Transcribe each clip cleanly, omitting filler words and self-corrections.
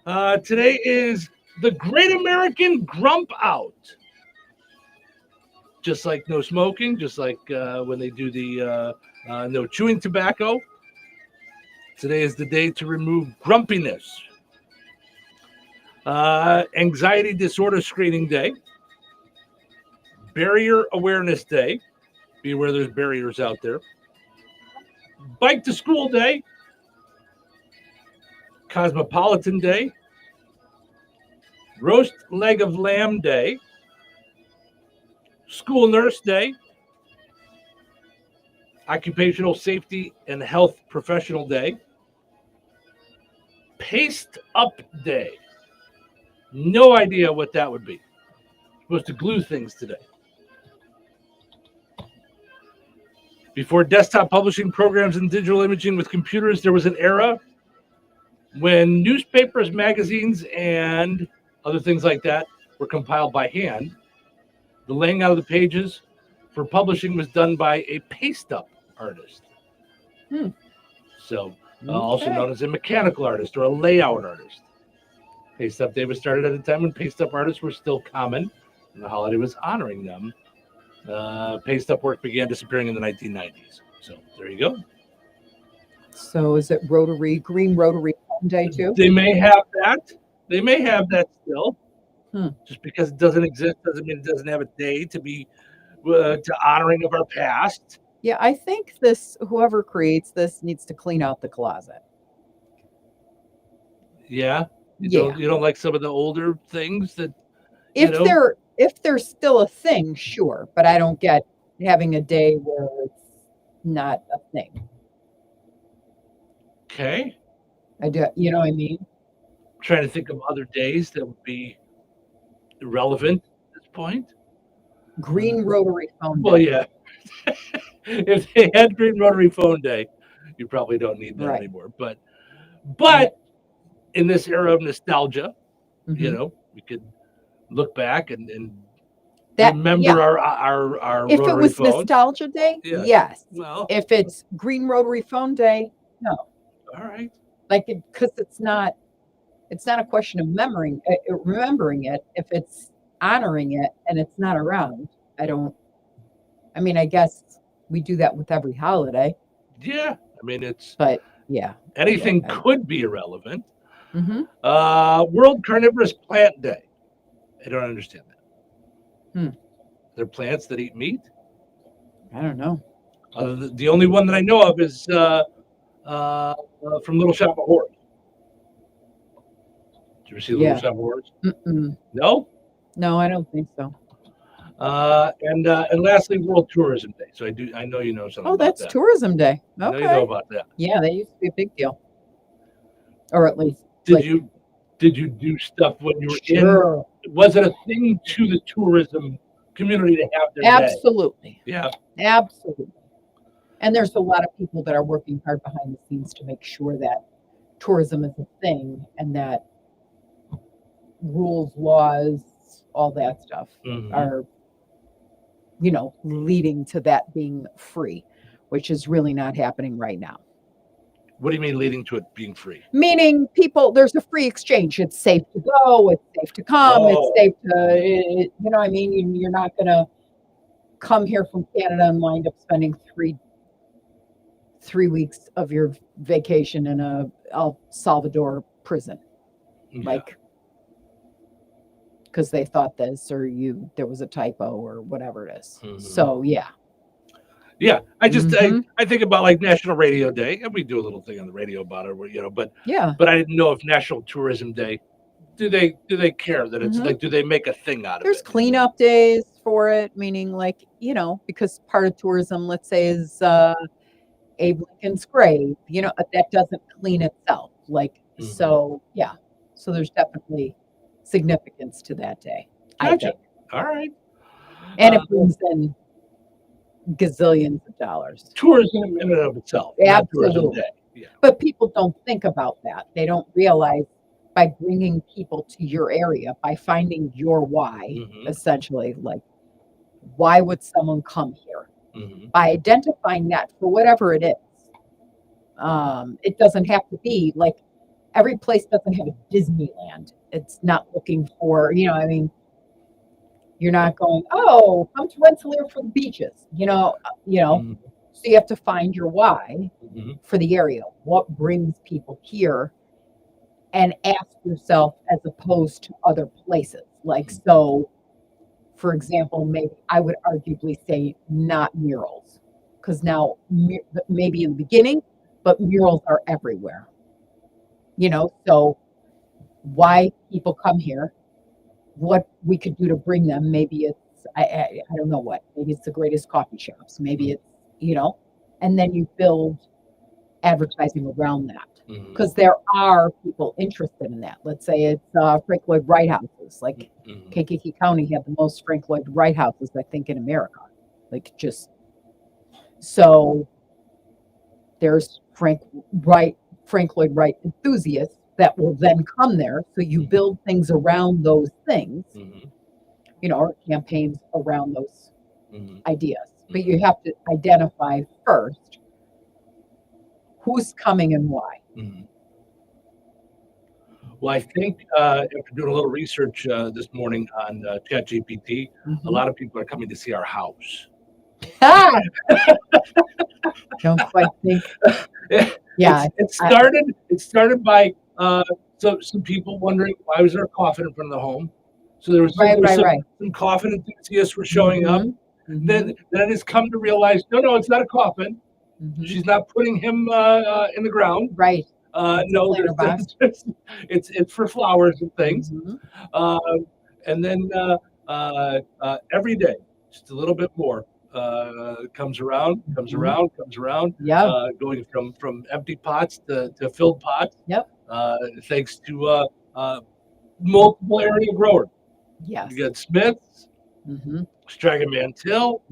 Today is the Great American Grump Out. Just like no smoking, just like when they do the no chewing tobacco. Today is the day to remove grumpiness. Anxiety Disorder Screening Day. Barrier Awareness Day. Be aware there's barriers out there. Bike to School Day. Cosmopolitan Day. Roast Leg of Lamb Day. School Nurse Day. Occupational Safety and Health Professional Day. Paste Up Day. No idea what that would be. Supposed to glue things today. Before desktop publishing programs and digital imaging with computers, there was an era when newspapers, magazines, and other things like that were compiled by hand. The laying out of the pages for publishing was done by a paste-up artist. So, also known as a mechanical artist or a layout artist. Paste-up day was started at a time when paste-up artists were still common, and the holiday was honoring them. Paste-up work began disappearing in the 1990s. So, there you go. So, is it Green Rotary Phone Day too? They may have that. They may have that still. Just because it doesn't exist doesn't mean it doesn't have a day to be to honoring of our past. Yeah, I think whoever creates this needs to clean out the closet. Yeah. You don't like some of the older things that if they're still a thing, sure, but I don't get having a day where it's not a thing. Okay. I do, you know what I mean? I'm trying to think of other days that would be irrelevant at this point. Green Rotary Phone Day. Well, yeah. If they had Green Rotary Phone Day, you probably don't need that anymore. But in this era of nostalgia, we could look back and remember our if Rotary it was phone. Nostalgia Day, yes. Well, if it's Green Rotary Phone Day, no. All right. Because it's not a question of remembering it. If it's honoring it and it's not around, I guess we do that with every holiday. Yeah. Anything could be irrelevant. World Carnivorous Plant Day. I don't understand that. They're plants that eat meat? I don't know. The only one that I know of is from Little Shop of Horrors. Did you ever see Little Shop of Horrors? No? No, I don't think so. And lastly, World Tourism Day. So I know you know something. Oh, that's about that. Tourism Day. Okay. I know you know about that. Yeah, that used to be a big deal. Or at least. Did you do stuff when you were in? Was it a thing to the tourism community to have their Absolutely. Day? Yeah. Absolutely. And there's a lot of people that are working hard behind the scenes to make sure that tourism is a thing and that rules, laws, all that stuff are, leading to that being free, which is really not happening right now. What do you mean leading to it being free? Meaning there's a free exchange. It's safe to go. It's safe to come. It's safe to, you're not going to come here from Canada and wind up spending three weeks of your vacation in a El Salvador prison. Yeah. Because they thought this or there was a typo or whatever it is. So, yeah. Yeah, I just I think about like National Radio Day, and we do a little thing on the radio about it, but I didn't know if National Tourism Day, do they care that it's like, do they make a thing out of it? There's cleanup days for it, meaning because part of tourism, let's say, is Abe Lincoln's grave, that doesn't clean itself. So there's definitely significance to that day. Gotcha. I think. All right. And it brings in gazillions of dollars. Tourism in and of itself. Absolutely. Yeah. But people don't think about that. They don't realize by bringing people to your area, by finding your why, essentially, why would someone come here? By identifying that for whatever it is. It doesn't have to be every place doesn't have a Disneyland. It's not looking for, you're not going, oh, come to Rensselaer for the beaches, Mhm. so you have to find your why Mhm. for the area. What brings people here? And ask yourself as opposed to other places. Like, so for example, maybe I would arguably say not murals, because now maybe in the beginning, but murals are everywhere, so why people come here, what we could do to bring them. Maybe it's, I don't know what, maybe it's the greatest coffee shops. Maybe it's, and then you build advertising around that. Mhm. Because there are people interested in that. Let's say it's Frank Lloyd Wright houses. Like Mhm. Kankakee County had the most Frank Lloyd Wright houses, I think, in America. Like just so there's Frank Lloyd Wright enthusiasts that will then come there. So you Mhm. build things around those things, Mhm. or campaigns around those Mhm. ideas. But Mhm. you have to identify first who's coming and why. Mhm. Well, I think after doing a little research this morning on ChatGPT, a lot of people are coming to see our house. Ah, don't quite think. Yeah, It started. It started by some people wondering why was there a coffin in front of the home. So there was right. some coffin enthusiasts were showing up. Then I just come to realize, no, it's not a coffin. She's not putting him in the ground. Right. No, planter box. it's for flowers and things. Mhm. And then every day, just a little bit more comes around, Yeah. going from empty pots to filled pots. Yep. Thanks to multiple area growers. Yes. You got Smiths, Stragan Mantell.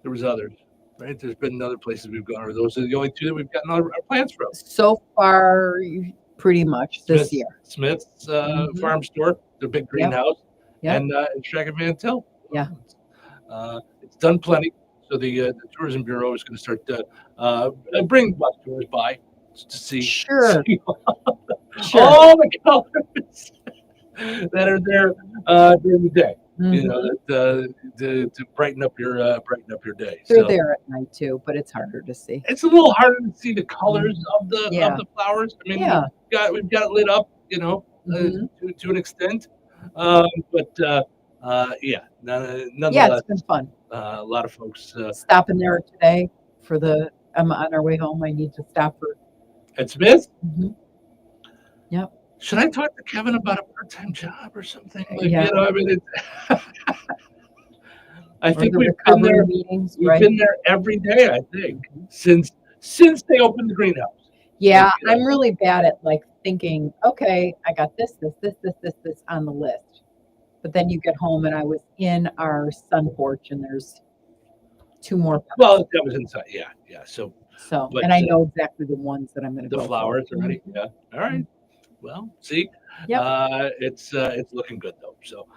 There was others, right? There's been other places we've gone, or those are the only two that we've gotten our plants from. So far, pretty much this year. Smith's farm store, the big greenhouse, Yep. and Stragan Mantell. Yeah. It's done plenty. So the Tourism Bureau is going to start to bring bus tours by to see, Sure. see Sure. all the colors that are there during the day. To brighten up your day. They're there at night too, but it's harder to see. It's a little harder to see the colors of the flowers. I mean, Yeah. we've got it lit up, to an extent. But yeah, nonetheless, it's been fun. A lot of folks Stopping there today I'm on our way home. I need to stop for. at Smith. Yep. Should I talk to Kevin about a part-time job or something? Yeah. I mean, I think the we've been recovery there. meetings, We've right? been there every day. I think since they opened the greenhouse. Yeah, I'm really bad at thinking, okay, I got this on the list. But then you get home and I was in our sun porch and there's two more. Well, that was inside. Yeah. So, and I know exactly the ones that I'm going to go the flowers for. already. Yeah. All right. Well, see, it's looking good though. So,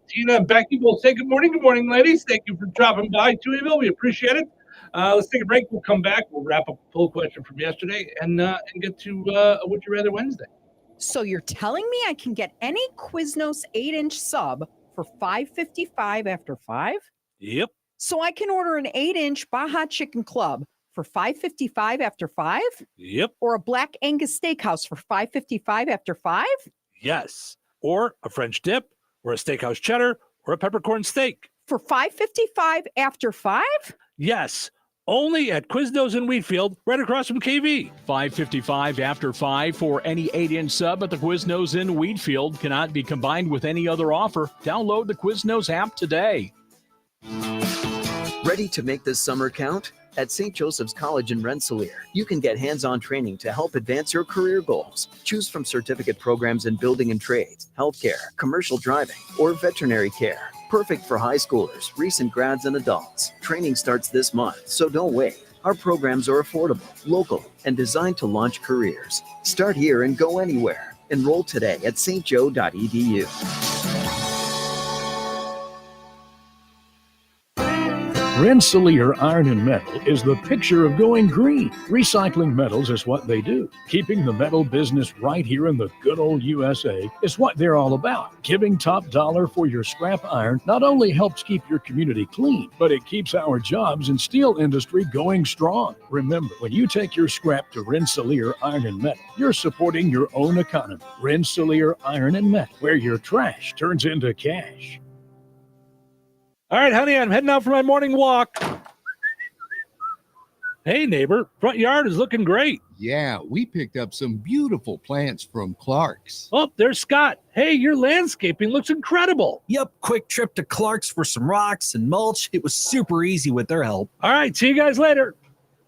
Tina and Becky will say good morning, ladies. Thank you for dropping by Touhyville. We appreciate it. Let's take a break. We'll come back. We'll wrap up a poll question from yesterday and get to Would You Rather Wednesday. So you're telling me I can get any Quiznos 8-inch sub for $5.55 after 5? Yep. So I can order an 8-inch Baja Chicken Club for $5.55 after 5? Yep. Or a Black Angus Steakhouse for $5.55 after 5? Yes. Or a French dip, or a steakhouse cheddar, or a peppercorn steak. For $5.55 after 5? Yes. Only at Quiznos in Wheatfield, right across from KV. $5.55 after 5 for any 8-inch sub at the Quiznos in Wheatfield. Cannot be combined with any other offer. Download the Quiznos app today. Ready to make this summer count? At St. Joseph's College in Rensselaer, you can get hands-on training to help advance your career goals. Choose from certificate programs in building and trades, healthcare, commercial driving, or veterinary care. Perfect for high schoolers, recent grads, and adults. Training starts this month, so don't wait. Our programs are affordable, local, and designed to launch careers. Start here and go anywhere. Enroll today at stjo.edu. Rensselaer Iron and Metal is the picture of going green. Recycling metals is what they do. Keeping the metal business right here in the good old USA is what they're all about. Giving top dollar for your scrap iron not only helps keep your community clean, but it keeps our jobs and steel industry going strong. Remember, when you take your scrap to Rensselaer Iron and Metal, you're supporting your own economy. Rensselaer Iron and Metal, where your trash turns into cash. All right, honey, I'm heading out for my morning walk. Hey, neighbor, front yard is looking great. Yeah, we picked up some beautiful plants from Clark's. Oh, there's Scott. Hey, your landscaping looks incredible. Yep, quick trip to Clark's for some rocks and mulch. It was super easy with their help. All right, see you guys later.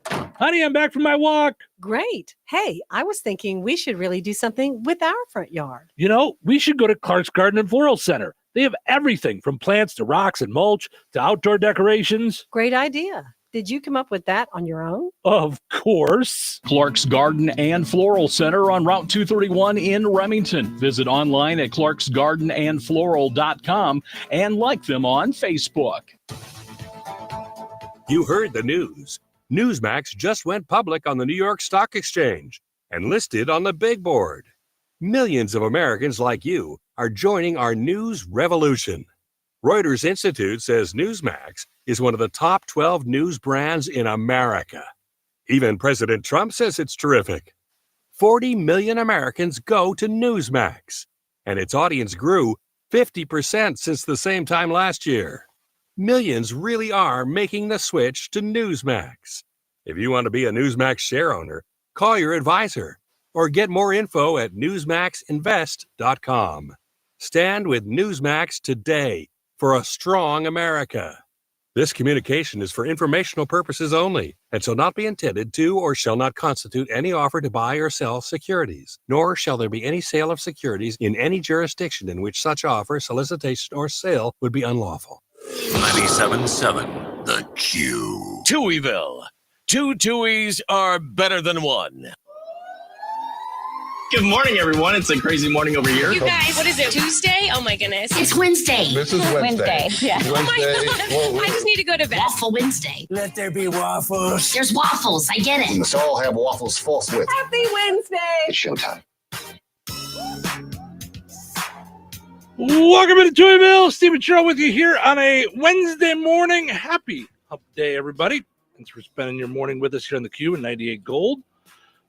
Honey, I'm back from my walk. Great. Hey, I was thinking we should really do something with our front yard. You know, we should go to Clark's Garden and Floral Center. They have everything from plants to rocks and mulch to outdoor decorations. Great idea. Did you come up with that on your own? Of course. Clark's Garden and Floral Center on Route 231 in Remington. Visit online at clarksgardenandfloral.com and like them on Facebook. You heard the news. Newsmax just went public on the New York Stock Exchange and listed on the big board. Millions of Americans like you are joining our news revolution. Reuters Institute says Newsmax is one of the top 12 news brands in America. Even President Trump says it's terrific. 40 million Americans go to Newsmax, and its audience grew 50% since the same time last year. Millions really are making the switch to Newsmax. If you want to be a Newsmax share owner, call your advisor or get more info at newsmaxinvest.com. Stand with Newsmax today for a strong America. This communication is for informational purposes only and shall not be intended to or shall not constitute any offer to buy or sell securities, nor shall there be any sale of securities in any jurisdiction in which such offer, solicitation, or sale would be unlawful. 97.7 The Q. Touhyville. Two Tuohys are better than one. Good morning, everyone. It's a crazy morning over here. You guys, what is it, Tuesday? Oh, my goodness. It's Wednesday. This is Wednesday. Yeah. Wednesday. Oh, my God. I just need to go to bed. Waffle Wednesday. Let there be waffles. There's waffles. I get it. So I'll have waffles forthwith. Happy Wednesday. It's showtime. Welcome to Touhyville. Stephen Sherrill with you here on a Wednesday morning. Happy Hump Day, everybody. Thanks for spending your morning with us here on the Q and 98 Gold.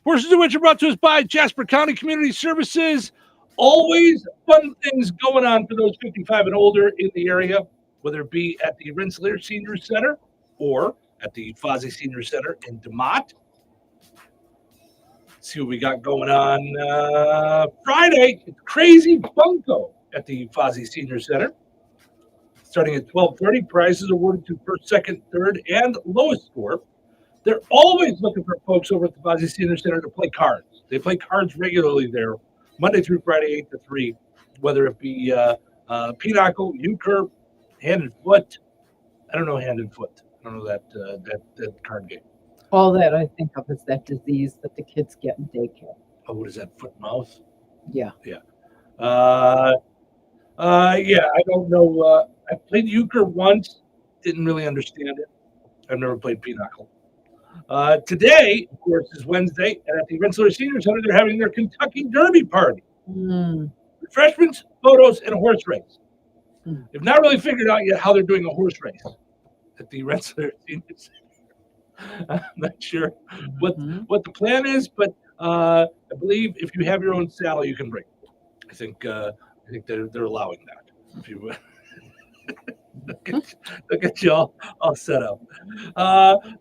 Portions of which are brought to us by Jasper County Community Services. Always fun things going on for those 55 and older in the area, whether it be at the Rensselaer Senior Center or at the Fozzie Senior Center in DeMott. Let's see what we got going on Friday. It's Crazy Bunko at the Fozzie Senior Center. Starting at 12:30, prizes awarded to first, second, third, and lowest score. They're always looking for folks over at the Fozzie Senior Center to play cards. They play cards regularly there, Monday through Friday, 8 to 3, whether it be pinochle, euchre, hand and foot. I don't know hand and foot. I don't know that card game. All that I think of is that disease that the kids get in daycare. Oh, what is that, foot and mouth? Yeah. Yeah. Yeah, I don't know. I played euchre once, didn't really understand it. I've never played pinochle. Today, of course, is Wednesday, and at the Rensselaer Senior Center, they're having their Kentucky Derby party. Refreshments, photos, and a horse race. They've not really figured out yet how they're doing a horse race at the Rensselaer Senior Center. I'm not sure what the plan is, but I believe if you have your own saddle, you can bring it. I think they're allowing that. If you look at you all set up.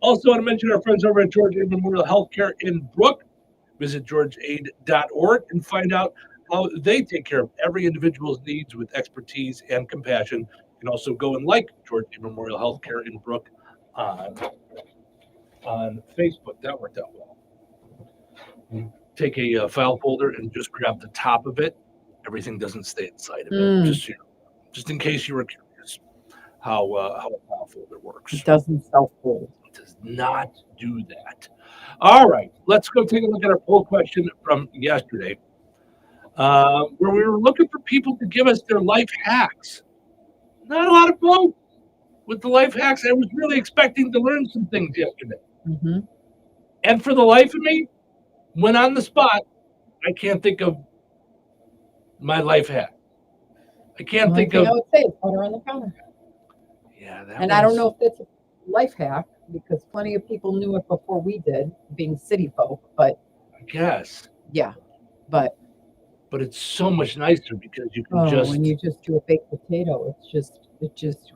Also, want to mention our friends over at George Aid Memorial Healthcare in Brook. Visit georgeaid.org and find out how they take care of every individual's needs with expertise and compassion. You can also go and like George Aid Memorial Healthcare in Brook on Facebook. That worked out well. You take a file folder and just grab the top of it. Everything doesn't stay inside of it. Just in case you were curious how a file folder works. It doesn't self-fold. It does not do that. All right, let's go take a look at our poll question from yesterday, where we were looking for people to give us their life hacks. Not a lot of votes. with the life hacks. I was really expecting to learn some things yesterday. Mm-hmm. And for the life of me, when on the spot, I can't think of my life hack. I can't think I of. would say is butter on the counter. Yeah, that And I don't know if that's a life hack because plenty of people knew it before we did, being city folk. But I guess. yeah, but it's so much nicer because you can when you just do a baked potato, it just.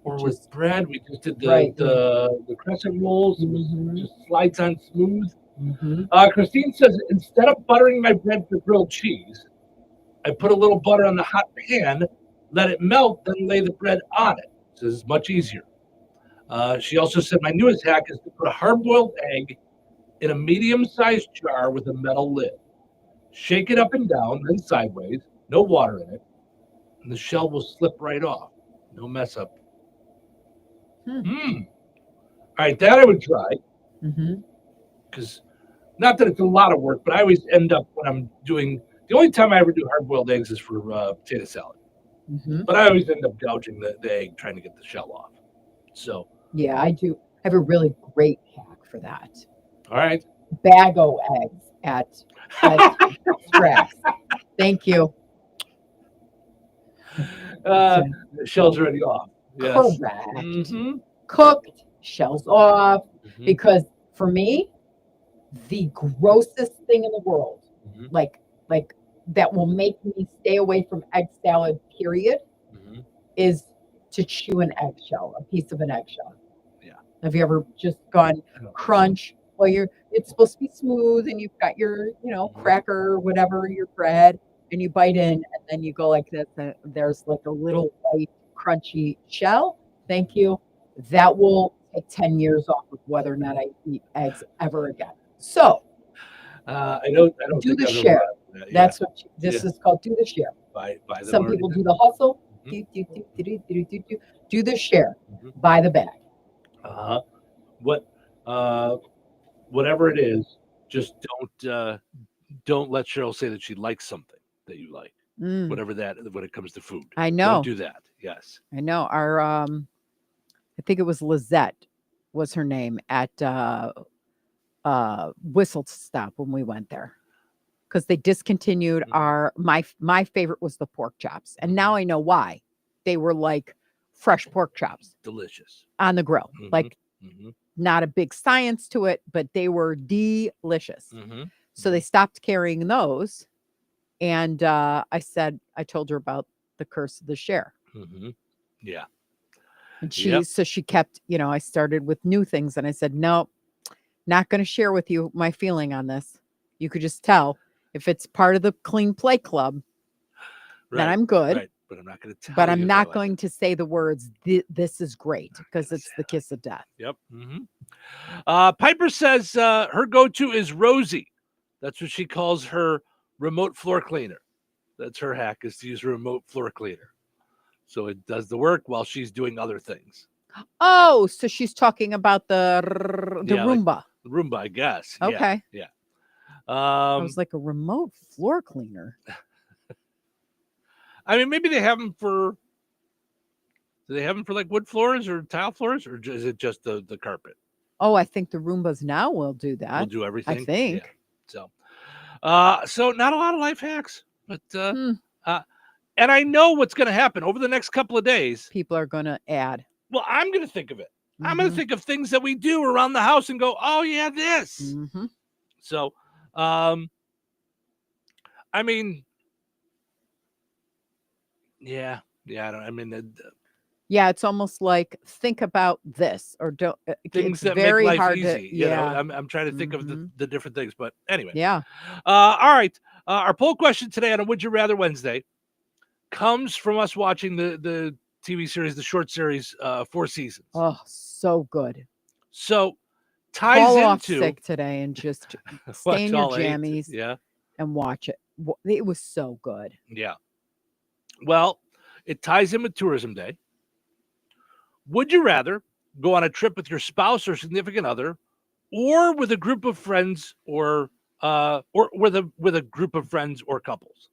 Or with bread, we just did Right. the crescent rolls. It was just slides on smooth. Mm-hmm. Christine says, instead of buttering my bread for grilled cheese, I put a little butter on the hot pan, let it melt, then lay the bread on it. This is much easier. She also said, my newest hack is to put a hard-boiled egg in a medium-sized jar with a metal lid. Shake it up and down, then sideways, no water in it, and the shell will slip right off. No mess up. All right, that I would try. Because not that it's a lot of work, but I always end up when I'm doing the only time I ever do hard-boiled eggs is for potato salad. But I always end up gouging the egg trying to get the shell off. So Yeah, I do. I have a really great hack for that. all right, Bago eggs at Strax. Thank you. the shell's already off. Yes. Correct. Cooked, shells off. Because for me, the grossest thing in the world, like that will make me stay away from egg salad, period, is to chew an eggshell, a piece of an eggshell. Yeah. Have you ever just gone crunch? Well, it's supposed to be smooth, and you've got your, cracker or whatever, your bread, and you bite in, and then you go like this, and there's like a little white crunchy shell. Thank you. That will take 10 years off of whether or not I eat eggs ever again. So I don't do think the I've ever share. done that. That's what this is called. Do the share. By them Some already people done. do the hustle. Do the share. Buy the bag. Whatever it is, just don't let Cheryl say that she likes something that you like. Whatever that when it comes to food. I know. Don't do that. Yes. I know. Our I think it was Lizette was her name at Whistle Stop when we went there. Because they discontinued my favorite was the pork chops. And now I know why. They were like fresh pork chops. Delicious. On the grill. Like not a big science to it, but they were delicious. So they stopped carrying those. And I told her about the curse of the share. Yeah. And she kept, I started with new things and I said, no, not going to share with you my feeling on this. You could just tell if it's part of the Clean Play Club, then I'm good. Right. But I'm not going to tell But you I'm that not I like going to say the words, this is great, because it's the kiss of death. Yep. Piper says her go-to is Rosie. That's what she calls her remote floor cleaner. That's her hack, is to use a remote floor cleaner. So it does the work while she's doing other things. Oh, so she's talking about the Roomba. Like the Roomba, I guess. Okay. Yeah. I was like, a remote floor cleaner. I mean, maybe they have them for. Do they have them for like wood floors or tile floors, or is it just the carpet? Oh, I think the Roombas now will do that. Will do everything. I think. Yeah. So not a lot of life hacks, but and I know what's going to happen over the next couple of days. People are going to add. Well, I'm going to think of it. I'm going to think of things that we do around the house and go, oh yeah, this. So, I mean, yeah. Yeah, it's almost like think about this or don't. Things it's that very make life hard easy. to. You know, Yeah, I'm trying to think of the different things, but anyway. Yeah. All right. Our poll question today on a Would You Rather Wednesday comes from us watching the TV series, the short series, 4 seasons. Oh, so good. So ties Call into off sick today and just stay in your all 8. jammies. Yeah. And watch it. It was so good. Yeah. Well, it ties in with Tourism Day. Would you rather go on a trip with your spouse or significant other, or with a group of friends, or with a group of friends or couples?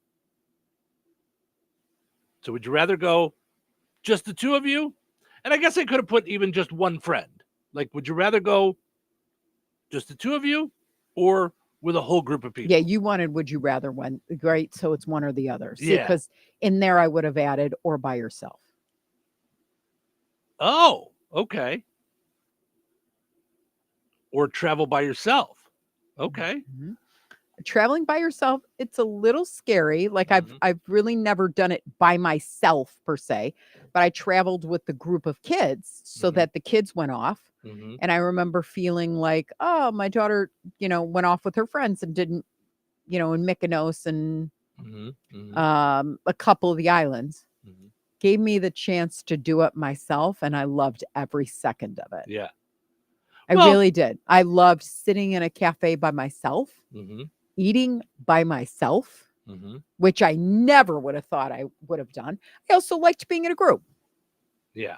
So would you rather go just the two of you? And I guess I could have put even just one friend. Like, would you rather go just the two of you or with a whole group of people? Yeah, you wanted would you rather one, right? So it's one or the other. See, Yeah. because in there I would have added or by yourself. Oh, okay. Or travel by yourself. Okay. Mm-hmm. Traveling by yourself, it's a little scary. Like I've really never done it by myself per se, but I traveled with the group of kids so that the kids went off. And I remember feeling like, oh, my daughter, went off with her friends and didn't, in Mykonos and a couple of the islands. Gave me the chance to do it myself, and I loved every second of it. Yeah. I really did. I loved sitting in a cafe by myself, eating by myself, which I never would have thought I would have done. I also liked being in a group. Yeah.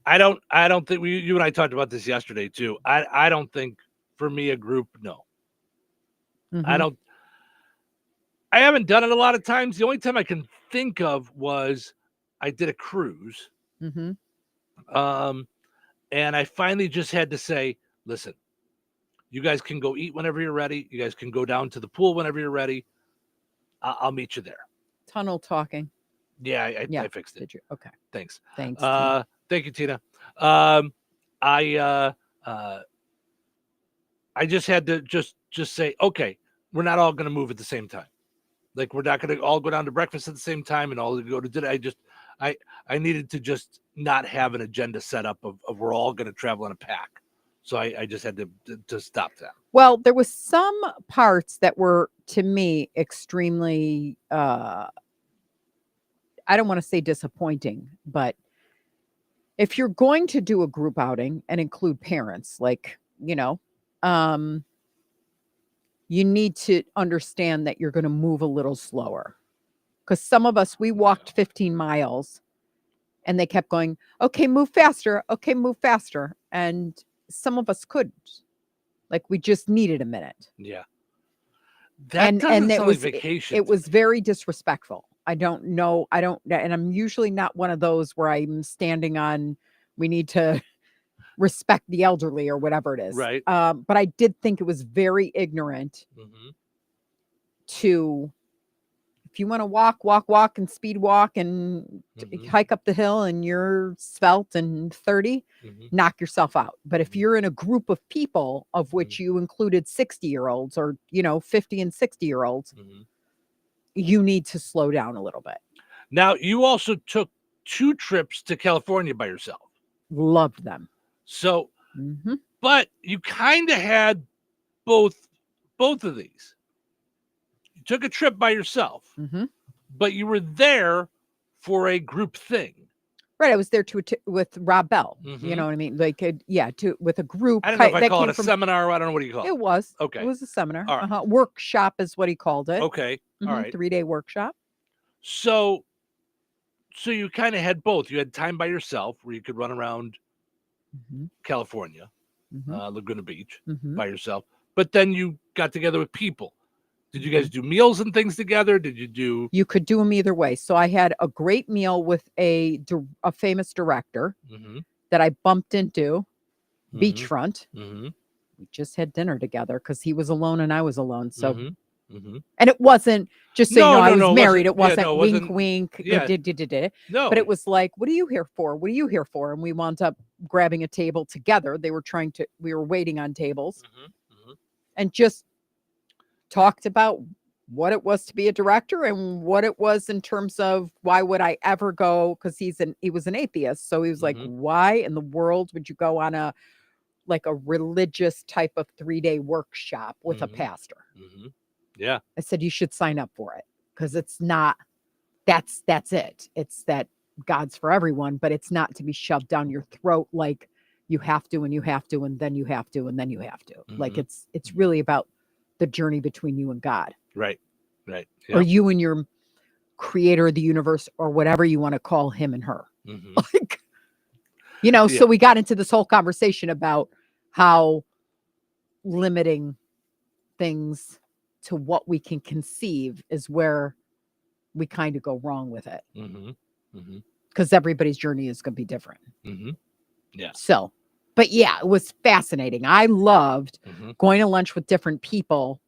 I don't think you and I talked about this yesterday too. I don't think for me a group, no. I haven't done it a lot of times. The only time I can think of was I did a cruise. And I finally just had to say, listen, you guys can go eat whenever you're ready. You guys can go down to the pool whenever you're ready. I'll meet you there. Tunnel talking. Yeah, I fixed it. Did you? Okay. Thanks. Thanks. Thank you, Tina. I just had to just say, okay, we're not all going to move at the same time. Like, we're not going to all go down to breakfast at the same time and all go to dinner. I needed to just not have an agenda set up of we're all going to travel in a pack. So I just had to stop that. Well, there was some parts that were, to me, extremely, I don't want to say disappointing, but if you're going to do a group outing and include parents, like, you need to understand that you're going to move a little slower. Because some of us, we walked 15 miles and they kept going, okay, move faster. Okay, move faster. And some of us couldn't. Like, we just needed a minute. Yeah. That doesn't sound like vacation. It was very disrespectful. I don't know. And I'm usually not one of those where I'm standing on, we need to respect the elderly or whatever it is. Right. But I did think it was very ignorant to, if you want to walk and speed walk and hike up the hill and you're svelte and 30, knock yourself out. But if you're in a group of people of which you included 60-year-olds or, 50 and 60-year-olds, you need to slow down a little bit. Now, you also took 2 trips to California by yourself. Loved them. So, but you kind of had both of these. You took a trip by yourself, but you were there for a group thing. Right. I was there with Rob Bell. You know what I mean? Like, with a group. I don't know if I call it a seminar. I don't know what do you call it. It was. Okay. It was a seminar. All right. Workshop is what he called it. Okay. All right. 3-day workshop. So you kind of had both. You had time by yourself where you could run around California, Laguna Beach by yourself. But then you got together with people. Did you guys do meals and things together? Did you do? You could do them either way. So I had a great meal with a famous director that I bumped into beachfront. We just had dinner together because he was alone and I was alone. So, and it wasn't just so I was married. It wasn't wink, wink. Yeah. No, but it was like, what are you here for? What are you here for? And we wound up grabbing a table together. We were waiting on tables and just talked about what it was to be a director and what it was in terms of why would I ever go? Because he was an atheist. So he was like, why in the world would you go on a religious type of 3-day workshop with a pastor? Yeah. I said, you should sign up for it because it's not, that's it. It's that God's for everyone, but it's not to be shoved down your throat. Like you have to, and you have to, and then you have to, and then you have to. Like it's really about the journey between you and God. Right. Yeah. Or you and your creator of the universe or whatever you want to call him and her. Like, so we got into this whole conversation about how limiting things to what we can conceive is where we kind of go wrong with it. because everybody's journey is going to be different. Mm-hmm. Yeah. So, but yeah, it was fascinating. I loved going to lunch with different people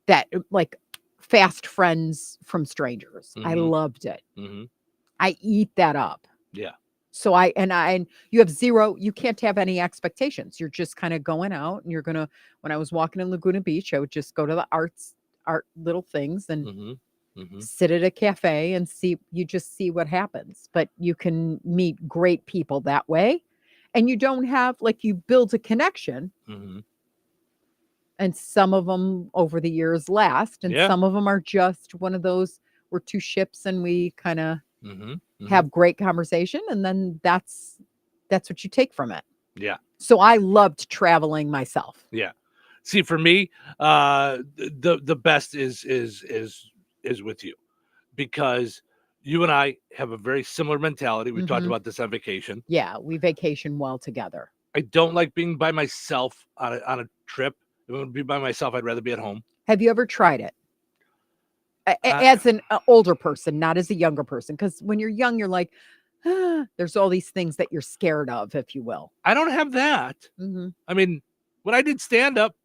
that like fast friends from strangers. I loved it. I eat that up. Yeah. So and you have zero, you can't have any expectations. You're just kind of going out and when I was walking in Laguna Beach, I would just go to the art little things and sit at a cafe and just see what happens. But you can meet great people that way. And you don't have, like, you build a connection. And some of them over the years last. And some of them are just one of those, we're two ships and we kind of have great conversation. And then that's what you take from it. Yeah. So I loved traveling myself. Yeah. See, for me, the best is with you, because you and I have a very similar mentality. We talked about this on vacation. Yeah, we vacation well together. I don't like being by myself on a trip. If I'm going to be by myself, I'd rather be at home. Have you ever tried it? As an older person, not as a younger person, because when you're young, you're like, there's all these things that you're scared of, if you will. I don't have that. I mean, when I did stand up,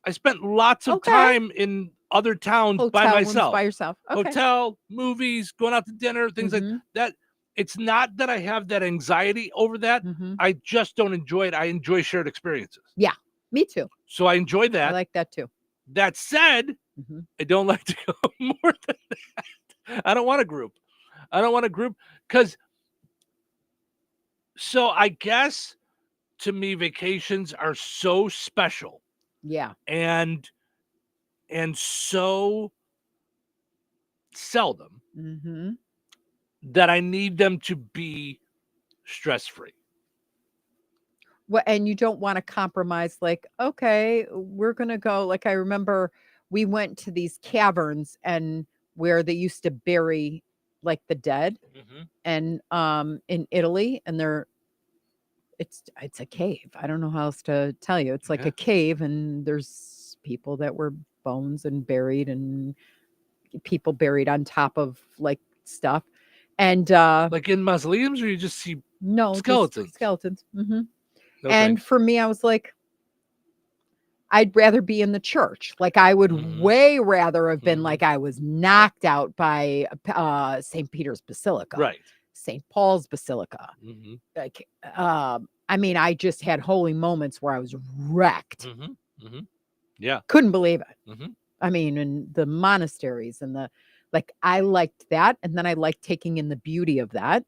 I spent lots of time in other towns by myself. By yourself. Okay. Hotel, movies, going out to dinner, things like that. It's not that I have that anxiety over that. I just don't enjoy it. I enjoy shared experiences. Yeah, me too. So I enjoy that. I like that too. That said, I don't like to go more than that. I don't want a group. Because, so I guess to me, vacations are so special. Yeah. And so seldom that I need them to be stress-free. Well, and you don't want to compromise, like, okay, we're going to go. Like, I remember we went to these caverns and where they used to bury like the dead and in Italy, and it's a cave. I don't know how else to tell you. It's like a cave, and there's people that were bones and buried, and people buried on top of like stuff. And like in mausoleums, or you just see skeletons? Skeletons. Okay. And for me, I was like, I'd rather be in the church. Like, I would way rather have been like I was knocked out by St. Peter's Basilica. Right. St. Paul's Basilica. Like, I mean, I just had holy moments where I was wrecked. Yeah. Couldn't believe it. I mean, and the monasteries and I liked that. And then I liked taking in the beauty of that.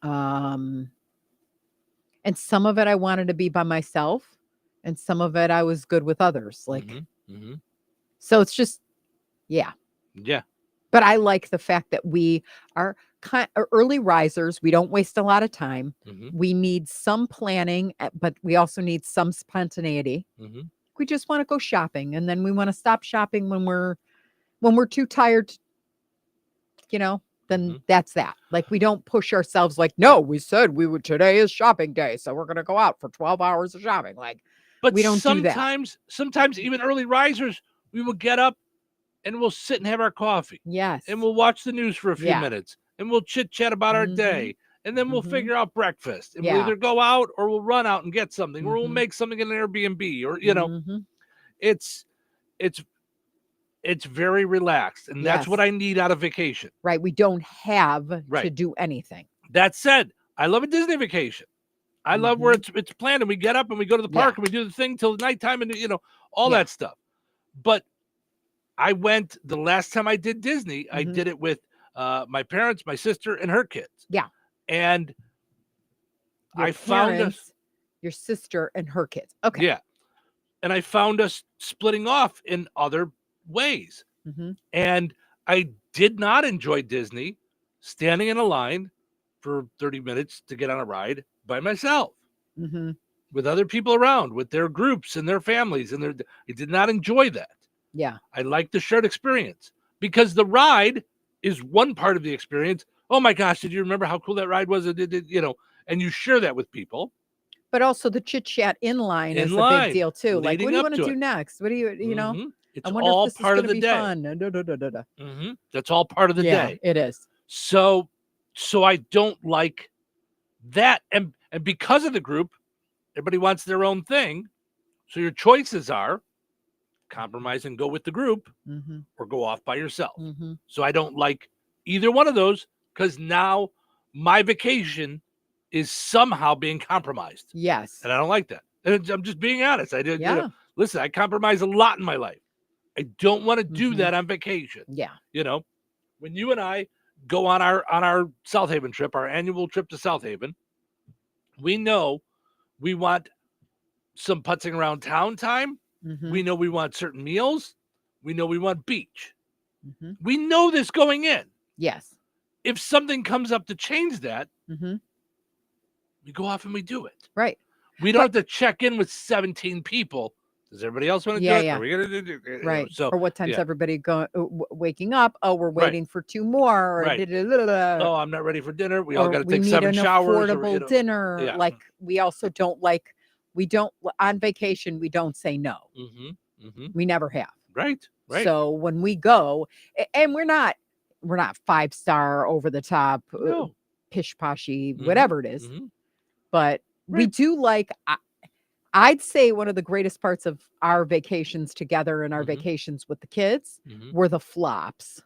And some of it I wanted to be by myself, and some of it I was good with others. Like, so it's just, yeah. Yeah. But I like the fact that we are early risers. We don't waste a lot of time. We need some planning, but we also need some spontaneity. We just want to go shopping, and then we want to stop shopping when we're too tired, then that's that. Like, we don't push ourselves like, no, we said today is shopping day, so we're going to go out for 12 hours of shopping. Like, but we don't do that. Sometimes even early risers, we will get up and we'll sit and have our coffee. Yes. And we'll watch the news for a few minutes, and we'll chit chat about our day. And then we'll figure out breakfast, and we'll either go out or we'll run out and get something, or we'll make something in an Airbnb, or, it's very relaxed, and that's what I need out of vacation. Right. We don't have to do anything. That said, I love a Disney vacation. I love where it's planned, and we get up and we go to the park and we do the thing till nighttime, and all that stuff. But I went the last time I did Disney, I did it with my parents, my sister, and her kids. Yeah. And I found us, your sister and her kids. Okay. Yeah. And I found us splitting off in other ways. And I did not enjoy Disney standing in a line for 30 minutes to get on a ride by myself with other people around, with their groups and their families. And I did not enjoy that. Yeah. I like the shared experience, because the ride is one part of the experience. Oh my gosh, did you remember how cool that ride was? And you share that with people. But also the chit chat in line is a big deal too. Like, what do you want to do next? What do you, It's I wonder all if this part is of going the to be day. fun. That's all part of the day. It is. So So I don't like that. And because of the group, everybody wants their own thing. So your choices are compromise and go with the group or go off by yourself. So I don't like either one of those because now my vacation is somehow being compromised. Yes. And I don't like that. And I'm just being honest. I did. Yeah. Listen, I compromise a lot in my life. I don't want to do that on vacation. Yeah. When you and I go on our South Haven trip, our annual trip to South Haven, we know we want some putzing around town time. We know we want certain meals. We know we want beach. We know this going in. Yes. If something comes up to change that, we go off and we do it. Right. We don't have to check in with 17 people. Does everybody else want to do it? Yeah. Are we going to do it? Right. So, or what time's everybody waking up? Oh, we're waiting for 2 more. Or Right. Oh, I'm not ready for dinner. We all got to take need 7 an showers. affordable dinner. Yeah. Like we also don't on vacation, we don't say no. We never have. Right. So when we go, and we're not 5-star over the top, pish poshy, whatever it is, but we do like. I'd say one of the greatest parts of our vacations together and our vacations with the kids were the flops.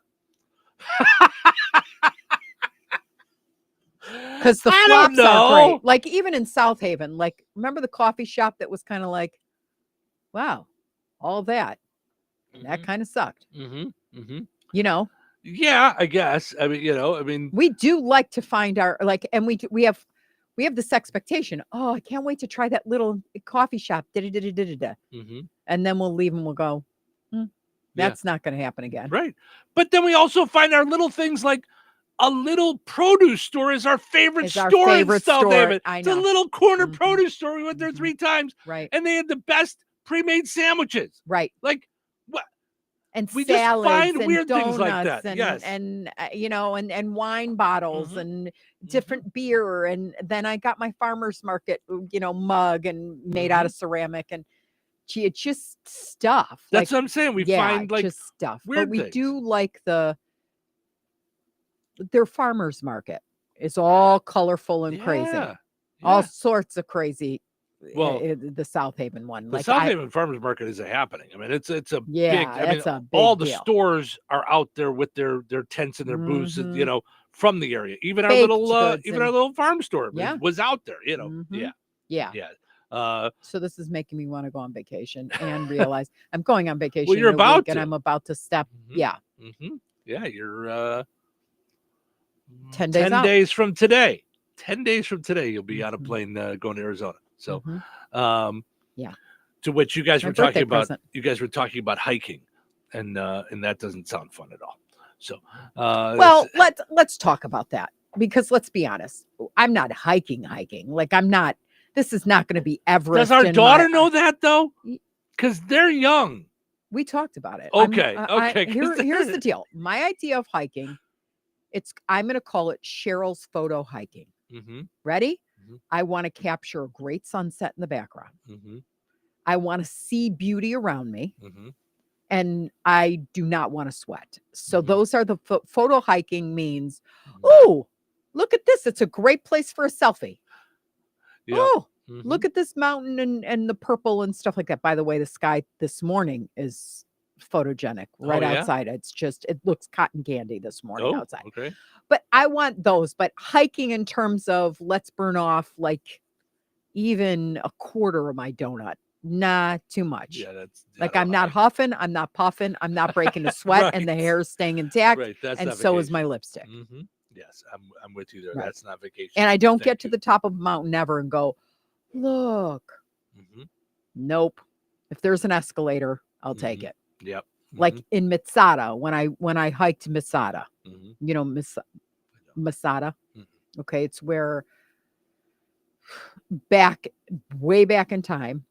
Because the flops are great. Like even in South Haven, like remember the coffee shop that was kind of like, wow, all that. That kind of sucked. Yeah, I guess. I mean, we do like to find our and we have this expectation. Oh, I can't wait to try that little coffee shop. And then we'll leave and we'll go, that's not going to happen again. Right. But then we also find our little things like a little produce store is our favorite store in South Haven. It's a little corner produce store. We went there 3 times. Right. And they had the best pre-made sandwiches. Right. Like what? And we salads just find and weird donuts things like that. and, Yes. and wine bottles and different beer. And then I got my farmer's market, mug and made out of ceramic and it's just stuff. That's what I'm saying. We find like just stuff. Weird but we things. do like their farmer's market. It's all colorful and crazy. All sorts of crazy. Well, the South Haven one. The South Haven Farmers Market is happening. I mean, it's a big. I mean, a big all the deal. stores are out there with their tents and their booths, and, from the area. Even our Baked little farm store was out there. So this is making me want to go on vacation and realize I'm going on vacation. Well, you're in a about week to. and I'm about to step. Yeah. Yeah, you're 10 days 10 out. days from today. 10 days from today, you'll be on a plane going to Arizona. So, to which you guys My were talking birthday about. present. You guys were talking about hiking, and that doesn't sound fun at all. So, Well, let's talk about that because let's be honest. I'm not hiking. Like I'm not. This is not going to be Everest. does our daughter know that though? Because they're young. We talked about it. Okay. Here's the deal. My idea of hiking, I'm going to call it Cheryl's photo hiking. Ready? I want to capture a great sunset in the background. I want to see beauty around me. And I do not want to sweat. So those are the photo hiking means, oh, look at this. It's a great place for a selfie. Yeah. Oh, look at this mountain and the purple and stuff like that. By the way, the sky this morning is photogenic right outside. It looks cotton candy this morning outside. Okay. But I want those. But hiking in terms of let's burn off like even a quarter of my donut. Not too much. Yeah, that's like I'm not huffing, I'm not puffing, I'm not breaking a sweat, and the hair is staying intact. Right. That's and not so is vacation. my lipstick. Yes, I'm with you there. Right. That's not vacation. And I don't get to the top of Mount Never and go, look. Nope. If there's an escalator, I'll take it. Yep. Like in Mitsada, when I hiked Mitsada, Masada. Okay, it's where way back in time,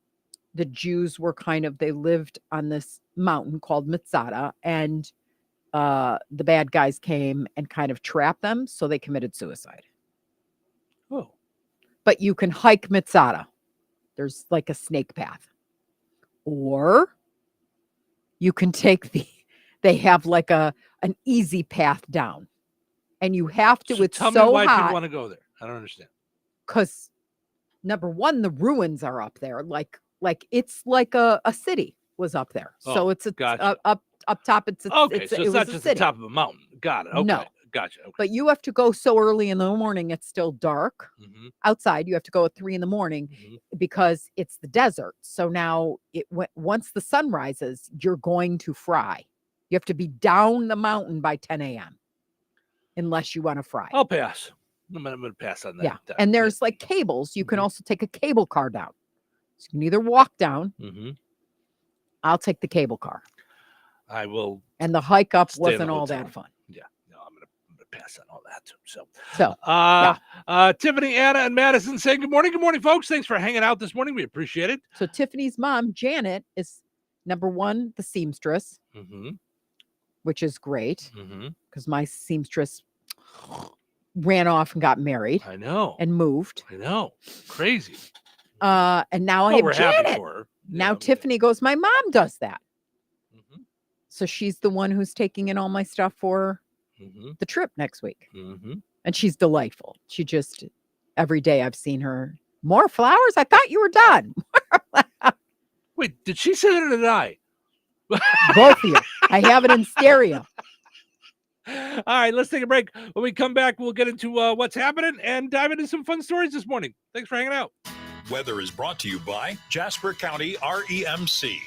the Jews were they lived on this mountain called Mitsada, and the bad guys came and kind of trapped them, so they committed suicide. Oh. But you can hike Mitsada. There's like a snake path. Or you can take they have like an easy path down. And you have to, it's Tell so me why people hot want to go there. I don't understand. because number one, the ruins are up there. Like it's like a city was up there. So it's gotcha. up top. It's Okay, so it's not a just the city. top of a mountain. Got it. Okay. No. Gotcha. Okay. But you have to go so early in the morning, it's still dark outside. You have to go at 3 a.m. because it's the desert. So now once the sun rises, you're going to fry. You have to be down the mountain by 10 a.m. unless you want to fry. I'll pass. I'm going to pass on that. Yeah. And there's like cables. You can also take a cable car down. So you can either walk down. I'll take the cable car. I will. And the hike up stay in the wasn't all hotel. that fun. Yeah. No, I'm going to pass on all that too. So Tiffany, Anna, and Madison saying good morning. Good morning, folks. Thanks for hanging out this morning. We appreciate it. So Tiffany's mom, Janet, is number one, the seamstress, which is great because my seamstress ran off and got married. I know. And moved. I know. Crazy. And now I have we're happy Janet. for her. Now Tiffany goes, my mom does that. So she's the one who's taking in all my stuff for the trip next week. And she's delightful. She just, every day I've seen her, more flowers? I thought you were done. Wait, did she say that or did I? Both of you. I have it in stereo. All right, let's take a break. When we come back, we'll get into what's happening and dive into some fun stories this morning. Thanks for hanging out. Weather is brought to you by Jasper County REMC.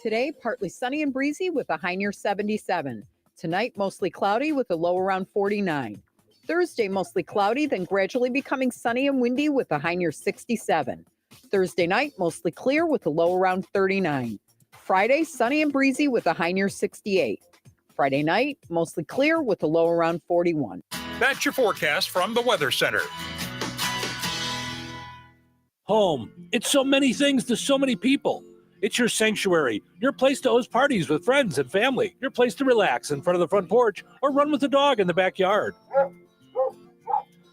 Today, partly sunny and breezy with a high near 77. Tonight, mostly cloudy with a low around 49. Thursday, mostly cloudy, then gradually becoming sunny and windy with a high near 67. Thursday night, mostly clear with a low around 39. Friday, sunny and breezy with a high near 68. Friday night, mostly clear with a low around 41. That's your forecast from the Weather Center. Home. It's so many things to so many people. It's your sanctuary, your place to host parties with friends and family, your place to relax in front of the front porch or run with the dog in the backyard.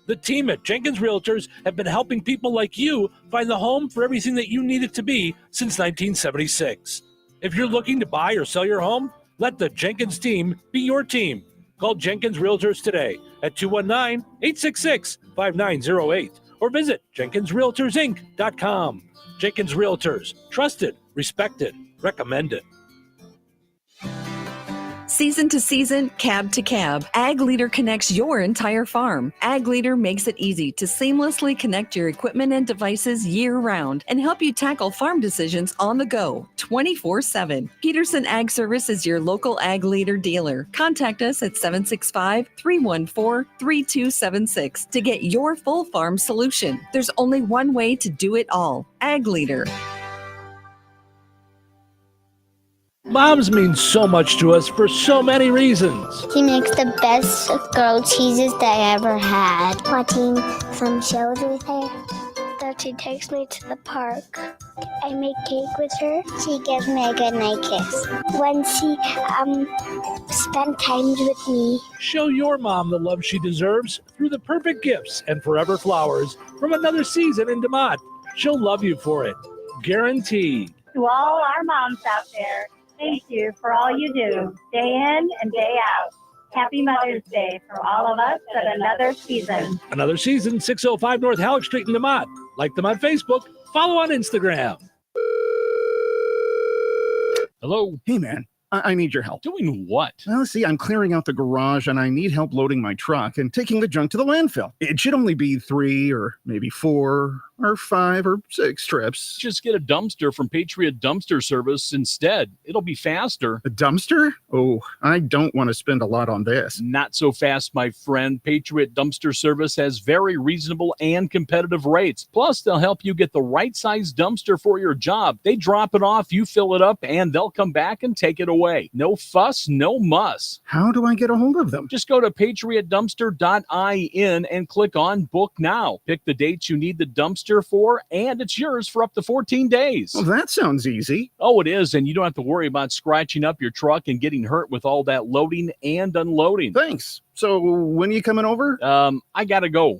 The team at Jenkins Realtors have been helping people like you find the home for everything that you need it to be since 1976. If you're looking to buy or sell your home, let the Jenkins team be your team. Call Jenkins Realtors today at 219-866-5908 or visit JenkinsRealtorsInc.com. Jenkins Realtors, trusted, respected, recommended. Season to season, cab to cab, Ag Leader connects your entire farm. Ag Leader makes it easy to seamlessly connect your equipment and devices year-round and help you tackle farm decisions on the go, 24/7. Peterson Ag Service is your local Ag Leader dealer. Contact us at 765-314-3276 to get your full farm solution. There's only one way to do it all, Ag Leader. Moms mean so much to us for so many reasons. He makes the best grilled cheeses that I ever had. Watching some shows with her. That she takes me to the park. I make cake with her. She gives me a good night kiss. When she spends time with me. Show your mom the love she deserves through the perfect gifts and forever flowers from another season in DeMott. She'll love you for it. Guaranteed. To all our moms out there, thank you for all you do, day in and day out. Happy Mother's Day from all of us at another season. Another season, 605 North Halleck Street in DeMott. Like them on Facebook, follow on Instagram. Hello. Hey, man. I need your help. Doing what? Well, see, I'm clearing out the garage and I need help loading my truck and taking the junk to the landfill. It should only be 3 or maybe 4 or 5 or 6 trips. Just get a dumpster from Patriot Dumpster Service instead. It'll be faster. A dumpster? Oh, I don't want to spend a lot on this. Not so fast, my friend. Patriot Dumpster Service has very reasonable and competitive rates. Plus, they'll help you get the right size dumpster for your job. They drop it off, you fill it up, and they'll come back and take it away. No fuss, no muss. How do I get a hold of them? Just go to patriotdumpster.in and click on Book Now. Pick the dates you need the dumpster for, and it's yours for up to 14 days. Well, that sounds easy. Oh, it is, and you don't have to worry about scratching up your truck and getting hurt with all that loading and unloading. Thanks. So when are you coming over? I gotta go.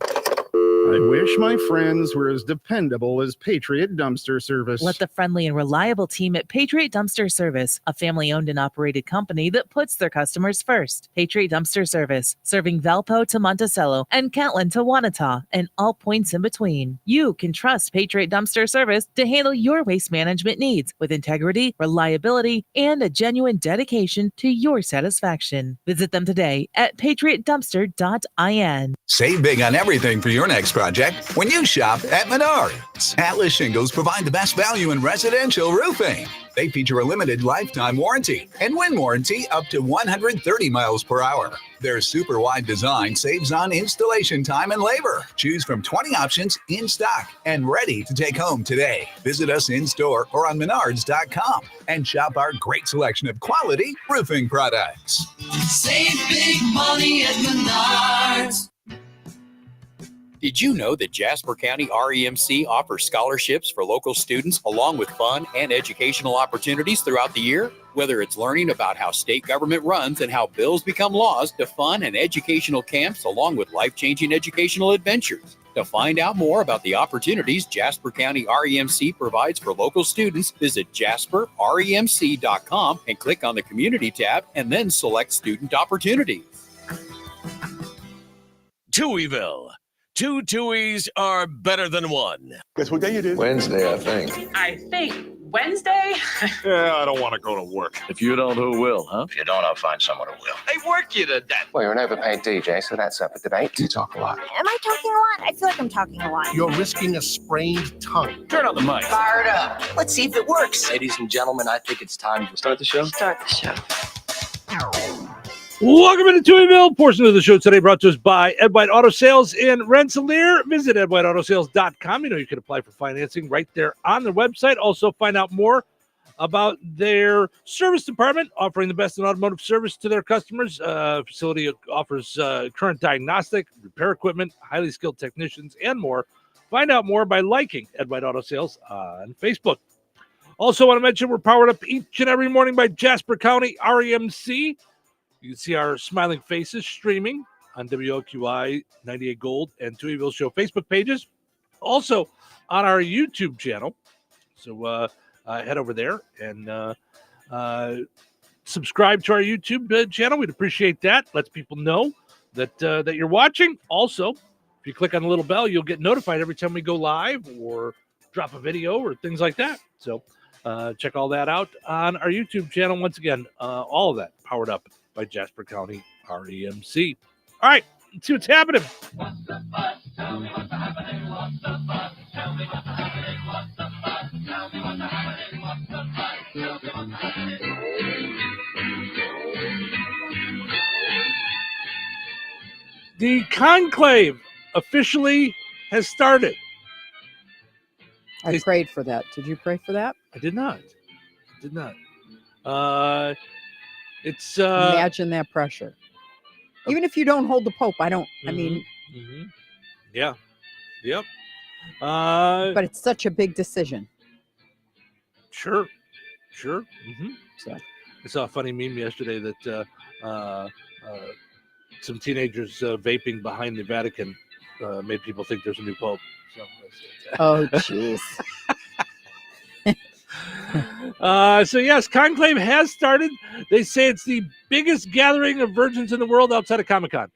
I wish my friends were as dependable as Patriot Dumpster Service. Let the friendly and reliable team at Patriot Dumpster Service, a family-owned and operated company that puts their customers first. Patriot Dumpster Service, serving Valpo to Monticello and Catlin to Wanata and all points in between. You can trust Patriot Dumpster Service to handle your waste management needs with integrity, reliability, and a genuine dedication to your satisfaction. Visit them today at patriotdumpster.in. Save big on everything for your next project when you shop at Menards. Atlas Shingles provide the best value in residential roofing. They feature a limited lifetime warranty and wind warranty up to 130 miles per hour. Their super wide design saves on installation time and labor. Choose from 20 options in stock and ready to take home today. Visit us in store or on menards.com and shop our great selection of quality roofing products. Save big money at Menards. Did you know that Jasper County REMC offers scholarships for local students along with fun and educational opportunities throughout the year? Whether it's learning about how state government runs and how bills become laws, to fun and educational camps along with life-changing educational adventures. To find out more about the opportunities Jasper County REMC provides for local students, visit jasperremc.com and click on the Community tab and then select Student Opportunities. Touhyville. Two Touhies are better than one. Guess what day it is? Wednesday, I think. I think Wednesday. Yeah, I don't want to go to work. If you don't, who will, huh? If you don't, I'll find someone who will. They work you to death. Well, you're an overpaid DJ, so that's up for debate. You talk a lot. Am I talking a lot? I feel like I'm talking a lot. You're risking a sprained tongue. Turn on the mic. Fired up. Let's see if it works. Ladies and gentlemen, I think it's time to start the show. Start the show. Welcome into Touhyville. Portion of the show today brought to us by Ed White Auto Sales in Rensselaer. Visit edwhiteautosales.com. You know you can apply for financing right there on their website. Also find out more about their service department, offering the best in automotive service to their customers. Facility offers current diagnostic, repair equipment, highly skilled technicians, and more. Find out more by liking Ed White Auto Sales on Facebook. Also want to mention we're powered up each and every morning by Jasper County REMC. You can see our smiling faces streaming on WOQI 98 Gold and Touhyville Show Facebook pages. Also on our YouTube channel. So head over there and subscribe to our YouTube channel. We'd appreciate that. Lets people know that that you're watching. Also, if you click on the little bell, you'll get notified every time we go live or drop a video or things like that. So check all that out on our YouTube channel. Once again, all of that powered up by Jasper County REMC. All right, let's see what's happening. What's the buzz? Tell me what's happening. What's the buzz? Tell me what's happening. What's the buzz? Tell me what's happening. What's the buzz? Tell me what's happening. The conclave officially has started. I prayed for that. Did you pray for that? I did not. It's imagine that pressure. Even if you don't hold the Pope, I don't. I mean, yeah, yep. But it's such a big decision. Sure. So I saw a funny meme yesterday that some teenagers vaping behind the Vatican made people think there's a new Pope. So, oh, jeez. So yes, conclave has started. They say it's the biggest gathering of virgins in the world outside of Comic-Con.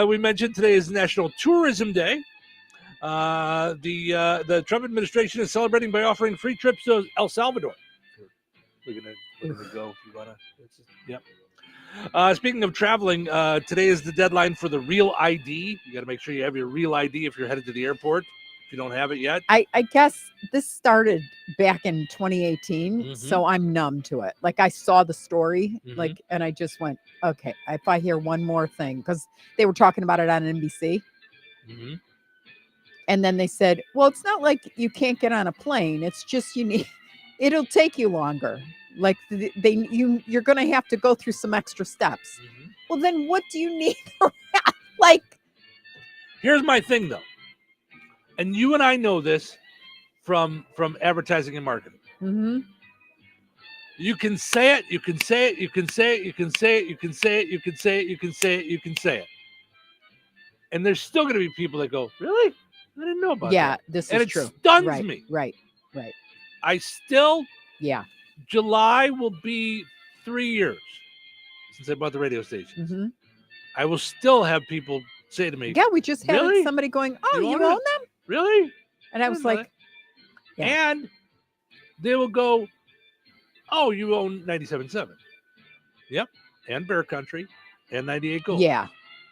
We mentioned today is National Tourism Day. The Trump administration is celebrating by offering free trips to El Salvador. We're gonna go if you wanna. Yep. Speaking of traveling, today is the deadline for the Real ID. You got to make sure you have your Real ID if you're headed to the airport. If you don't have it yet, I guess this started back in 2018, so I'm numb to it. Like I saw the story, and I just went, okay. If I hear one more thing, because they were talking about it on NBC, and then they said, well, it's not like you can't get on a plane. It's just it'll take you longer. Like you're going to have to go through some extra steps. Well, then what do you need? Like, here's my thing though. And you and I know this from advertising and marketing. You can say it. You can say it. You can say it. You can say it. You can say it. You can say it. You can say it. You can say it. And there's still going to be people that go, really? I didn't know about that. Yeah, this and is it true. stuns Right, me. right. I still, Yeah. July will be 3 years since I bought the radio station. Mm-hmm. I will still have people say to me, Yeah, we just had really? somebody going, oh, you own own it? them? Really? And I was like, yeah. And they will go, oh, you own 97.7. Yep. And Bear Country and 98 Gold. Yeah.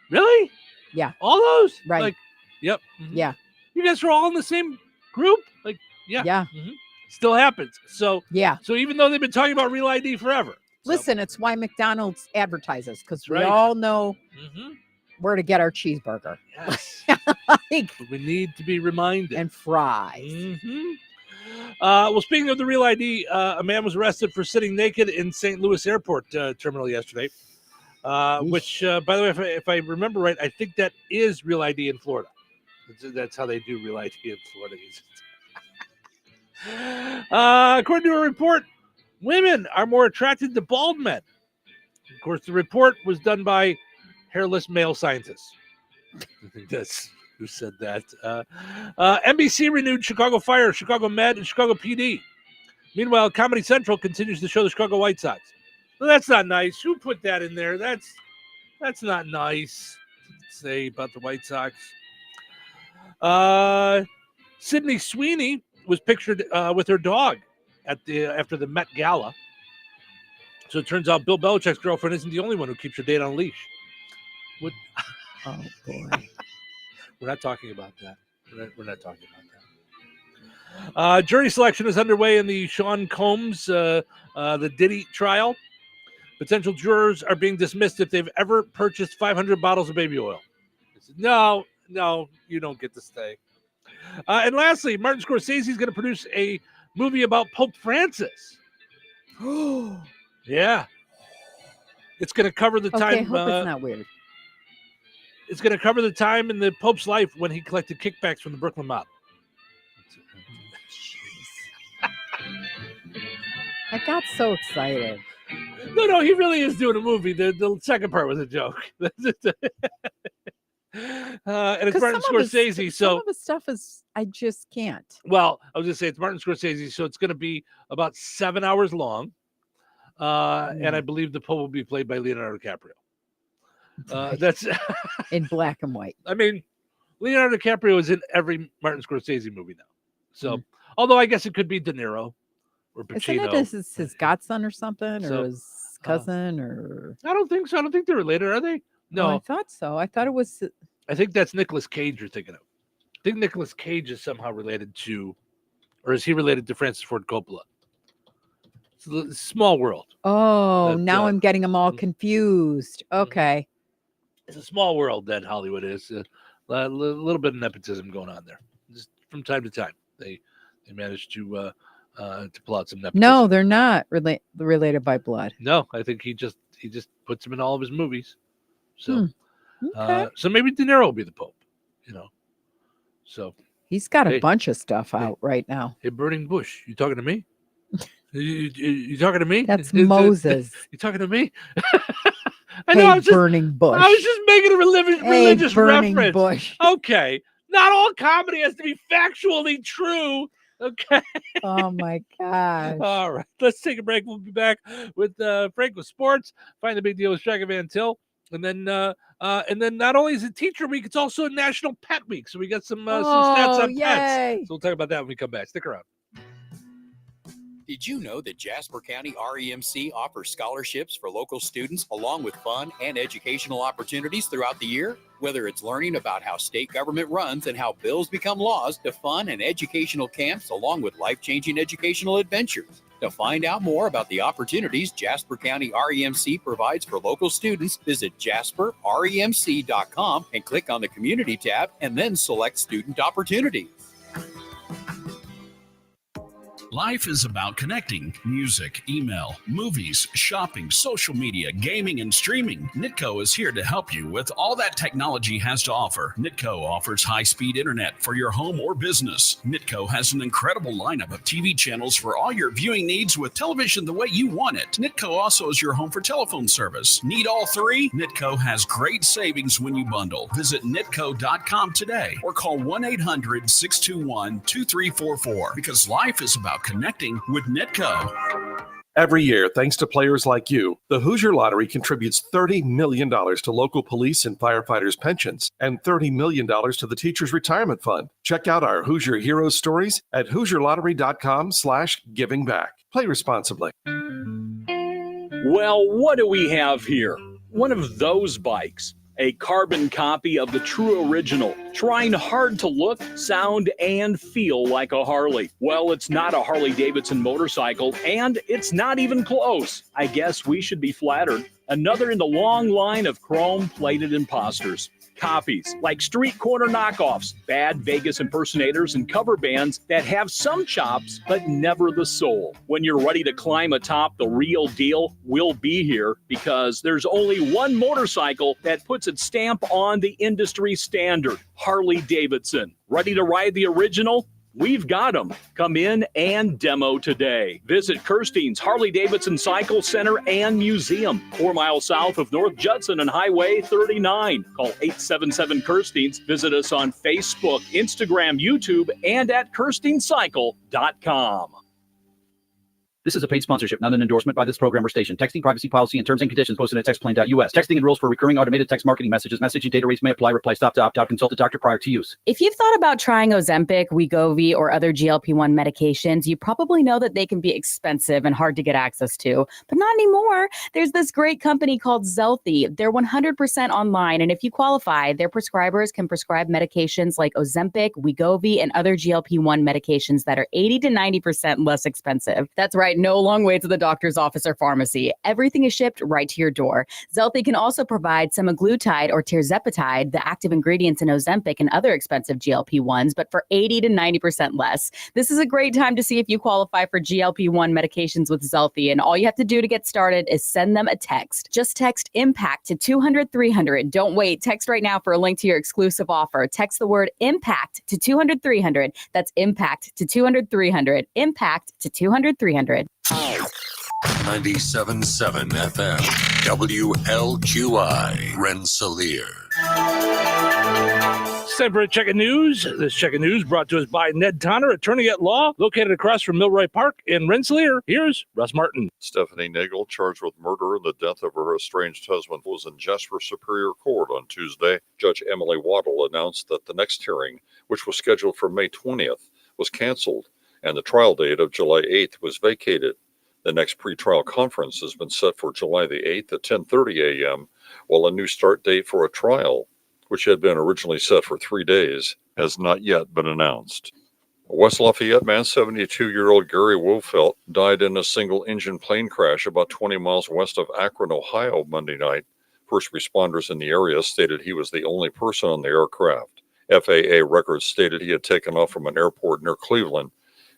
Really? Yeah. All those? Right. Like, yep. Mhm. Yeah. You guys are all in the same group? Like, yeah. Yeah. Mhm. Still happens. So, Yeah. So even though they've been talking about Real ID forever. Listen, it's why McDonald's advertises, because we right. all know Mhm. where to get our cheeseburger. Yes. Like, we need to be reminded. and fries. Mhm. Well, speaking of the Real ID, a man was arrested for sitting naked in St. Louis Airport terminal yesterday, which, by the way, if I remember right, I think that is Real ID in Florida. That's how they do Real ID in Florida. According to a report, women are more attracted to bald men. Of course, the report was done by hairless male scientists. I think that's who said that. NBC renewed Chicago Fire, Chicago Med, and Chicago PD. Meanwhile, Comedy Central continues to show the Chicago White Sox. Well, that's not nice. Who put that in there? That's not nice to say about the White Sox. Sydney Sweeney was pictured with her dog after the Met Gala. So it turns out Bill Belichick's girlfriend isn't the only one who keeps her date on a leash. Oh, boy. We're not talking about that. We're not talking about that. Jury selection is underway in the Sean Combs, the Diddy trial. Potential jurors are being dismissed if they've ever purchased 500 bottles of baby oil. No, you don't get to stay. And lastly, Martin Scorsese is going to produce a movie about Pope Francis. Yeah. It's going to cover the time. Okay, hope it's not weird. It's going to cover the time in the Pope's life when he collected kickbacks from the Brooklyn mob. I got so excited. No, he really is doing a movie. The second part was a joke. And it's Martin Scorsese. Some of his stuff is, I just can't. Well, I was going to say it's Martin Scorsese, so it's going to be about 7 hours long. And I believe the Pope will be played by Leonardo DiCaprio. That's in black and white. I mean, Leonardo DiCaprio is in every Martin Scorsese movie now. So, although I guess it could be De Niro or Pacino. Isn't it his godson or something, or his cousin, or? I don't think so. I don't think they're related, are they? No, I thought so. I thought it was. I think that's Nicolas Cage you're thinking of. I think Nicolas Cage is somehow related to, or is he related to Francis Ford Coppola? It's a small world. Oh, now I'm getting them all confused. Okay. It's a small world that Hollywood is. A little bit of nepotism going on there. Just from time to time, they manage to pull out some nepotism. No, they're not related by blood. No, I think he just puts them in all of his movies. So, Okay. So maybe De Niro will be the Pope. So He's got a bunch of stuff out right now. Hey, Burning Bush, you talking to me? You talking to me? That's Moses. You talking to me? I know. Hey, Burning Bush. I was just making a religious Burning reference. Bush. Okay. Not all comedy has to be factually true. Okay. Oh my gosh. All right. Let's take a break. We'll be back with Frank with sports. Find the big deal with Shaggy Van Til. And then not only is it Teacher Week, it's also National Pet Week. So we got some stats on pets. So we'll talk about that when we come back. Stick around. Did you know that Jasper County REMC offers scholarships for local students along with fun and educational opportunities throughout the year? Whether it's learning about how state government runs and how bills become laws, to fun and educational camps along with life-changing educational adventures. To find out more about the opportunities Jasper County REMC provides for local students, visit jasperremc.com and click on the Community tab and then select Student Opportunities. Life is about connecting. Music, email, movies, shopping, social media, gaming, and streaming. Nitco is here to help you with all that technology has to offer. Nitco offers high-speed internet for your home or business. Nitco has an incredible lineup of TV channels for all your viewing needs with television the way you want it. Nitco also is your home for telephone service. Need all three? Nitco has great savings when you bundle. Visit nitco.com today or call 1-800-621-2344 because life is about connecting with Nitco. Every year, thanks to players like you, the Hoosier Lottery contributes $30 million to local police and firefighters' pensions and $30 million to the Teachers' Retirement Fund. Check out our Hoosier Heroes stories at HoosierLottery.com/givingback. Play responsibly. Well, what do we have here? One of those bikes. A carbon copy of the true original, trying hard to look, sound, and feel like a Harley. Well, it's not a Harley-Davidson motorcycle, and it's not even close. I guess we should be flattered. Another in the long line of chrome-plated imposters. Copies, like street corner knockoffs, bad Vegas impersonators, and cover bands that have some chops, but never the soul. When you're ready to climb atop the real deal, we'll be here because there's only one motorcycle that puts its stamp on the industry standard, Harley-Davidson. Ready to ride the original? We've got them. Come in and demo today. Visit Kirstein's Harley-Davidson Cycle Center and Museum, 4 miles south of North Judson and Highway 39. Call 877-KIRSTEINS. Visit us on Facebook, Instagram, YouTube, and at KirsteinCycle.com. This is a paid sponsorship, not an endorsement by this program or station. Texting privacy policy and terms and conditions posted at textplain.us. Texting and rules for recurring automated text marketing messages. Messaging data rates may apply. Reply stop to opt out. Consult a doctor prior to use. If you've thought about trying Ozempic, Wegovy, or other GLP-1 medications, you probably know that they can be expensive and hard to get access to. But not anymore. There's this great company called Zelthy. They're 100% online, and if you qualify, their prescribers can prescribe medications like Ozempic, Wegovy, and other GLP-1 medications that are 80 to 90% less expensive. That's right. No long wait to the doctor's office or pharmacy. Everything is shipped right to your door. Zelthy can also provide semaglutide or tirzepatide, the active ingredients in Ozempic and other expensive GLP-1s, but for 80 to 90% less. This is a great time to see if you qualify for GLP-1 medications with Zelthy, and all you have to do to get started is send them a text. Just text IMPACT to 200-300. Don't wait. Text right now for a link to your exclusive offer. Text the word IMPACT to 200-300. That's IMPACT to 200-300. IMPACT to 200-300. 97.7 FM, WLQI, Rensselaer. It's time for a check of news. This check of news brought to us by Ned Tonner, attorney at law, located across from Milroy Park in Rensselaer. Here's Russ Martin. Stephanie Nagel, charged with murder and the death of her estranged husband, was in Jasper Superior Court on Tuesday. Judge Emily Waddle announced that the next hearing, which was scheduled for May 20th, was canceled, and the trial date of July 8th was vacated. The next pretrial conference has been set for July the 8th at 10:30 a.m., while a new start date for a trial, which had been originally set for 3 days, has not yet been announced. A West Lafayette man, 72-year-old Gary Wofelt, died in a single-engine plane crash about 20 miles west of Akron, Ohio, Monday night. First responders in the area stated he was the only person on the aircraft. FAA records stated he had taken off from an airport near Cleveland.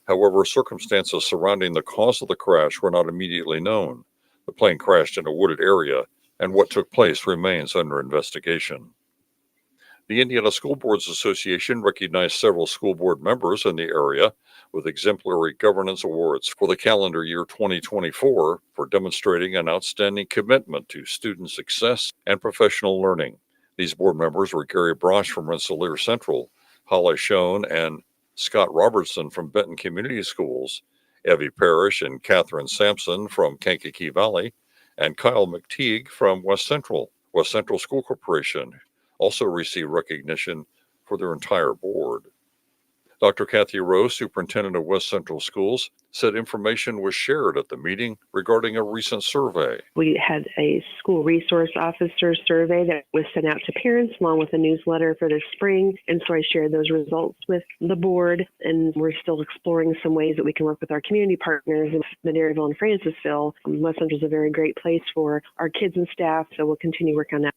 However, circumstances surrounding the cause of the crash were not immediately known. The plane crashed in a wooded area, and what took place remains under investigation. The Indiana School Boards Association recognized several school board members in the area with exemplary governance awards for the calendar year 2024 for demonstrating an outstanding commitment to student success and professional learning. These board members were Gary Brosh from Rensselaer Central, Holly Schoen and Scott Robertson from Benton Community Schools, Evie Parrish and Catherine Sampson from Kankakee Valley, and Kyle McTeague from West Central. West Central School Corporation also received recognition for their entire board. Dr. Kathy Rowe, superintendent of West Central Schools, said information was shared at the meeting regarding a recent survey. We had a school resource officer survey that was sent out to parents along with a newsletter for the spring. And so I shared those results with the board, and we're still exploring some ways that we can work with our community partners in Madeireville and Francisville. West Central is a very great place for our kids and staff, so we'll continue working on that.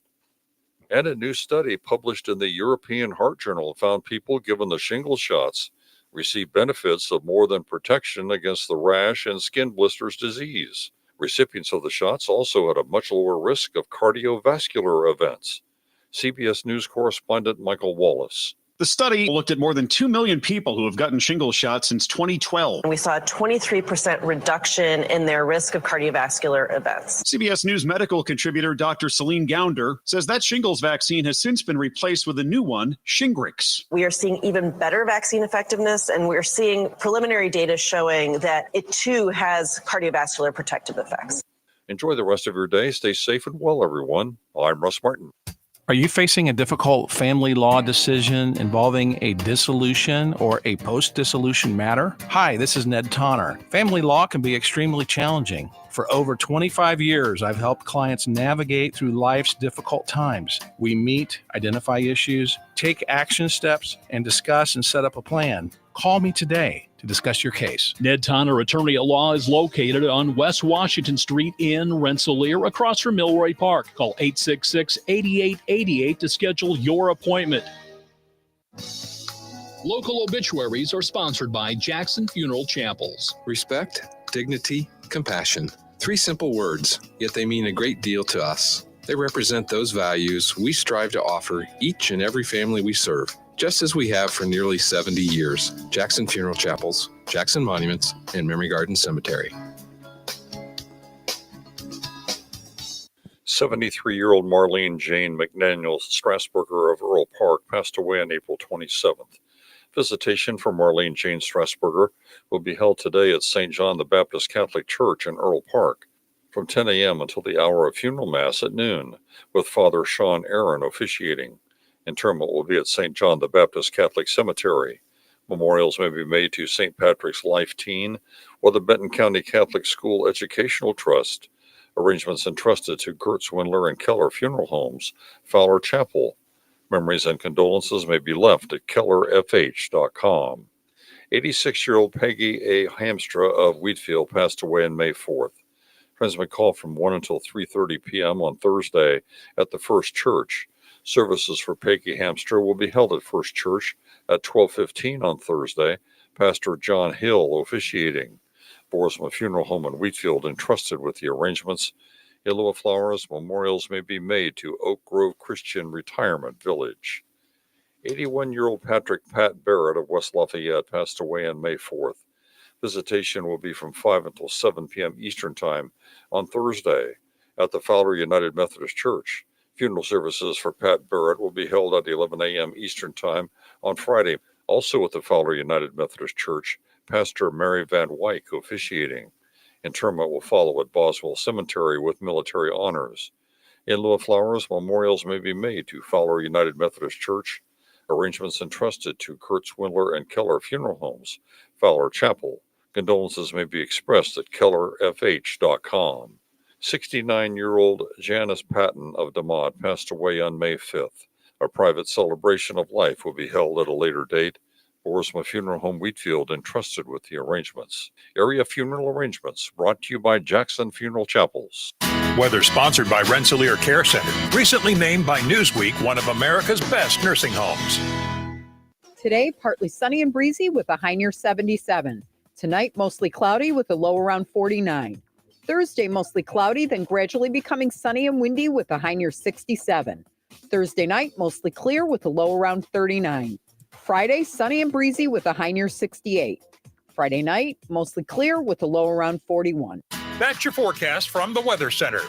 And a new study published in the European Heart Journal found people given the shingles shots receive benefits of more than protection against the rash and skin blisters disease. Recipients of the shots also had a much lower risk of cardiovascular events. CBS News correspondent Michael Wallace. The study looked at more than 2 million people who have gotten shingles shots since 2012. We saw a 23% reduction in their risk of cardiovascular events. CBS News medical contributor Dr. Celine Gounder says that shingles vaccine has since been replaced with a new one, Shingrix. We are seeing even better vaccine effectiveness, and we're seeing preliminary data showing that it too has cardiovascular protective effects. Enjoy the rest of your day. Stay safe and well, everyone. I'm Russ Martin. Are you facing a difficult family law decision involving a dissolution or a post-dissolution matter? Hi, this is Ned Tonner. Family law can be extremely challenging. For over 25 years, I've helped clients navigate through life's difficult times. We meet, identify issues, take action steps, and discuss and set up a plan. Call me today to discuss your case. Ned Tonner Attorney at Law is located on West Washington Street in Rensselaer, across from Milroy Park. Call 866-8888 to schedule your appointment. Local obituaries are sponsored by Jackson Funeral Chapels. Respect, dignity, compassion. 3 simple words, yet they mean a great deal to us. They represent those values we strive to offer each and every family we serve, just as we have for nearly 70 years. Jackson Funeral Chapels, Jackson Monuments, and Memory Garden Cemetery. 73-year-old Marlene Jane McDaniel Strasburger of Earl Park passed away on April 27th. Visitation for Marlene Jane Strasburger will be held today at St. John the Baptist Catholic Church in Earl Park from 10 a.m. until the hour of funeral mass at noon, with Father Sean Aaron officiating. Interment will be at St. John the Baptist Catholic Cemetery. Memorials may be made to St. Patrick's Life Teen or the Benton County Catholic School Educational Trust. Arrangements entrusted to Gertz, Windler, and Keller Funeral Homes, Fowler Chapel. Memories and condolences may be left at kellerfh.com. 86-year-old Peggy A. Hamstra of Wheatfield passed away on May 4th. Friends may call from 1 until 3:30 p.m. on Thursday at the First Church. Services for Peggy Hamstra will be held at First Church at 12:15 on Thursday. Pastor John Hill officiating. Boersma Funeral Home in Wheatfield entrusted with the arrangements. In lieu of flowers, memorials may be made to Oak Grove Christian Retirement Village. 81-year-old Patrick Pat Barrett of West Lafayette passed away on May 4th. Visitation will be from 5 until 7 p.m. Eastern Time on Thursday at the Fowler United Methodist Church. Funeral services for Pat Barrett will be held at 11 a.m. Eastern Time on Friday. Also at the Fowler United Methodist Church, Pastor Mary Van Wyck officiating. Interment will follow at Boswell Cemetery with military honors. In lieu of flowers, memorials may be made to Fowler United Methodist Church. Arrangements entrusted to Kurtz, Windler, and Keller Funeral Homes, Fowler Chapel. Condolences may be expressed at kellerfh.com. 69-year-old Janice Patton of DeMott passed away on May 5th. A private celebration of life will be held at a later date. Boersma Funeral Home Wheatfield entrusted with the arrangements. Area funeral arrangements brought to you by Jackson Funeral Chapels. Weather sponsored by Rensselaer Care Center, recently named by Newsweek one of America's best nursing homes. Today, partly sunny and breezy with a high near 77. Tonight, mostly cloudy with a low around 49. Thursday, mostly cloudy, then gradually becoming sunny and windy with a high near 67. Thursday night, mostly clear with a low around 39. Friday, sunny and breezy with a high near 68. Friday night, mostly clear with a low around 41. That's your forecast from the Weather Center.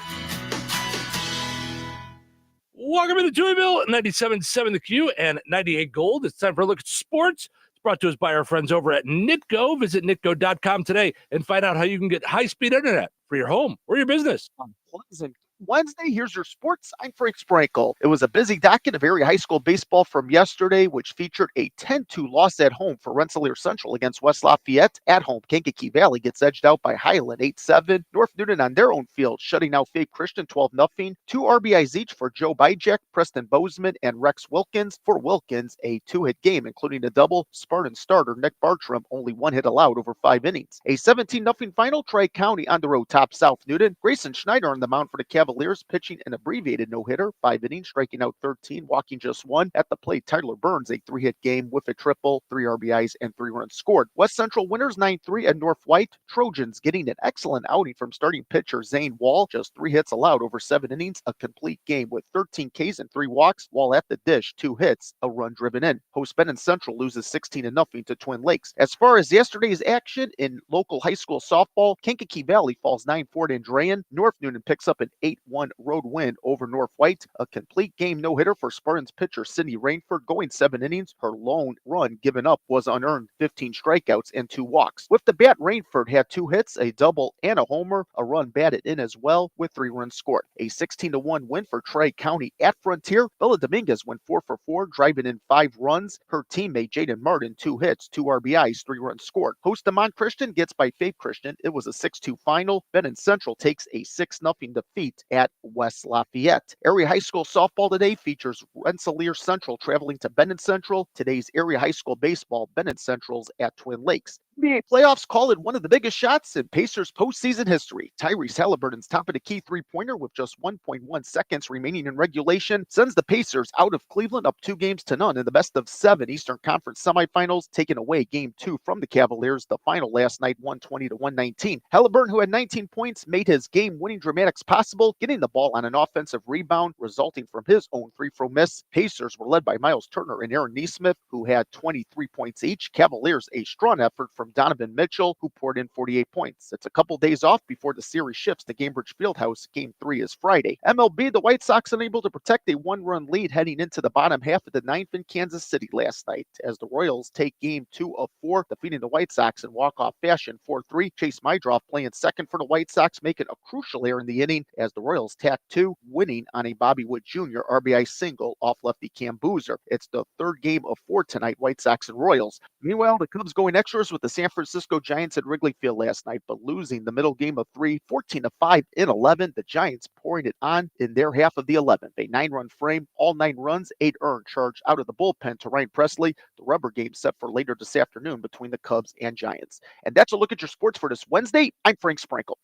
Welcome to Touhyville, 97.7 The Q and 98 Gold. It's time for a look at sports. It's brought to us by our friends over at Nitco. Visit nitco.com today and find out how you can get high-speed internet for your home or your business. On Pleasant Wednesday, here's your sports. I'm Frank Sprankle. It was a busy docket of area high school baseball from yesterday, which featured a 10-2 loss at home for Rensselaer Central against West Lafayette. At home, Kankakee Valley gets edged out by Highland 8-7. North Newton on their own field, shutting out Faith Christian 12-0. 2 RBIs each for Joe Bijak, Preston Bozeman, and Rex Wilkins. For Wilkins, a 2-hit game, including a double. Spartan starter Nick Bartram, only 1 hit allowed over 5 innings. A 17-0 final. Tri-County on the road tops South Newton. Grayson Schneider on the mound for the Cavaliers Cavaliers pitching an abbreviated no-hitter, 5 innings, striking out 13, walking just 1. At the plate, Tyler Burns, a 3-hit game with a triple, 3 RBIs, and 3 runs scored. West Central winners 9-3 at North White. Trojans getting an excellent outing from starting pitcher Zane Wall, just 3 hits allowed over 7 innings, a complete game with 13 Ks and 3 walks, while at the dish, 2 hits, a run driven in. Host Benton Central loses 16-0 to Twin Lakes. As far as yesterday's action in local high school softball, Kankakee Valley falls 9-4 to Andrean. North Newnan picks up an 8-1 road win over North White. A complete game no-hitter for Spartans pitcher Sydney Rainford, going 7 innings. Her lone run given up was unearned, 15 strikeouts and 2 walks. With the bat, Rainford had 2 hits, a double and a homer, a run batted in as well with 3 runs scored. A 16-1 win for Tri-County at Frontier. Bella Dominguez went 4 for 4, driving in 5 runs. Her teammate Jaden Martin, 2 hits, 2 RBIs, 3 runs scored. Host DeMont Christian gets by Faith Christian. It was a 6-2 final. Benton Central takes a 6-0 defeat at West Lafayette. Area high school softball today features Rensselaer Central traveling to Benton Central. Today's area high school baseball, Benton Central's at Twin Lakes. NBA playoffs call it one of the biggest shots in Pacers postseason history. Tyrese Halliburton's top of the key three-pointer with just 1.1 seconds remaining in regulation sends the Pacers out of Cleveland up 2-0 in the best of 7 Eastern Conference semifinals, taking away Game 2 from the Cavaliers. The final last night, 120-119. Halliburton, who had 19 points, made his game-winning dramatics possible, getting the ball on an offensive rebound, resulting from his own free-throw miss. Pacers were led by Miles Turner and Aaron Nesmith, who had 23 points each. Cavaliers, a strong effort from Donovan Mitchell, who poured in 48 points. It's a couple days off before the series shifts to Gainbridge Fieldhouse. Game 3 is Friday. MLB, the White Sox unable to protect a 1-run lead heading into the bottom half of the 9th in Kansas City last night, as the Royals take Game 2 of 4, defeating the White Sox in walk-off fashion 4-3. Chase Mydroff playing second for the White Sox, making a crucial error in the inning as the Royals tack 2, winning on a Bobby Wood Jr. RBI single off lefty Cam Boozer. It's the 3rd game of 4 tonight, White Sox and Royals. Meanwhile, the Cubs going extras with the San Francisco Giants at Wrigley Field last night, but losing the middle game of 3, 14-5 in 11. The Giants pouring it on in their half of the 11th. A 9-run frame, all 9 runs, 8 earned, charge out of the bullpen to Ryan Presley. The rubber game set for later this afternoon between the Cubs and Giants. And that's a look at your sports for this Wednesday. I'm Frank Sprinkle.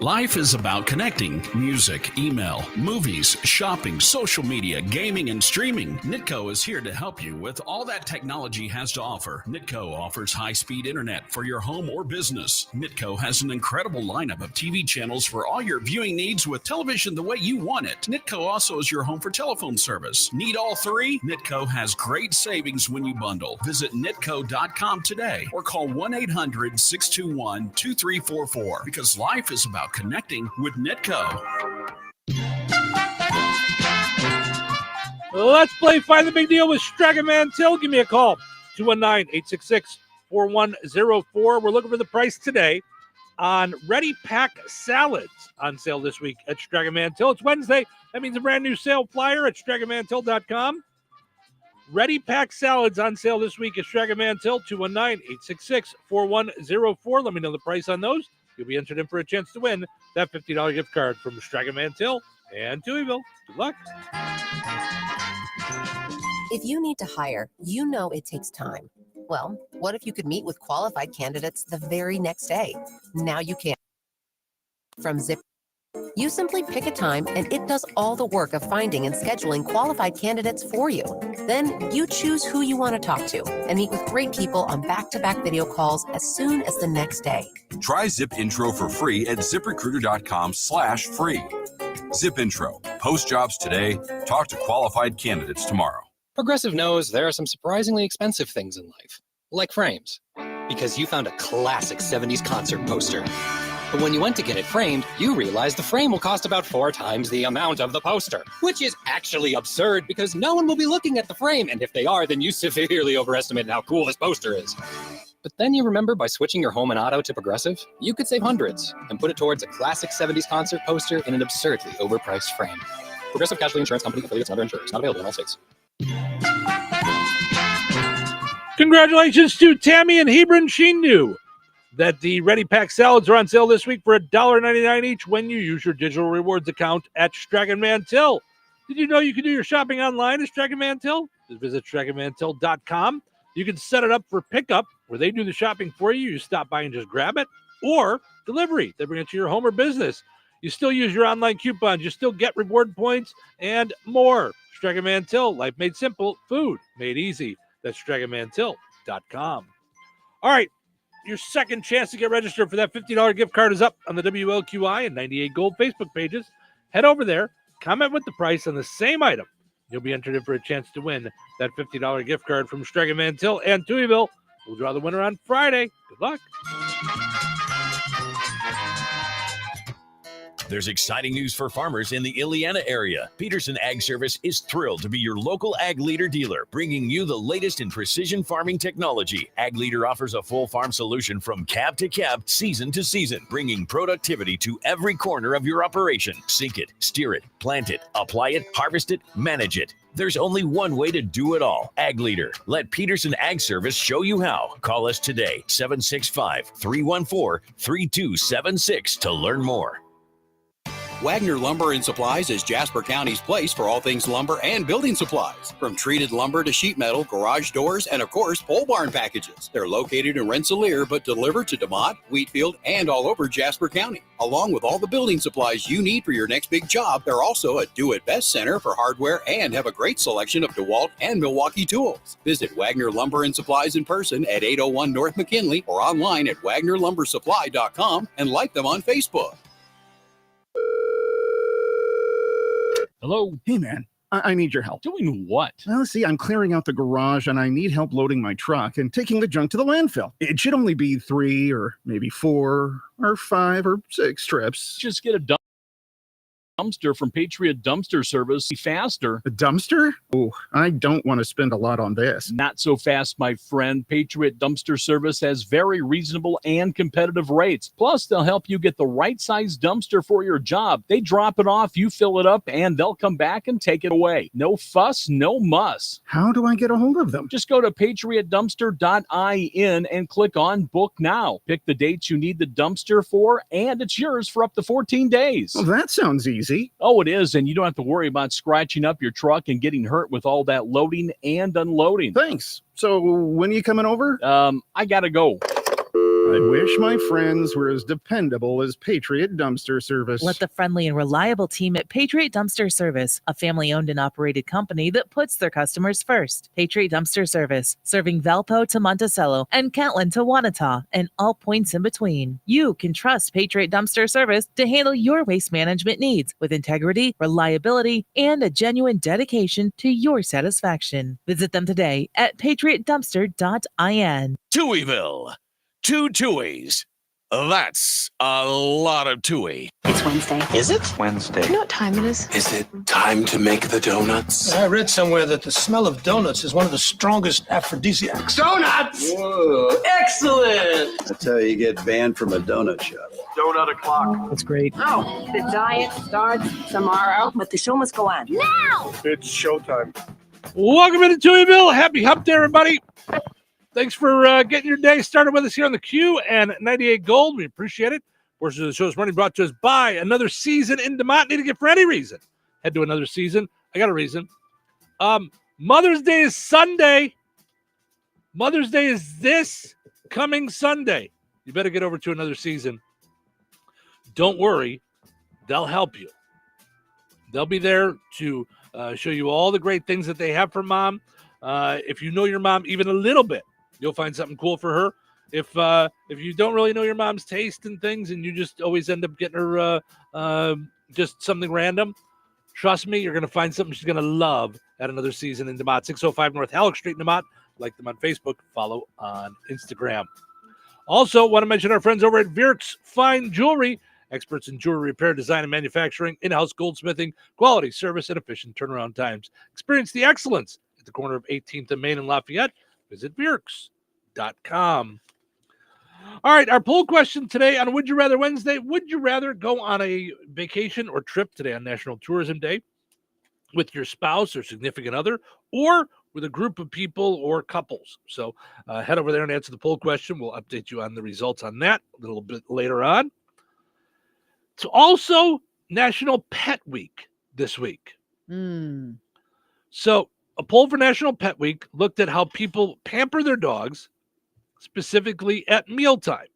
Life is about connecting. Music, email, movies, shopping, social media, gaming, and streaming. Nitco is here to help you with all that technology has to offer. Nitco offers high-speed internet for your home or business. Nitco has an incredible lineup of TV channels for all your viewing needs with television the way you want it. Nitco also is your home for telephone service. Need all 3? Nitco has great savings when you bundle. Visit nitco.com today or call 1-800-621-2344 because life is about connecting with Nitco. Let's play Find the Big Deal with Stragan Mantil. Give me a call, 219-866-4104. We're looking for the price today on Ready Pack salads on sale this week at Stragan Mantil. It's Wednesday. That means a brand new sale flyer at straganmantil.com. Ready Pack salads on sale this week at Stragan Mantil, 219-866-4104. Let me know the price on those. You'll be entered in for a chance to win that $50 gift card from Stragan Mantil and Touhyville. Good luck. If you need to hire, you know it takes time. Well, what if you could meet with qualified candidates the very next day? Now you can. From Zip, you simply pick a time and it does all the work of finding and scheduling qualified candidates for you. Then you choose who you want to talk to and meet with great people on back-to-back video calls as soon as the next day. Try Zip Intro for free at ZipRecruiter.com/free. Zip Intro. Post jobs today. Talk to qualified candidates tomorrow. Progressive knows there are some surprisingly expensive things in life, like frames, because you found a classic 70s concert poster. But when you went to get it framed, you realized the frame will cost about 4 times the amount of the poster, which is actually absurd because no one will be looking at the frame, and if they are, then you severely overestimated how cool this poster is. But then you remember by switching your home and auto to Progressive, you could save hundreds and put it towards a classic 70s concert poster in an absurdly overpriced frame. Progressive Casualty Insurance Company, affiliates, and other insurers. Not available in all states. Congratulations to Tammy and Hebron. She knew that the Ready Pack salads are on sale this week for $1.99 each when you use your digital rewards account at Stragan Mantil. Did you know you can do your shopping online at Stragan Mantil? Just visit straganmantil.com. You can set it up for pickup, where they do the shopping for you. You stop by and just grab it, or delivery. They bring it to your home or business. You still use your online coupons. You still get reward points and more. Strega Mantell, life made simple, food made easy. That's StregaMantell.com. All right, your second chance to get registered for that $50 gift card is up on the WLQI and 98 Gold Facebook pages. Head over there, comment with the price on the same item. You'll be entered in for a chance to win that $50 gift card from Strega Mantell and Touhyville. We'll draw the winner on Friday. Good luck. There's exciting news for farmers in the Illiana area. Peterson Ag Service is thrilled to be your local Ag Leader dealer, bringing you the latest in precision farming technology. Ag Leader offers a full farm solution from cab to cab, season to season, bringing productivity to every corner of your operation. Sink it, steer it, plant it, apply it, harvest it, manage it. There's only one way to do it all. Ag Leader. Let Peterson Ag Service show you how. Call us today, 765-314-3276 to learn more. Wagner Lumber and Supplies is Jasper County's place for all things lumber and building supplies. From treated lumber to sheet metal, garage doors, and of course, pole barn packages. They're located in Rensselaer, but deliver to DeMott, Wheatfield, and all over Jasper County. Along with all the building supplies you need for your next big job, they're also a do-it-best center for hardware and have a great selection of DeWalt and Milwaukee tools. Visit Wagner Lumber and Supplies in person at 801 North McKinley or online at WagnerLumberSupply.com and like them on Facebook. Hello? Hey, man, I need your help. Doing what? Well, see, I'm clearing out the garage, and I need help loading my truck and taking the junk to the landfill. It should only be 3 or maybe 4 or 5 or 6 trips. Just get a dumpster from Patriot Dumpster Service. Be faster. A dumpster? Oh, I don't want to spend a lot on this. Not so fast, my friend. Patriot Dumpster Service has very reasonable and competitive rates. Plus, they'll help you get the right size dumpster for your job. They drop it off, you fill it up, and they'll come back and take it away. No fuss, no muss. How do I get a hold of them? Just go to patriotdumpster.in and click on Book Now. Pick the dates you need the dumpster for, and it's yours for up to 14 days. Well, that sounds easy. Oh, it is, and you don't have to worry about scratching up your truck and getting hurt with all that loading and unloading. Thanks. So when are you coming over? I gotta go. I wish my friends were as dependable as Patriot Dumpster Service. Let the friendly and reliable team at Patriot Dumpster Service, a family-owned and operated company that puts their customers first. Patriot Dumpster Service, serving Valpo to Monticello and Catlin to Wanata and all points in between. You can trust Patriot Dumpster Service to handle your waste management needs with integrity, reliability, and a genuine dedication to your satisfaction. Visit them today at patriotdumpster.in. Touhyville. 2 Touhies. That's a lot of Touhy. It's Wednesday. Is it? Wednesday. Do you know what time it is? Is it time to make the donuts? I read somewhere that the smell of donuts is one of the strongest aphrodisiacs. Donuts! Whoa, excellent! That's how you get banned from a donut shop. Donut o'clock. That's great. Oh, the diet starts tomorrow, but the show must go on. Now! It's showtime. Welcome into Touhyville. Happy hump day, everybody. Thanks for getting your day started with us here on the Q and 98 Gold. We appreciate it. Portion of the show is running brought to us by Another Season in DeMott. Need to get for any reason. Head to Another Season. I got a reason. Mother's Day is Sunday. Mother's Day is this coming Sunday. You better get over to Another Season. Don't worry. They'll help you. They'll be there to show you all the great things that they have for mom. If you know your mom even a little bit, you'll find something cool for her. If you don't really know your mom's taste and things, and you just always end up getting her just something random, trust me, you're going to find something she's going to love at Another Season in DeMott. 605 North Halleck Street in DeMott. Like them on Facebook. Follow on Instagram. Also, want to mention our friends over at Viert's Fine Jewelry. Experts in jewelry repair, design, and manufacturing, in-house goldsmithing, quality service, and efficient turnaround times. Experience the excellence at the corner of 18th and Main in Lafayette. Visit Vierks.com. All right, our poll question today on Would You Rather Wednesday. Would you rather go on a vacation or trip today on National Tourism Day with your spouse or significant other, or with a group of people or couples? So head over there and answer the poll question. We'll update you on the results on that a little bit later on. It's also National Pet Week this week. So a poll for National Pet Week looked at how people pamper their dogs, specifically at mealtime.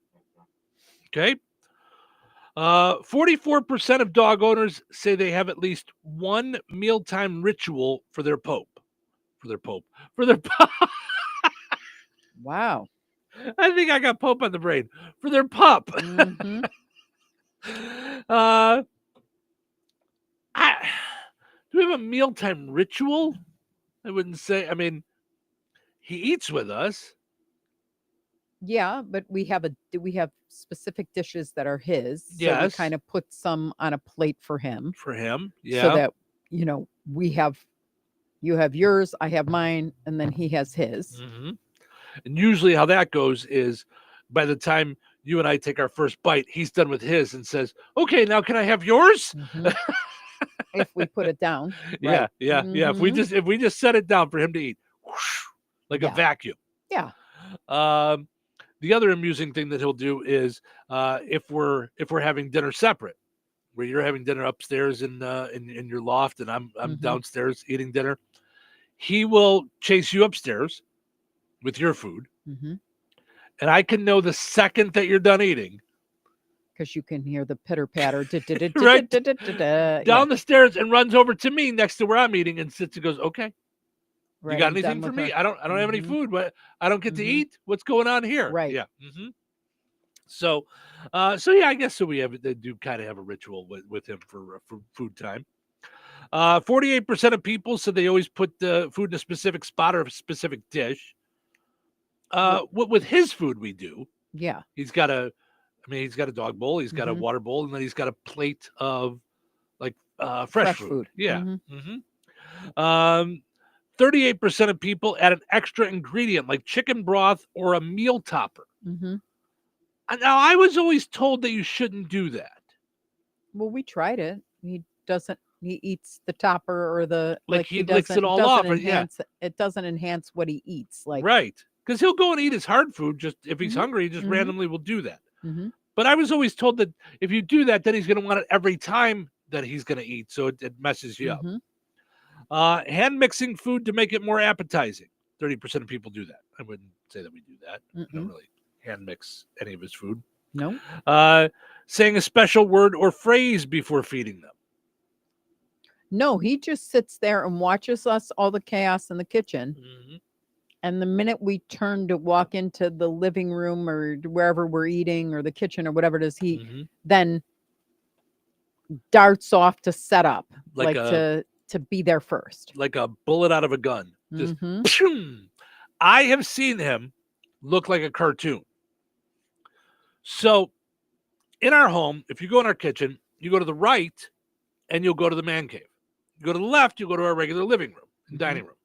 Okay. 44% of dog owners say they have at least one mealtime ritual for their pope. Wow. I think I got pope on the brain. For their pup. Mm-hmm. Do we have a mealtime ritual? I wouldn't say. I mean, he eats with us. Yeah, but we have specific dishes that are his. So we Yes. kind of put some on a plate for him. Yeah. So that, you have yours, I have mine, and then he has his. Mm-hmm. And usually how that goes is by the time you and I take our first bite, he's done with his and says, okay, now can I have yours? Mm-hmm. If we put it down. Yeah. Right. Yeah. Mhm. If we just set it down for him to eat, whoosh, like a vacuum. Yeah. The other amusing thing that he'll do is if we're having dinner separate, where you're having dinner upstairs in your loft and I'm Mhm. downstairs eating dinner, he will chase you upstairs with your food, Mm-hmm. and I can know the second that you're done eating. Because you can hear the pitter patter. Right. Down Down the stairs and runs over to me next to where I'm eating and sits and goes, okay. Right, You got I'm done anything for with me? her. I don't have any Mhm. food. But I don't get to Mhm. eat. What's going on here? Right. Yeah. Mm-hmm. So yeah, I guess so. They do kind of have a ritual with him for food time. 48% of people said they always put the food in a specific spot or a specific dish. With his food, we do. Yeah. He's got a dog bowl. He's got a Mhm. water bowl, and then he's got a plate of like fresh food. Yeah. Mhm. Mm-hmm. 38% of people add an extra ingredient like chicken broth or a meal topper. Mm-hmm. Now, I was always told that you shouldn't do that. Well, we tried it. He eats the topper or the Like he doesn't, licks it all off, yeah. enhance, It doesn't enhance what he eats. Like Right. Because he'll go and eat his hard food. Just if he's Mhm. hungry, he just Mhm. randomly will do that. Mhm. But I was always told that if you do that, then he's going to want it every time that he's going to eat. So it messes you Mhm. up. Hand mixing food to make it more appetizing. 30% of people do that. I wouldn't say that we do that. We don't Mm-mm. really hand mix any of his food. No. Saying a special word or phrase before feeding them. No, he just sits there and watches us all the chaos in the kitchen. Mm-hmm. And the minute we turn to walk into the living room or wherever we're eating or the kitchen or whatever it is, he Mm-hmm. then darts off to set up, Like to be there first. Like a bullet out of a gun. Just Mhm. pshoom. I have seen him look like a cartoon. So in our home, if you go in our kitchen, you go to the right and you'll go to the man cave. You go to the left, you go to our regular living room and dining room.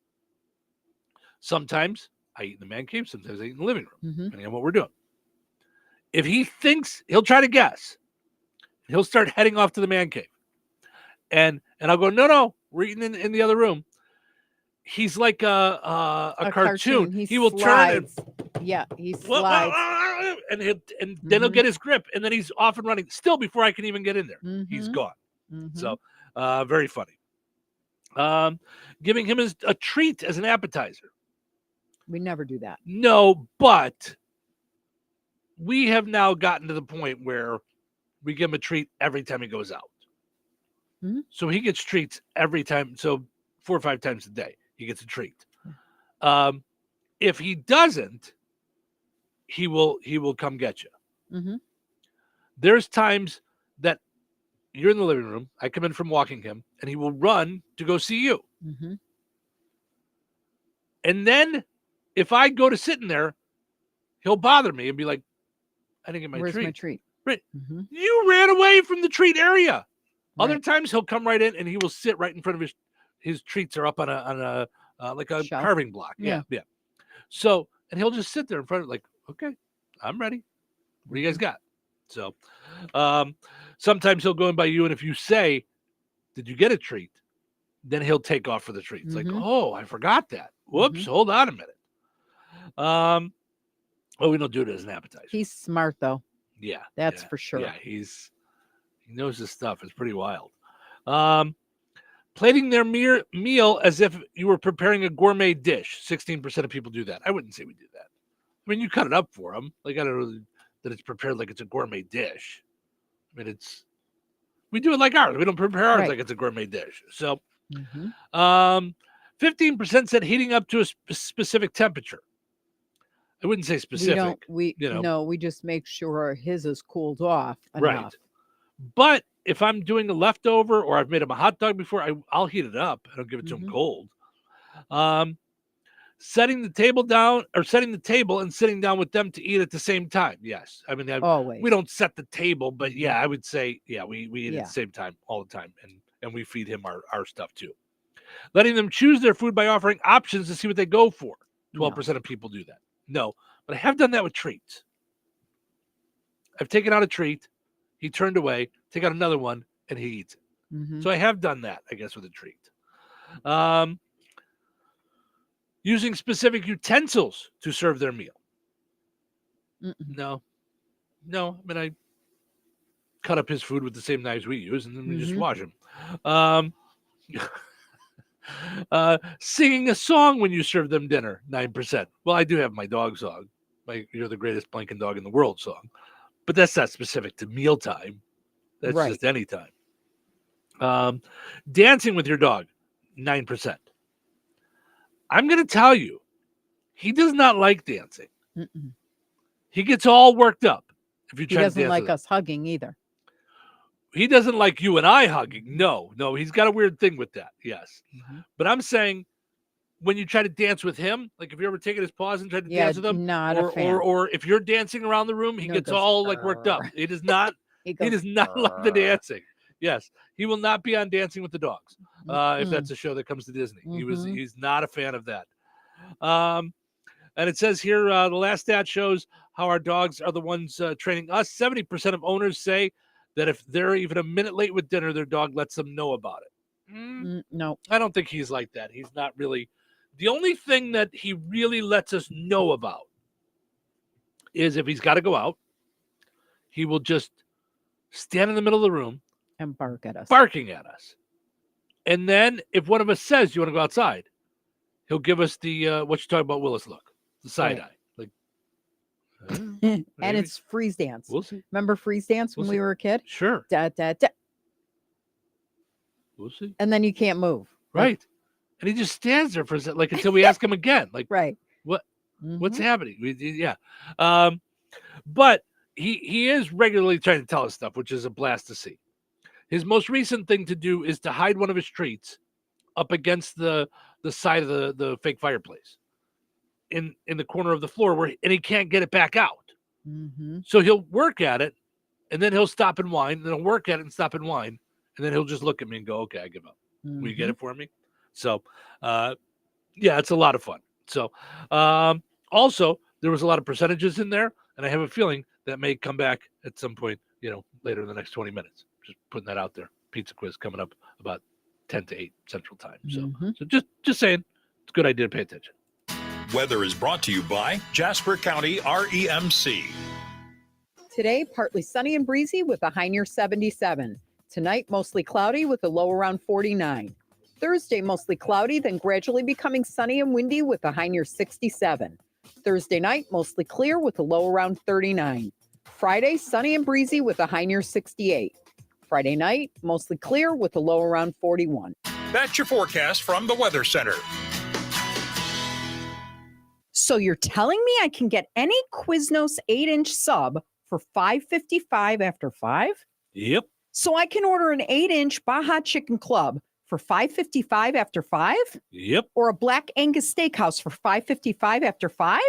Sometimes I eat in the man cave, sometimes I eat in the living room, Mhm. depending on what we're doing. If he thinks, he'll try to guess. He'll start heading off to the man cave. And I'll go, no, we're eating in the other room. He's like a cartoon. He will turn slides. Yeah, he slides. and then he'll get his grip, and then he's off and running. Still, before I can even get in there, he's Mhm. gone. Mhm. So, very funny. Giving him a treat as an appetizer. We never do that. No, but we have now gotten to the point where we give him a treat every time he goes out. Mhm. So he gets treats every time. So 4 or 5 times a day, he gets a treat. If he doesn't, he will come get you. Mhm. There's times that you're in the living room. I come in from walking him, and he will run to go see you. Mhm. And then if I go to sit in there, he'll bother me and be like, I didn't get my Where's treat. my treat? Right. Mhm. You ran away from the treat area. Other Right. times he'll come right in and he will sit right in front of his treats are up on a like a Shelf. carving block. Yeah. So, and he'll just sit there in front of like, okay, I'm ready. What do you guys got? So, sometimes he'll go in by you, and if you say, did you get a treat? Then he'll take off for the treat. It's like, oh, I forgot that. Whoops, hold on a minute. We don't do it as an appetizer. He's smart though. Yeah. That's yeah, for sure. Yeah, he knows his stuff. It's pretty wild. Plating their meal as if you were preparing a gourmet dish. 16% of people do that. I wouldn't say we do that. I mean, you cut it up for them. Like, I don't know that it's prepared like it's a gourmet dish. I mean, we do it like ours. We don't prepare ours Right. like it's a gourmet dish. So, Mhm. 15% said heating up to a specific temperature. I wouldn't say specific. We just make sure his is cooled off Right. enough. But if I'm doing a leftover or I've made him a hot dog before, I'll heat it up. I don't give it to him cold. Setting the table and sitting down with them to eat at the same time. Yes. I mean, Always. we don't set the table, but yeah, I would say, we eat Yeah. at the same time all the time. And we feed him our stuff too. Letting them choose their food by offering options to see what they go for. 12% of people do that. No, but I have done that with treats. I've taken out a treat, he turned away, take out another one, and he eats it. Mhm. So I have done that, I guess, with a treat. Using specific utensils to serve their meal. No. I mean, I cut up his food with the same knives we use, and then we just wash them. Singing a song when you serve them dinner, 9%. Well, I do have my dog song, my "You're the Greatest Blanking Dog in the World" song, but that's not specific to mealtime. That's Right. just any time. Dancing with your dog, 9%. I'm going to tell you, he does not like dancing. Mm-mm. He gets all worked up if you He try to doesn't dance like with him. us hugging either. He doesn't like you and I hugging. No, he's got a weird thing with that. Yes. But I'm saying when you try to dance with him, like if you're ever taking his paws and tried to Yeah, dance with him, not a fan. or if you're dancing around the room, he No, gets goes, all like worked up. He does not. He He does not like the dancing. Yes, he will not be on Dancing with the Dogs if that's a show that comes to Disney. He's not a fan of that. And it says here, the last stat shows how our dogs are the ones training us. 70% of owners say that if they're even a minute late with dinner, their dog lets them know about it. No. I don't think he's like that. He's not really. The only thing that he really lets us know about is if he's got to go out, he will just stand in the middle of the room and bark at us. barking at us. And then if one of us says, "You want to go outside?" he'll give us the what you talking about, Willis look, the side eye. Like, And it's freeze dance. We'll see. Remember freeze dance when We'll we see. were a kid? Sure. Da, da, da. We'll see. And then you can't move. Right. And he just stands there for a second, like until we ask him again. Like, right. What's happening? But he is regularly trying to tell us stuff, which is a blast to see. His most recent thing to do is to hide one of his treats up against the side of the fake fireplace in the corner of the floor and he can't get it back out. So he'll work at it and then he'll stop and whine, and then he'll work at it and stop and whine, and then he'll just look at me and go, "Okay, I give up. Will you get it for me?" So it's a lot of fun. So also there was a lot of percentages in there, and I have a feeling that may come back at some point, later in the next 20 minutes. Just putting that out there. Pizza quiz coming up about 10 to 8 Central Time. So just saying, it's a good idea to pay attention. Weather is brought to you by Jasper County REMC. Today, partly sunny and breezy with a high near 77. Tonight, mostly cloudy with a low around 49. Thursday, mostly cloudy, then gradually becoming sunny and windy with a high near 67. Thursday night, mostly clear with a low around 39. Friday, sunny and breezy with a high near 68. Friday night, mostly clear with a low around 41. That's your forecast from the Weather Center. So you're telling me I can get any Quiznos 8-inch sub for $5.55 after 5? Yep. So I can order an 8-inch Baja Chicken Club for $5.55 after 5? Yep. Or a Black Angus Steakhouse for $5.55 after 5?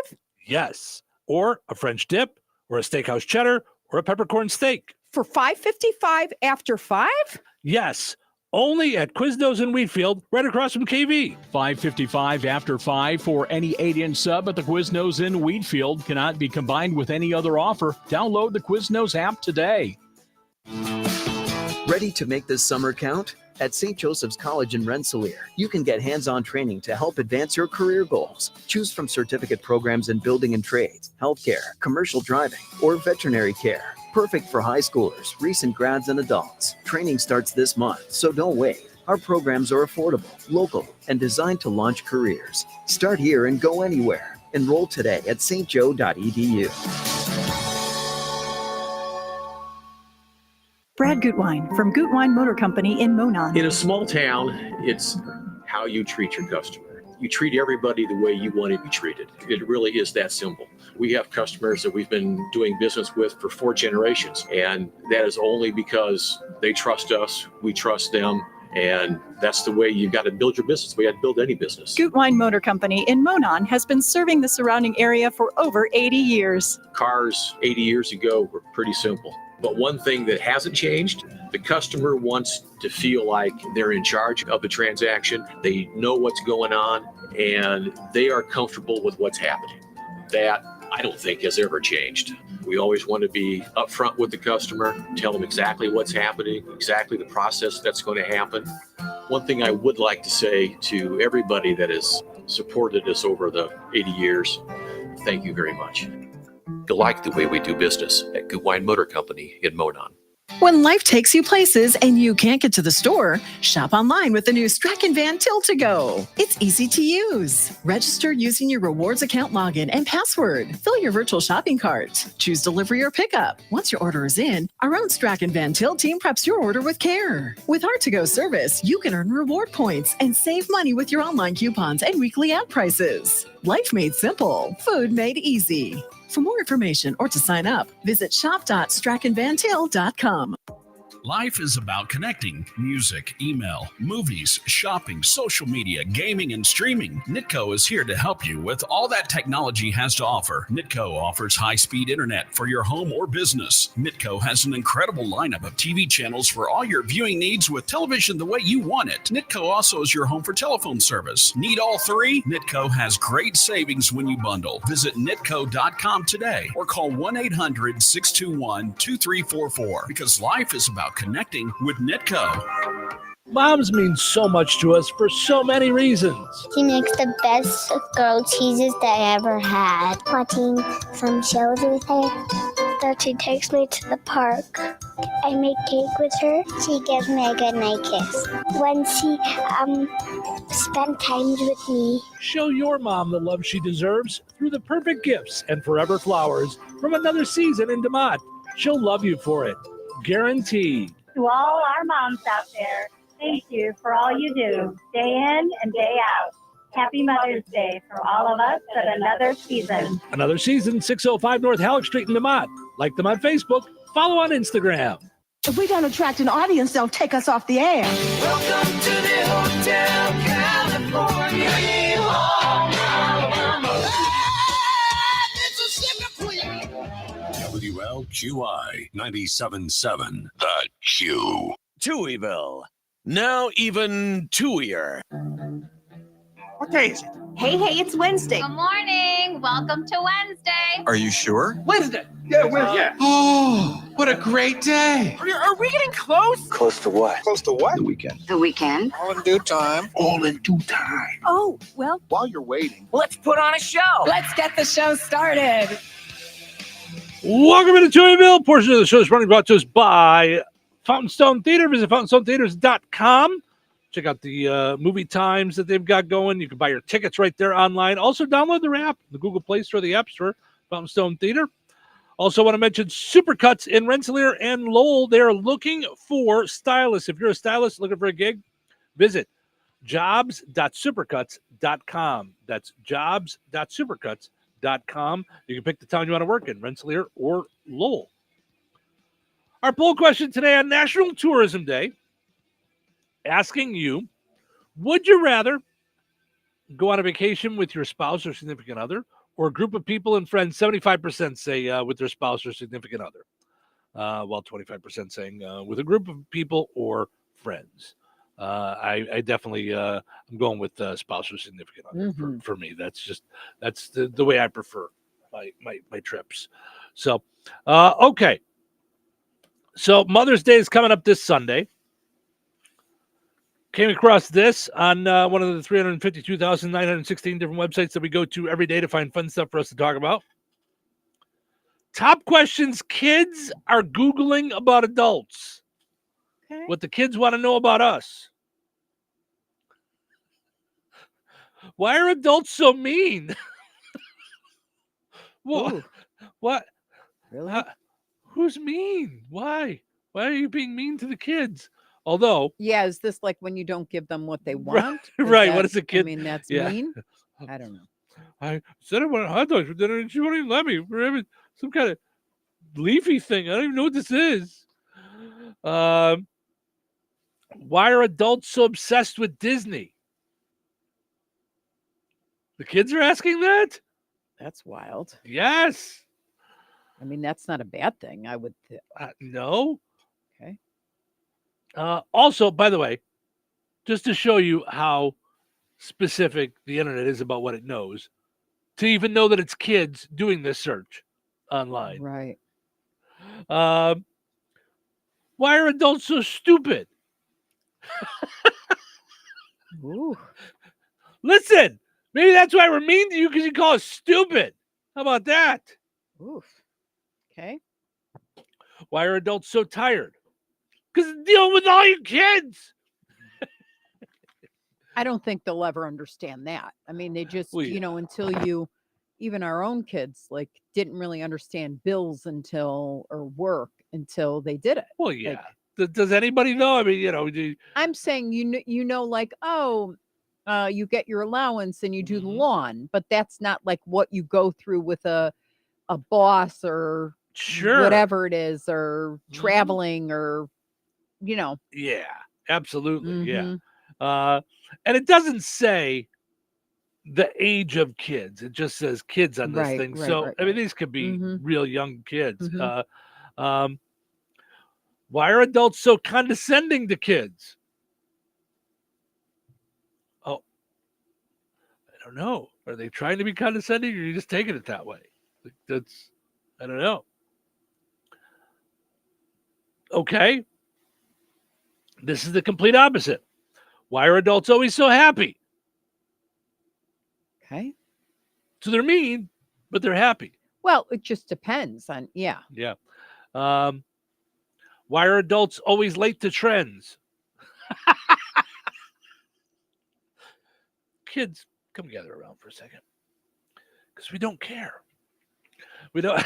Yes. Or a French dip, or a steakhouse cheddar, or a peppercorn steak. For $5.55 after 5? Yes. Only at Quiznos in Wheatfield, right across from KV. $5.55 after 5 for any 8-inch sub at the Quiznos in Wheatfield. Cannot be combined with any other offer. Download the Quiznos app today. Ready to make this summer count? At St. Joseph's College in Rensselaer, you can get hands-on training to help advance your career goals. Choose from certificate programs in building and trades, healthcare, commercial driving, or veterinary care. Perfect for high schoolers, recent grads, and adults. Training starts this month, so don't wait. Our programs are affordable, local, and designed to launch careers. Start here and go anywhere. Enroll today at stjo.edu. Brad Gutwein from Gutwein Motor Company in Monon. In a small town, it's how you treat your customer. You treat everybody the way you want to be treated. It really is that simple. We have customers that we've been doing business with for 4 generations, and that is only because they trust us, we trust them, and that's the way you got to build your business. We got to build any business. Gutwein Motor Company in Monon has been serving the surrounding area for over 80 years. Cars 80 years ago were pretty simple. But one thing that hasn't changed, the customer wants to feel like they're in charge of the transaction. They know what's going on, and they are comfortable with what's happening. That, I don't think, has ever changed. We always want to be upfront with the customer, tell them exactly what's happening, exactly the process that's going to happen. One thing I would like to say to everybody that has supported us over the 80 years, thank you very much. You like the way we do business at Gutwein Motor Company in Monon. When life takes you places and you can't get to the store, shop online with the new Strachan Van Til to Go. It's easy to use. Register using your rewards account login and password. Fill your virtual shopping cart. Choose delivery or pickup. Once your order is in, our own Strachan Van Til team preps your order with care. With our to-go service, you can earn reward points and save money with your online coupons and weekly ad prices. Life made simple. Food made easy. For more information or to sign up, visit shop.strachanvantil.com. Life is about connecting. Music, email, movies, shopping, social media, gaming, and streaming. Nitco is here to help you with all that technology has to offer. Nitco offers high-speed internet for your home or business. Nitco has an incredible lineup of TV channels for all your viewing needs with television the way you want it. Nitco also is your home for telephone service. Need all 3? Nitco has great savings when you bundle. Visit nitco.com today or call 1-800-621-2344 because life is about connecting with Nitco. Moms mean so much to us for so many reasons. She makes the best grilled cheeses that I ever had. Watching some shows with her. That she takes me to the park. I make cake with her. She gives me a good night kiss. When she spent time with me. Show your mom the love she deserves through the perfect gifts and forever flowers from another season in DeMott. She'll love you for it. Guaranteed. To all our moms out there, thank you for all you do, day in and day out. Happy Mother's Day from all of us at another season. Another season, 605 North Halleck Street in DeMott. Like them on Facebook, follow on Instagram. If we don't attract an audience, they'll take us off the air. Welcome to the Hotel California. WLQI 97.7. The Q. Touhyville. Now even Touhier. What day is it? Hey, it's Wednesday. Good morning. Welcome to Wednesday. Are you sure? Wednesday. Yeah, Wednesday. Yeah. Oh, what a great day. Are we getting close? Close to what? Close to what? The weekend. The weekend. All in due time. All in due time. Oh, well. While you're waiting, let's put on a show. Let's get the show started. Welcome to Touhyville. Portion of the show is brought to us by Fountain Stone Theater. Visit fountainstonetheaters.com. Check out the movie times that they've got going. You can buy your tickets right there online. Also, download their app, the Google Play Store, the App Store, Fountain Stone Theater. Also, want to mention Supercuts in Rensselaer and Lowell. They're looking for stylists. If you're a stylist looking for a gig, visit jobs.supercuts.com. That's jobs.supercuts.com. You can pick the town you want to work in, Rensselaer or Lowell. Our poll question today on National Tourism Day, asking you, would you rather go on a vacation with your spouse or significant other, or a group of people and friends? 75% say with their spouse or significant other, while 25% saying with a group of people or friends. I definitely I'm going with spouse or significant other for me. That's the way I prefer my trips. So okay. So Mother's Day is coming up this Sunday. Came across this on one of the 352,916 different websites that we go to every day to find fun stuff for us to talk about. Top questions kids are Googling about adults. Okay. What the kids want to know about us. Why are adults so mean? What? Really? Who's mean? Why? Why are you being mean to the kids? Although, Yeah, is this like when you don't give them what they want? right? That, What is a kid? I mean, that's yeah. mean. I don't know. I said I wanted hot dogs for dinner, and she won't even let me. We're having some kind of leafy thing. I don't even know what this is. Why are adults so obsessed with Disney? The kids are asking that? That's wild. Yes. I mean, that's not a bad thing. I would. No. Okay. Also, by the way, just to show you how specific the internet is about what it knows, to even know that it's kids doing this search online. Right. Why are adults so stupid? Ooh. Listen, maybe that's why we're mean to you, because you call us stupid. How about that? Oof. Okay. Why are adults so tired? Because dealing with all your kids. I don't think they'll ever understand that. I mean, they just, Well, you know, until you, even our own kids, like, didn't really understand bills or work until they did it. Well, yeah. Like, Does anybody know? I mean, you know, I'm saying, like, oh, you get your allowance and you do the lawn, but that's not like what you go through with a boss or sure, whatever it is, or traveling, or, you know. Yeah, absolutely. Mhm. Yeah. And it doesn't say the age of kids. It just says kids on this Right, thing. right, So, right, I mean, right. these could be Mhm. real young kids. Mhm. Why are adults so condescending to kids? Oh, I don't know. Are they trying to be condescending, or are you just taking it that way? Like, that's, I don't know. Okay. This is the complete opposite. Why are adults always so happy? Okay. So they're mean, but they're happy. Well, it just depends on, yeah. Yeah. Why are adults always late to trends? Kids, come gather around for a second, because we don't care. We don't.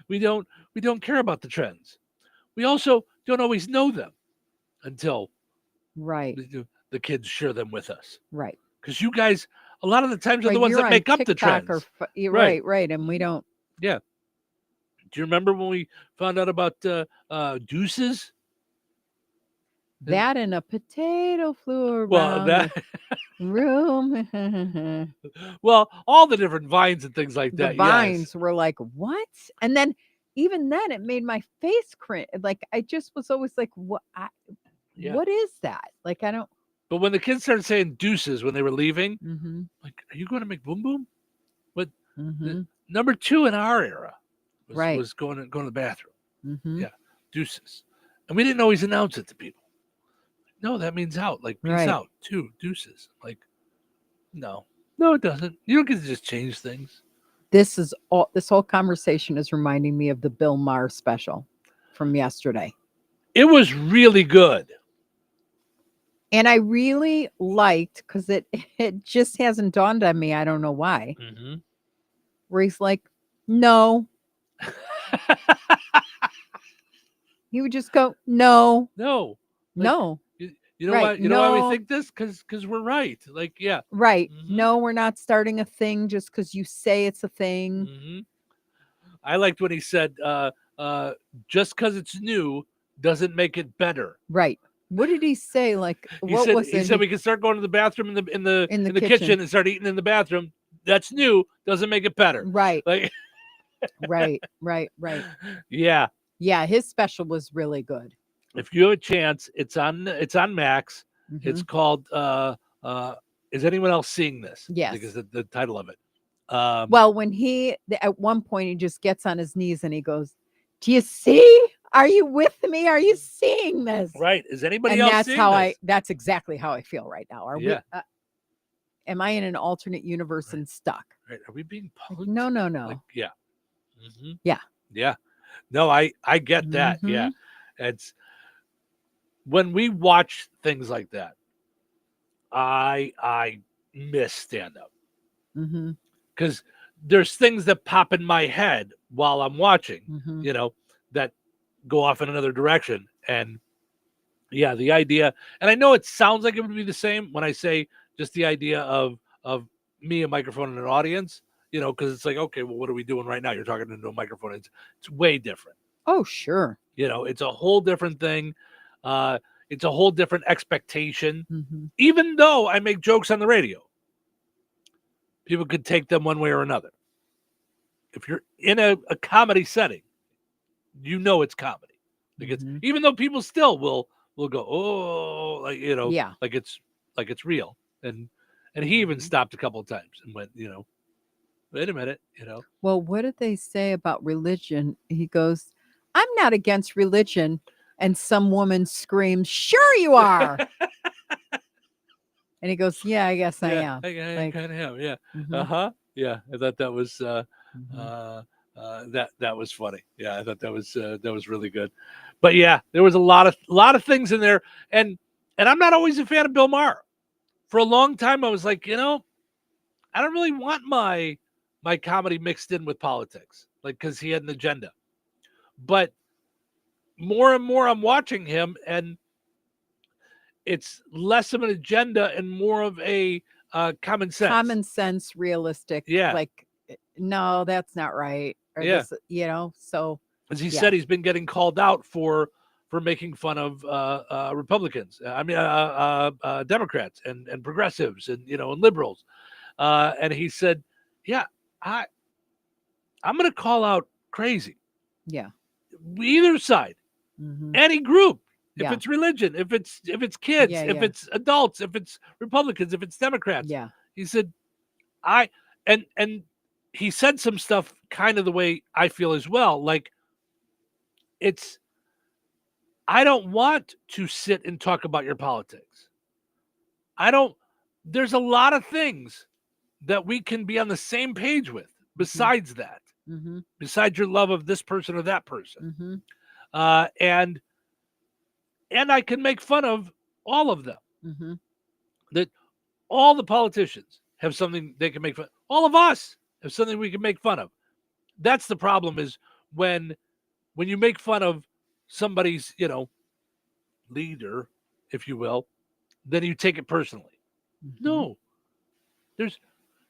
we don't care about the trends. We also don't always know them until right the kids share them with us. Right. Because you guys, a lot of the times, are Right, the ones you're that on make up the TikTok trends. you're right, and we don't. Yeah. Do you remember when we found out about deuces? That and a potato flew Well, around that the room. well, all the different vines and things like The that. vines were like, what? And then even then it made my face cringe. Like, I just was always like, what? Yeah. What is that? Like, I don't. But when the kids started saying deuces when they were leaving, Mhm. like, are you going to make boom boom? But Mhm. number 2 in our era Right. was going to the bathroom. Mhm. Yeah, deuces, and we didn't always announce it to people. No, that means out. Like, peace Right. out. 2 deuces. Like, no, it doesn't. You don't get to just change things. This whole conversation is reminding me of the Bill Maher special from yesterday. It was really good. And I really liked, because it just hasn't dawned on me. I don't know why. Mm-hmm. Where he's like, no. He would just go, no. No. Like, No. You know right. why? You know why we No. think this? Because we're right. Like, yeah. Right. Mhm. No, we're not starting a thing just because you say it's a thing. Mm-hmm. I liked when he said, just because it's new doesn't make it better. Right. What did he say? Like, He what said, was it? He said we can start going to the bathroom in the kitchen kitchen. and start eating in the bathroom. That's new. Doesn't make it better. Right. Like, right. yeah. Yeah, his special was really good. If you have a chance, it's on Max. Mm-hmm. It's called Is Anyone Else Seeing This? Yes. I think is the title of it. Well, when at one point he just gets on his knees and he goes, "Do you see? Are you with me? Are you seeing this?" Right. Is anybody and else that's seeing how this? that's exactly how I feel right now. Are Yeah. we am I in an alternate universe and stuck? Right. Are we being punked? No. Like, yeah. Mm-hmm. Yeah. Yeah. No, I get that. Mhm. Yeah. It's when we watch things like that, I miss stand-up. Mm-hmm. Because there's things that pop in my head while I'm watching, Mhm. you know, that go off in another direction. And yeah, the idea, and I know it sounds like it would be the same when I say just the idea of me, a microphone, and an audience, because it's like, okay, well, what are we doing right now? You're talking into a microphone. It's way different. Oh, sure. It's a whole different thing. It's a whole different expectation. Mm-hmm. Even though I make jokes on the radio, people could take them one way or another. If you're in a comedy setting, it's comedy. Like even though people still will go, oh, like, yeah, like it's real. And he even stopped a couple of times and went, wait a minute, Well, what did they say about religion? He goes, I'm not against religion. And some woman screams, sure you are. And he goes, yeah, I guess I am. I kind of am. Yeah. Mhm. Uh-huh. Yeah. I thought that was, that was funny. Yeah. I thought that was really good. But yeah, there was a lot of things in there. And I'm not always a fan of Bill Maher. For a long time, I was like, I don't really want my comedy mixed in with politics, like, because he had an agenda. But more and more I'm watching him, and it's less of an agenda and more of a common sense, realistic. Yeah. Like, no, that's not right. Or Yeah. this, so. As he said, he's been getting called out for making fun of Republicans. Democrats and progressives and and liberals. And he said, "Yeah, I'm going to call out crazy. Yeah. Either side, Mhm. any group. If Yeah. it's religion, if it's kids, Yeah, if yeah. it's adults, if it's Republicans, if it's Democrats." Yeah. He said, and he said some stuff kind of the way I feel as well. Like, I don't want to sit and talk about your politics. There's a lot of things that we can be on the same page with besides that, Mm-hmm. besides your love of this person or that person. Mm-hmm. And I can make fun of all of them. Mm-hmm. That all the politicians have something they can make fun. All of us have something we can make fun of. That's the problem, is when you make fun of somebody's, leader, if you will, then you take it personally. Mm-hmm. No,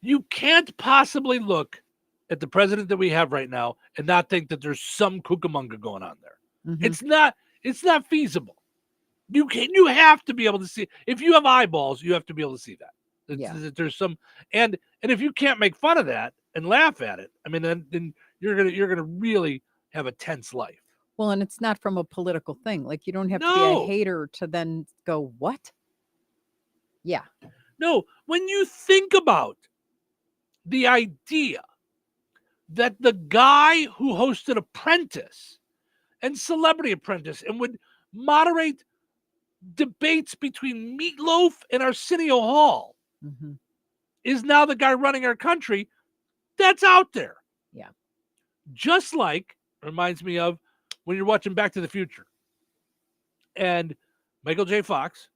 you can't possibly look at the president that we have right now and not think that there's some cucamonga going on there. Mm-hmm. It's not feasible. You have to be able to see. If you have eyeballs, you have to be able to see that. Yeah. There's some, and if you can't make fun of that and laugh at it, I mean, then you're gonna really have a tense life. Well, and it's not from a political thing. Like, you don't have to be No. a hater to then go, what? Yeah. No, when you think about the idea that the guy who hosted Apprentice and Celebrity Apprentice and would moderate debates between Meatloaf and Arsenio Hall Mm-hmm. is now the guy running our country, that's out there. Yeah. Just like, reminds me of when you're watching Back to the Future and Michael J. Fox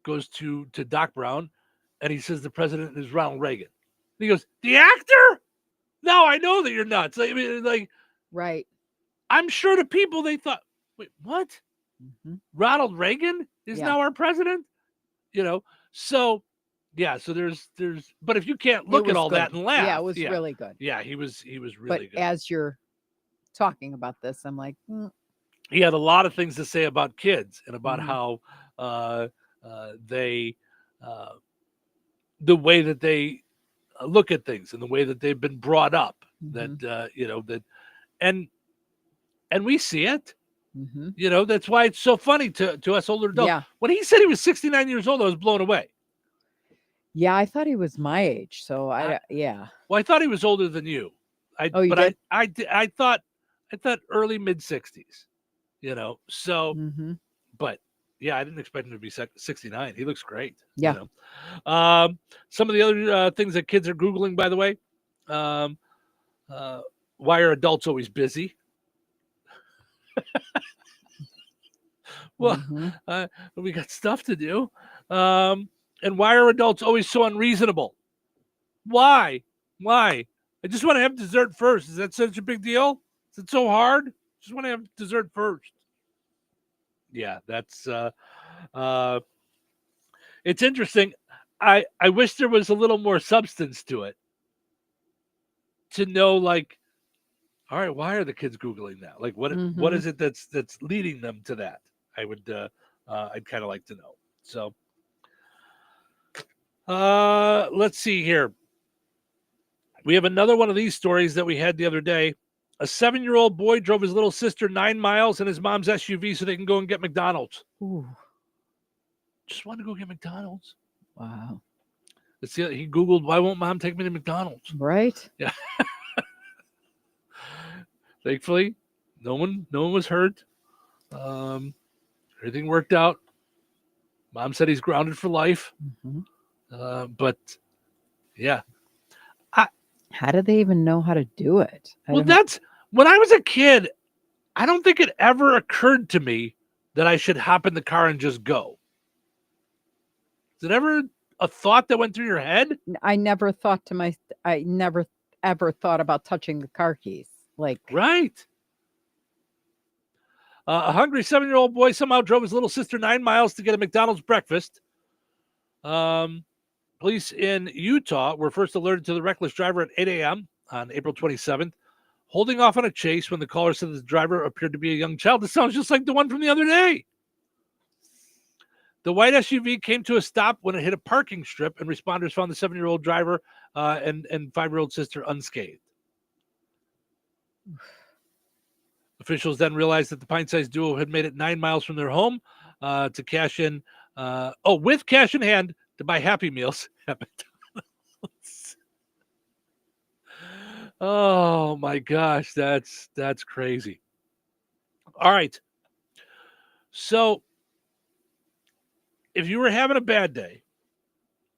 goes to Doc Brown and he says the president is Ronald Reagan. And he goes, the actor? No, I know that you're nuts. I mean, like, right. I'm sure to people they thought, wait, what? Mm-hmm. Ronald Reagan is now our president? So yeah, so there's but if you can't look at all that and laugh. Yeah, it was really good. Yeah, he was really but good. As you're talking about this, I'm like, He had a lot of things to say about kids and about how they the way that they look at things and the way that they've been brought up. Mm-hmm. That and we see it. Mm-hmm. That's why it's so funny to us older adults. Yeah. When he said he was 69 years old, I was blown away. Yeah, I thought he was my age. So yeah. Well, I thought he was older than you. You did? I thought early mid 60s. So Mm-hmm. but yeah, I didn't expect him to be 69. He looks great. Yeah. Some of the other things that kids are Googling, by the way, why are adults always busy? Well, we got stuff to do. And why are adults always so unreasonable? Why? I just want to have dessert first. Is that such a big deal? Is it so hard? Just want to have dessert first. Yeah, that's it's interesting. I wish there was a little more substance to it. To know, like, all right, why are the kids Googling that? Like, what is it that's leading them to that? I'd kind of like to know. So, let's see here. We have another one of these stories that we had the other day. A 7-year-old boy drove his little sister 9 miles in his mom's SUV so they can go and get McDonald's. Ooh. Just want to go get McDonald's. Wow. Let's see. He Googled, why won't mom take me to McDonald's? Right. Yeah. Thankfully, no one was hurt. Everything worked out. Mom said he's grounded for life. But yeah. How do they even know how to do it? That's when I was a kid. I don't think it ever occurred to me that I should hop in the car and just go. Is it ever a thought that went through your head? I never ever thought about touching the car keys. Like, right. A hungry 7-year-old boy somehow drove his little sister 9 miles to get a McDonald's breakfast. Police in Utah were first alerted to the reckless driver at 8 a.m. on April 27th, holding off on a chase when the caller said the driver appeared to be a young child. This sounds just like the one from the other day. The white SUV came to a stop when it hit a parking strip, and responders found the 7-year-old driver and 5-year-old sister unscathed. Officials then realized that the pint-sized duo had made it 9 miles from their home to cash in, with cash in hand to buy Happy Meals at McDonald's. Oh my gosh, that's crazy. All right. So if you were having a bad day,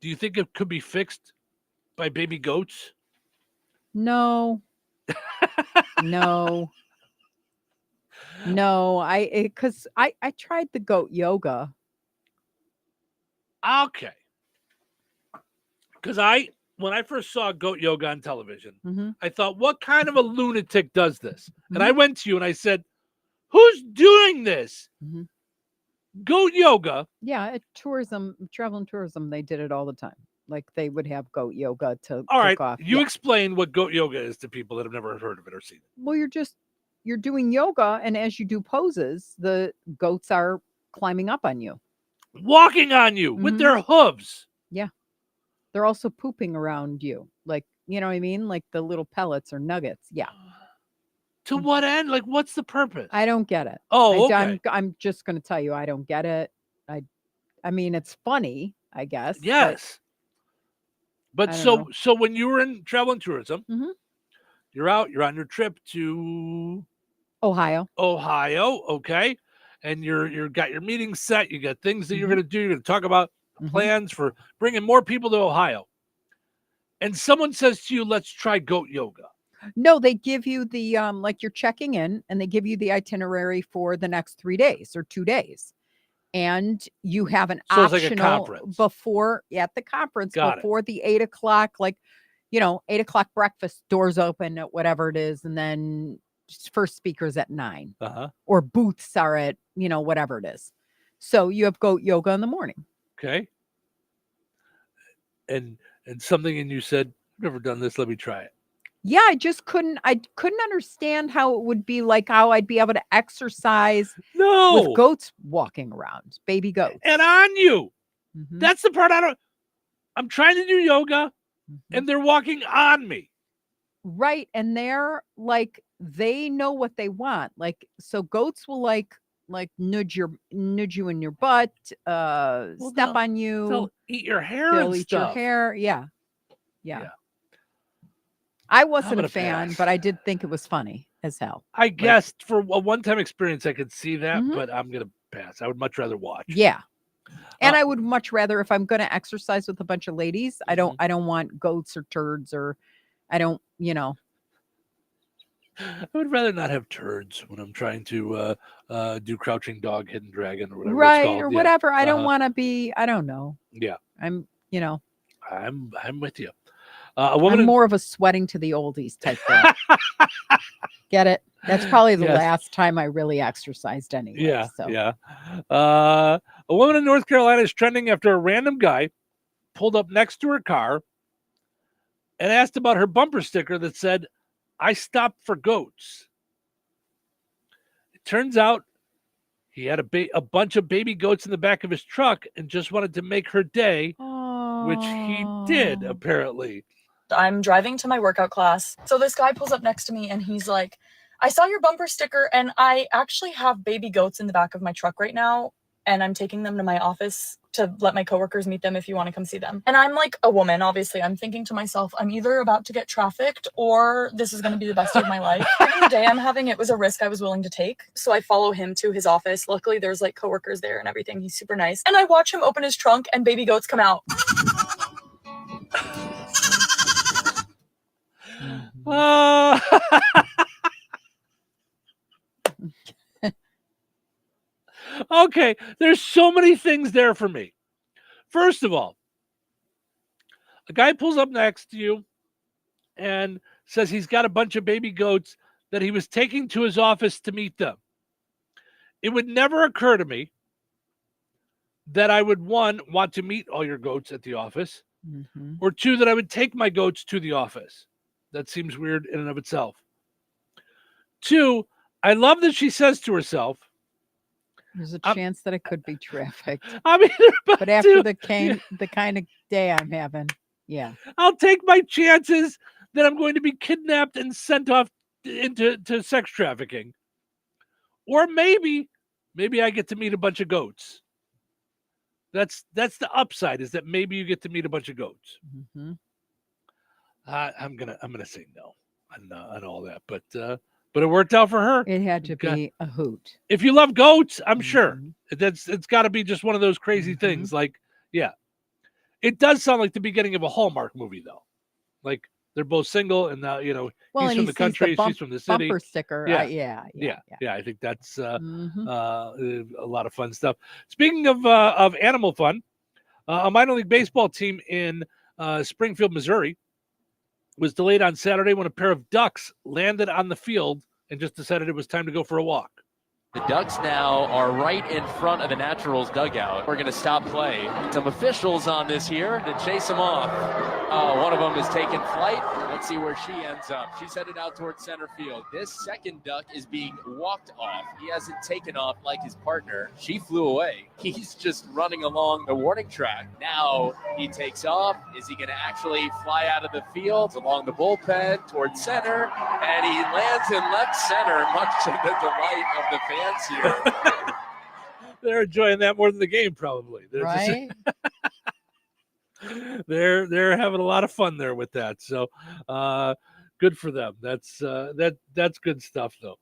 do you think it could be fixed by baby goats? no. No. No, because I tried the goat yoga. Okay. Because when I first saw goat yoga on television, I thought, what kind of a lunatic does this? And I went to you and I said, who's doing this? Goat yoga. Yeah, at travel and tourism, they did it all the time. Like they would have goat yoga to All right. kick off. You Yeah. explain what goat yoga is to people that have never heard of it or seen it. Well, you're doing yoga, and as you do poses, the goats are climbing up on you. Walking on you with their hooves. Yeah. They're also pooping around you. Like, you know what I mean? Like the little pellets or nuggets. Yeah. To what end? Like, what's the purpose? I don't get it. Oh, okay. I'm just going to tell you, I don't get it. I mean, it's funny, I guess. Yes. But I don't so when you were in travel and tourism, Mhm. you're on your trip to Ohio. Okay. And you're got your meetings set, you got things that you're Mhm. going to do, you're going to talk about Mhm. plans for bringing more people to Ohio. And someone says to you, let's try goat yoga. No, they give you the like you're checking in, and they give you the itinerary for the next 3 days or 2 days. And you have an So it's like a optional conference. before at the conference Got it. before the 8 o'clock, like 8 o'clock breakfast, doors open at whatever it is, and then first speakers at 9. Or booths are at, whatever it is. So you have goat yoga in the morning. Okay. And something in you said, I've never done this, let me try it. Yeah, I couldn't understand how it would be like how I'd be able to exercise with goats walking around, baby goats. And on you. Mhm. That's the part I'm trying to do yoga and they're walking on me. Right. And they're like, they know what they want. Like, so goats will like nudge you in your butt, step on you. They'll eat your hair They'll and eat your stuff. hair. Yeah. I wasn't gonna a fan, pass. but I did think it was funny as hell. I guess for a one-time experience, I could see that, Mhm. but I'm going to pass. I would much rather watch. Yeah. And I would much rather, if I'm going to exercise with a bunch of ladies, I don't want goats or turds, or I don't, I would rather not have turds when I'm trying to do crouching dog, hidden dragon, or whatever it's right. called. Or Yeah. whatever. I don't Uh-huh. want to be, I don't know. Yeah. I'm with you. A woman I'm more of a sweating to the oldies type girl. Get it? That's probably the Yes. last time I really exercised anyway. Yeah, so. yeah. A woman in North Carolina is trending after a random guy pulled up next to her car and asked about her bumper sticker that said, "I stopped for goats." It turns out he had a bunch of baby goats in the back of his truck and just wanted to make her day, which he did, apparently. I'm driving to my workout class. So this guy pulls up next to me and he's like, "I saw your bumper sticker and I actually have baby goats in the back of my truck right now. And I'm taking them to my office to let my coworkers meet them if you want to come see them." And I'm like a woman, obviously. I'm thinking to myself, I'm either about to get trafficked or this is going to be the best day of my life. Given the day I'm having, it was a risk I was willing to take. So I follow him to his office. Luckily, there's like coworkers there and everything. He's super nice. And I watch him open his trunk and baby goats come out. Okay, there's so many things there for me. First of all, a guy pulls up next to you and says he's got a bunch of baby goats that he was taking to his office to meet them. It would never occur to me that I would, one, want to meet all your goats at the office, or two, that I would take my goats to the office. That seems weird in and of itself. Two, I love that she says to herself, there's a chance that it could be trafficked. I mean, but after the kind of day I'm having, yeah. I'll take my chances that I'm going to be kidnapped and sent off into sex trafficking. Or maybe I get to meet a bunch of goats. That's the upside, is that maybe you get to meet a bunch of goats. I'm gonna say no on all that, but it worked out for her. It had to be a hoot. If you love goats, I'm sure it's got to be just one of those crazy things. Like, yeah, it does sound like the beginning of a Hallmark movie, though. Like they're both single, and now he's from the country, she's from the city. Bumper sticker, yeah. I think that's a lot of fun stuff. Speaking of animal fun, a minor league baseball team in Springfield, Missouri, was delayed on Saturday when a pair of ducks landed on the field and just decided it was time to go for a walk. The Ducks now are right in front of the Naturals dugout. We're going to stop play. Some officials on this here to chase them off. One of them is taking flight. Let's see where she ends up. She's headed out towards center field. This second duck is being walked off. He hasn't taken off like his partner. She flew away. He's just running along the warning track. Now he takes off. Is he going to actually fly out of the field along the bullpen towards center? And he lands in left center, much to the delight of the fans here. They're enjoying that more than the game, probably. Right? They're having a lot of fun there with that. So good for them. That's good stuff, though.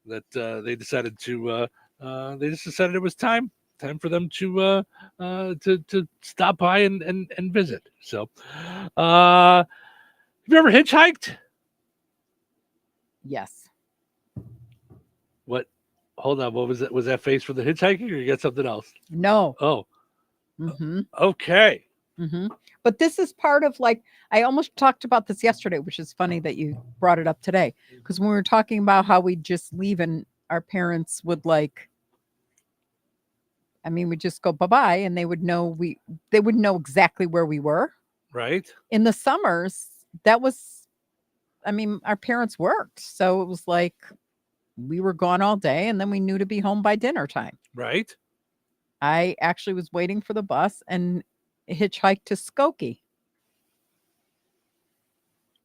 That they decided to they just decided it was time for them to stop by and visit. So have you ever hitchhiked? Yes. What? Hold on. What was that? Was that face for the hitchhiking, or you got something else? No. Oh. Okay. But this is part of, like, I almost talked about this yesterday, which is funny that you brought it up today. Because when we were talking about how we just leave and our parents would we'd just go bye-bye and they would know exactly where we were. Right. In the summers, our parents worked. So it was like we were gone all day and then we knew to be home by dinner time. Right. I actually was waiting for the bus and hitchhiked to Skokie.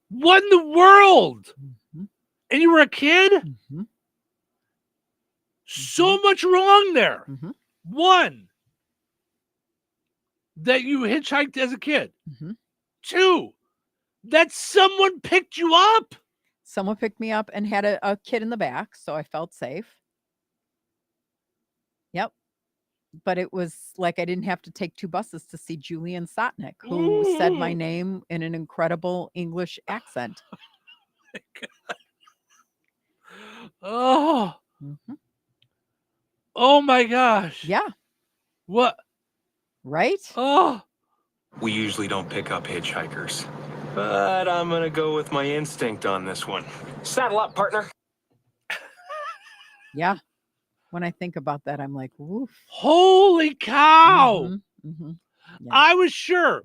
What in the world? And you were a kid? So much wrong there. One, that you hitchhiked as a kid. Two, that someone picked you up. Someone picked me up and had a kid in the back, so I felt safe. Yep. But it was like I didn't have to take two buses to see Julian Sotnick, who said my name in an incredible English accent. Oh. Oh my gosh. Yeah. What? Right? Oh. We usually don't pick up hitchhikers, but I'm going to go with my instinct on this one. Saddle up, partner. Yeah. When I think about that, I'm like, woof. Holy cow. Yeah. I was sure.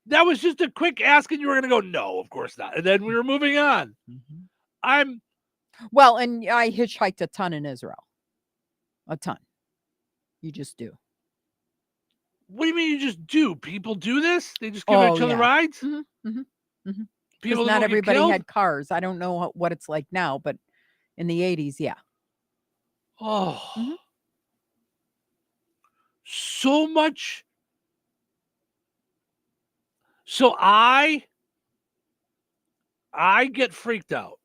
That was just a quick ask, and you were going to go, no, of course not. And then we were moving on. Well, and I hitchhiked a ton in Israel. A ton. You just do. What do you mean you just do? People do this? They just give each other rides? Because not everybody had cars. I don't know what it's like now, but in the 80s, yeah. Oh. So much. So I get freaked out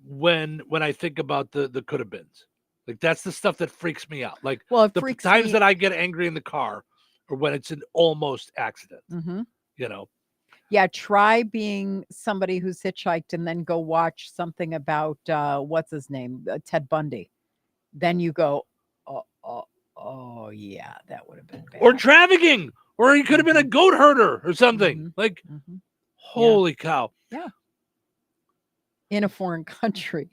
when I think about the could have beens. Like that's the stuff that freaks me out. Like it the freaks times me- that I get angry in the car or when it's an almost accident. You know. Yeah, try being somebody who's hitchhiked and then go watch something about what's his name, Ted Bundy. Then you go, oh yeah, that would have been bad. Or trafficking, or he could have been a goat herder or something. Like, holy cow! Yeah, in a foreign country.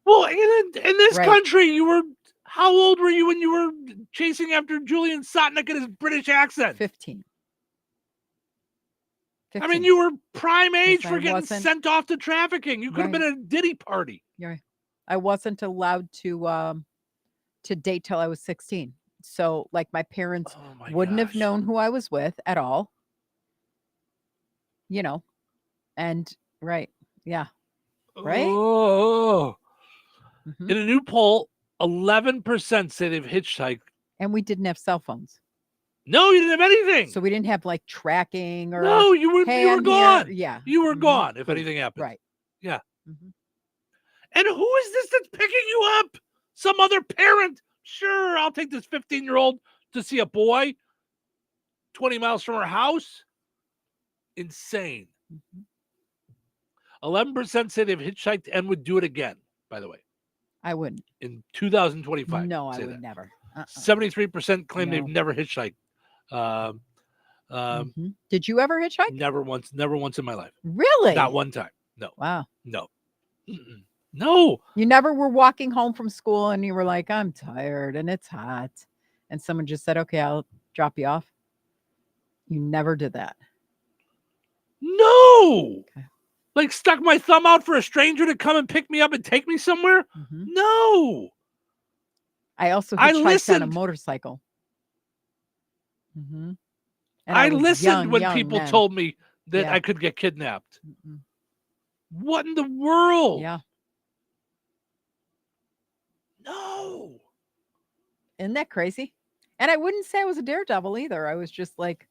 Well, in this Right. country, you were. How old were you when you were chasing after Julian Sotnick and his British accent? 15. I mean, you were prime age Yes, for I getting wasn't- sent off to trafficking. You could have been at a Diddy party. Yeah, I wasn't allowed to date till I was 16. So, like, my parents wouldn't have known who I was with at all. You know, and right, yeah, right. Oh. In a new poll, 11% say they've hitchhiked. And we didn't have cell phones. No, you didn't have anything. So we didn't have like tracking or No, you were "Hey, you were I'm here." gone. Yeah. You were gone if anything happened. Right. Yeah. And who is this that's picking you up? Some other parent. Sure, I'll take this 15-year-old to see a boy 20 miles from her house. Insane. 11% say they've hitchhiked and would do it again, by the way. I wouldn't. In 2025. No, I say would that. never. 73% claim No. they've never hitchhiked. Did you ever hitchhike? Never once in my life. Really? Not one time. No. Wow. No. No. You never were walking home from school and you were like, I'm tired and it's hot. And someone just said, okay, I'll drop you off. You never did that. No. Like stuck my thumb out for a stranger to come and pick me up and take me somewhere? No. I also I hitchhiked on a listened. motorcycle. And I was listened when young people then. told me that Yeah. I could get kidnapped. What in the world? Yeah. No. Isn't that crazy? And I wouldn't say I was a daredevil either. I was just like,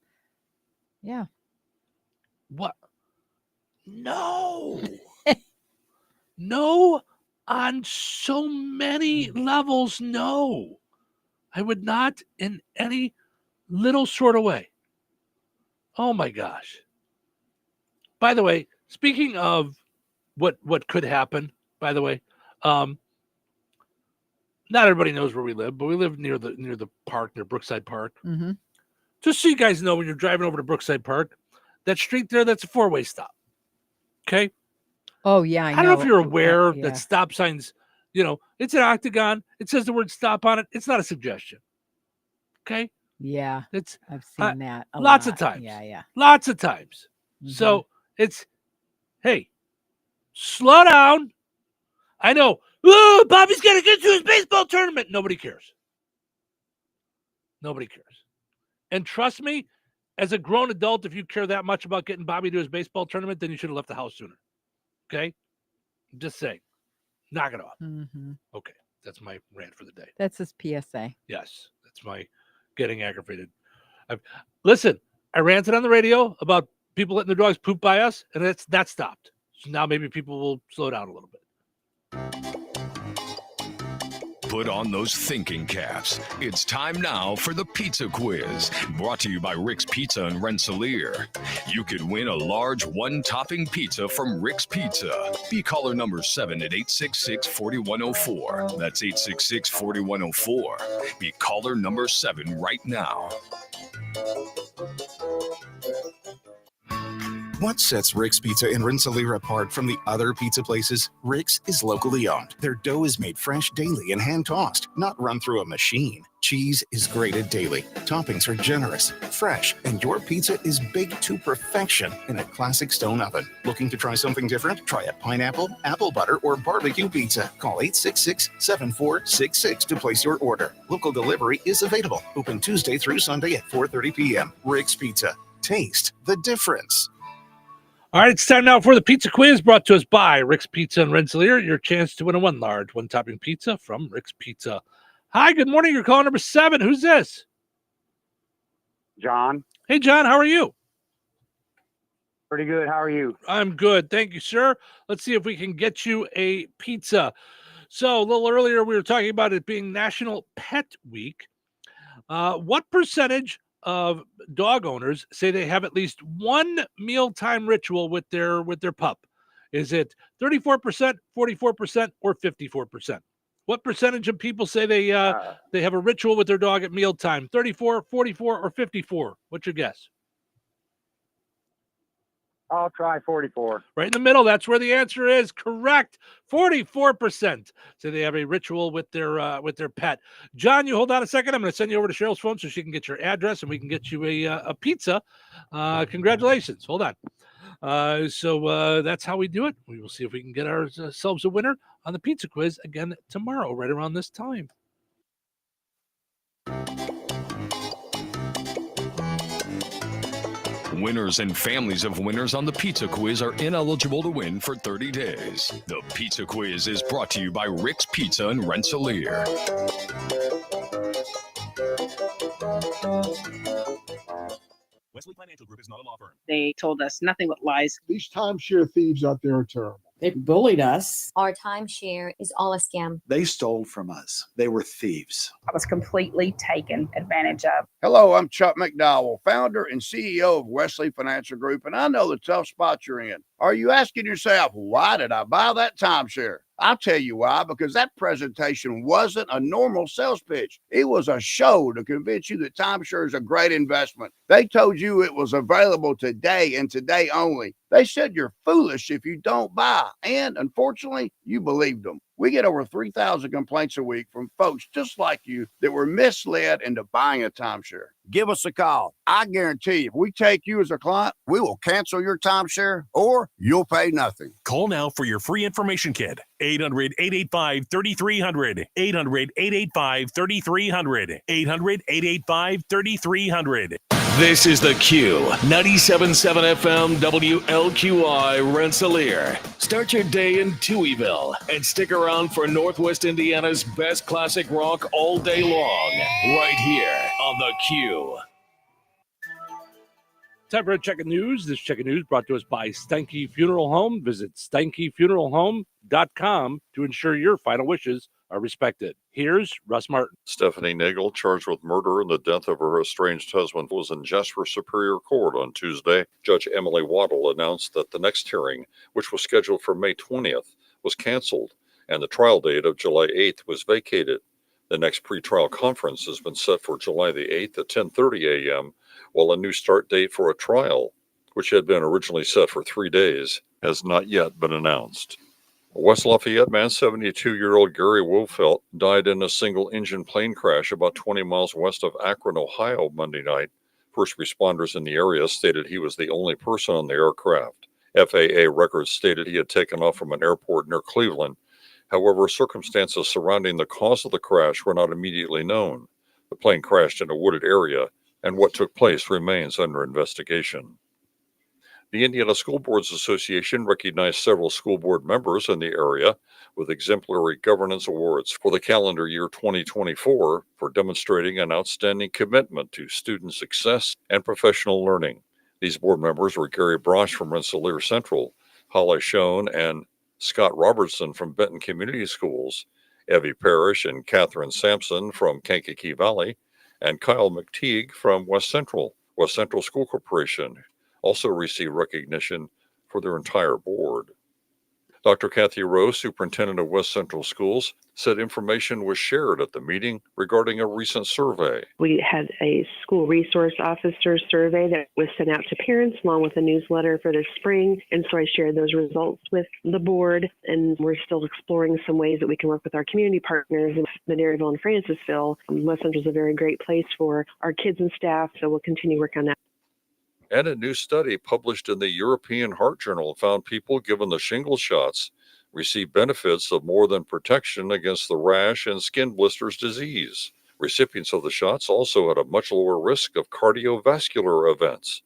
yeah. What? No. No, on so many levels, no. I would not in any little sort of way. Oh my gosh. By the way, speaking of what could happen, by the way, not everybody knows where we live, but we live near the park, near Brookside Park. Just so you guys know, when you're driving over to Brookside Park, that street there, that's a four-way stop. Okay? Oh, yeah. I don't know if you're aware Yeah. that stop signs, it's an octagon. It says the word stop on it. It's not a suggestion. Okay? Yeah. It's I've seen that a lots lot. of times. Yeah, yeah. Lots of times. So it's, hey, slow down. I know. Oh, Bobby's got to get to his baseball tournament. Nobody cares. Nobody cares. And trust me, as a grown adult, if you care that much about getting Bobby to his baseball tournament, then you should have left the house sooner. Okay? I'm just saying. Knock it off. Okay. That's my rant for the day. That's his PSA. Yes. That's my getting aggravated. Listen, I ranted on the radio about people letting their dogs poop by us, and that stopped. So now maybe people will slow down a little bit. Put on those thinking caps. It's time now for the pizza quiz, brought to you by Rick's Pizza in Rensselaer. You could win a large one-topping pizza from Rick's Pizza. Be caller number 7 at 866-4104. That's 866-4104. Be caller number 7 right now. What sets Rick's Pizza in Rensselaer apart from the other pizza places? Rick's is locally owned. Their dough is made fresh daily and hand-tossed, not run through a machine. Cheese is grated daily. Toppings are generous, fresh, and your pizza is baked to perfection in a classic stone oven. Looking to try something different? Try a pineapple, apple butter, or barbecue pizza. Call 866-7466 to place your order. Local delivery is available. Open Tuesday through Sunday at 4:30 p.m. Rick's Pizza. Taste the difference. All right, it's time now for the pizza quiz brought to us by Rick's Pizza in Rensselaer. Your chance to win a one large, one topping pizza from Rick's Pizza. Hi, good morning. You're calling number 7. Who's this? John. Hey, John, how are you? Pretty good. How are you? I'm good. Thank you, sir. Let's see if we can get you a pizza. So a little earlier, we were talking about it being National Pet Week. What percentage of dog owners say they have at least one mealtime ritual with their pup? Is it 34%, 44%, or 54%? What percentage of people say they have a ritual with their dog at mealtime? 34, 44, or 54? What's your guess? I'll try 44. Right in the middle. That's where the answer is. Correct. 44% say they have a ritual with their pet. John, you hold on a second. I'm going to send you over to Cheryl's phone so she can get your address and we can get you a pizza. Congratulations. Hold on. So that's how we do it. We will see if we can get ourselves a winner on the pizza quiz again tomorrow, right around this time. Winners and families of winners on the Pizza Quiz are ineligible to win for 30 days. The Pizza Quiz is brought to you by Rick's Pizza in Rensselaer. Wesley Financial Group is not a law firm. They told us nothing but lies. These timeshare thieves out there are terrible. They bullied us. Our timeshare is all a scam. They stole from us. They were thieves. I was completely taken advantage of. Hello, I'm Chuck McDowell, founder and CEO of Wesley Financial Group, and I know the tough spot you're in. Are you asking yourself, why did I buy that timeshare? I'll tell you why, because that presentation wasn't a normal sales pitch. It was a show to convince you that timeshare is a great investment. They told you it was available today and today only. They said you're foolish if you don't buy, and unfortunately, you believed them. We get over 3,000 complaints a week from folks just like you that were misled into buying a timeshare. Give us a call. I guarantee if we take you as a client, we will cancel your timeshare or you'll pay nothing. Call now for your free information kit. 800-885-3300. 800-885-3300. 800-885-3300. This is the Q 97.7 FM WLQI Rensselaer. Start your day in Touhyville and stick around for Northwest Indiana's best classic rock all day long, right here on the Q. Time for a check of news. This check of news brought to us by Steinke Funeral Home. Visit SteinkeFuneralHome.com to ensure your final wishes are respected. Here's Russ Martin. Stephanie Nagel, charged with murder and the death of her estranged husband, was in Jasper Superior Court on Tuesday. Judge Emily Waddle announced that the next hearing, which was scheduled for May 20th, was canceled, and the trial date of July 8th was vacated. The next pretrial conference has been set for July the 8th at 10:30 a.m., while a new start date for a trial, which had been originally set for 3 days, has not yet been announced. A West Lafayette man, 72-year-old Gary Wolfelt, died in a single-engine plane crash about 20 miles west of Akron, Ohio, Monday night. First responders in the area stated he was the only person on the aircraft. FAA records stated he had taken off from an airport near Cleveland. However, circumstances surrounding the cause of the crash were not immediately known. The plane crashed in a wooded area, and what took place remains under investigation. The Indiana School Boards Association recognized several school board members in the area with exemplary governance awards for the calendar year 2024 for demonstrating an outstanding commitment to student success and professional learning. These board members were Gary Brosh from Rensselaer Central, Holly Schoen and Scott Robertson from Benton Community Schools, Evie Parrish and Catherine Sampson from Kankakee Valley, and Kyle McTeague from West Central School Corporation also received recognition for their entire board. Dr. Kathy Rowe, superintendent of West Central Schools, said information was shared at the meeting regarding a recent survey. We had a school resource officer survey that was sent out to parents along with a newsletter for this spring. And so I shared those results with the board, and we're still exploring some ways that we can work with our community partners in Maryville and Francisville. West Central is a very great place for our kids and staff, so we'll continue work on that. And a new study published in the European Heart Journal found people given the shingles shots receive benefits of more than protection against the rash and skin blisters disease. Recipients of the shots also had a much lower risk of cardiovascular events.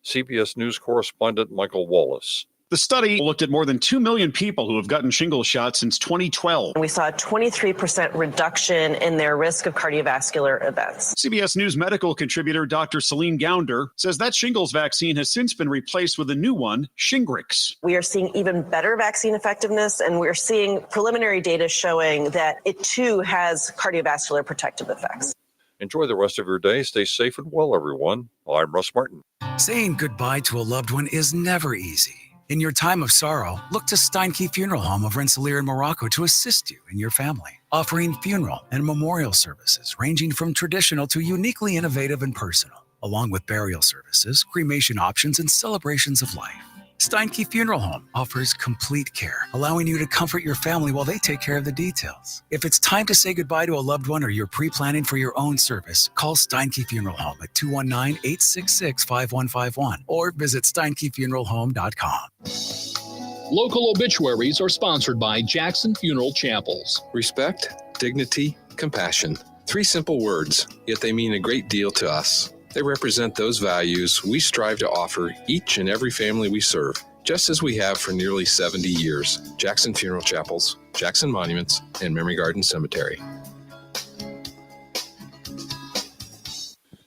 CBS News correspondent Michael Wallace. The study looked at more than 2 million people who have gotten shingles shots since 2012. We saw a 23% reduction in their risk of cardiovascular events. CBS News medical contributor Dr. Celine Gounder says that shingles vaccine has since been replaced with a new one, Shingrix. We are seeing even better vaccine effectiveness, and we're seeing preliminary data showing that it too has cardiovascular protective effects. Enjoy the rest of your day. Stay safe and well, everyone. I'm Russ Martin. Saying goodbye to a loved one is never easy. In your time of sorrow, look to Steinke Funeral Home of Rensselaer in Morocco to assist you and your family, offering funeral and memorial services ranging from traditional to uniquely innovative and personal, along with burial services, cremation options, and celebrations of life. Steinke Funeral Home offers complete care, allowing you to comfort your family while they take care of the details. If it's time to say goodbye to a loved one or you're pre-planning for your own service, call Steinke Funeral Home at 219-866-5151 or visit SteinkeFuneralHome.com. Local obituaries are sponsored by Jackson Funeral Chapels. Respect, dignity, compassion. 3 simple words, yet they mean a great deal to us. They represent those values we strive to offer each and every family we serve, just as we have for nearly 70 years. Jackson Funeral Chapels, Jackson Monuments, and Memory Garden Cemetery.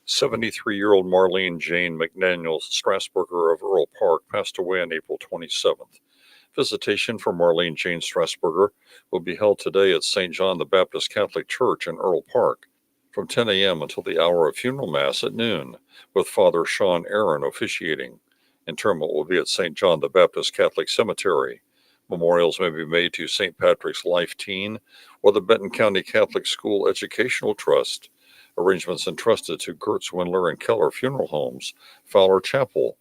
73-year-old Marlene Jane McDaniel Strasburger of Earl Park passed away on April 27th. Visitation for Marlene Jane Strasburger will be held today at St. John the Baptist Catholic Church in Earl Park, from 10 a.m. until the hour of funeral mass at noon, with Father Sean Aaron officiating. Interment will be at St. John the Baptist Catholic Cemetery. Memorials may be made to St. Patrick's Life Teen or the Benton County Catholic School Educational Trust. Arrangements entrusted to Gertz, Windler, and Keller Funeral Homes, Fowler Chapel.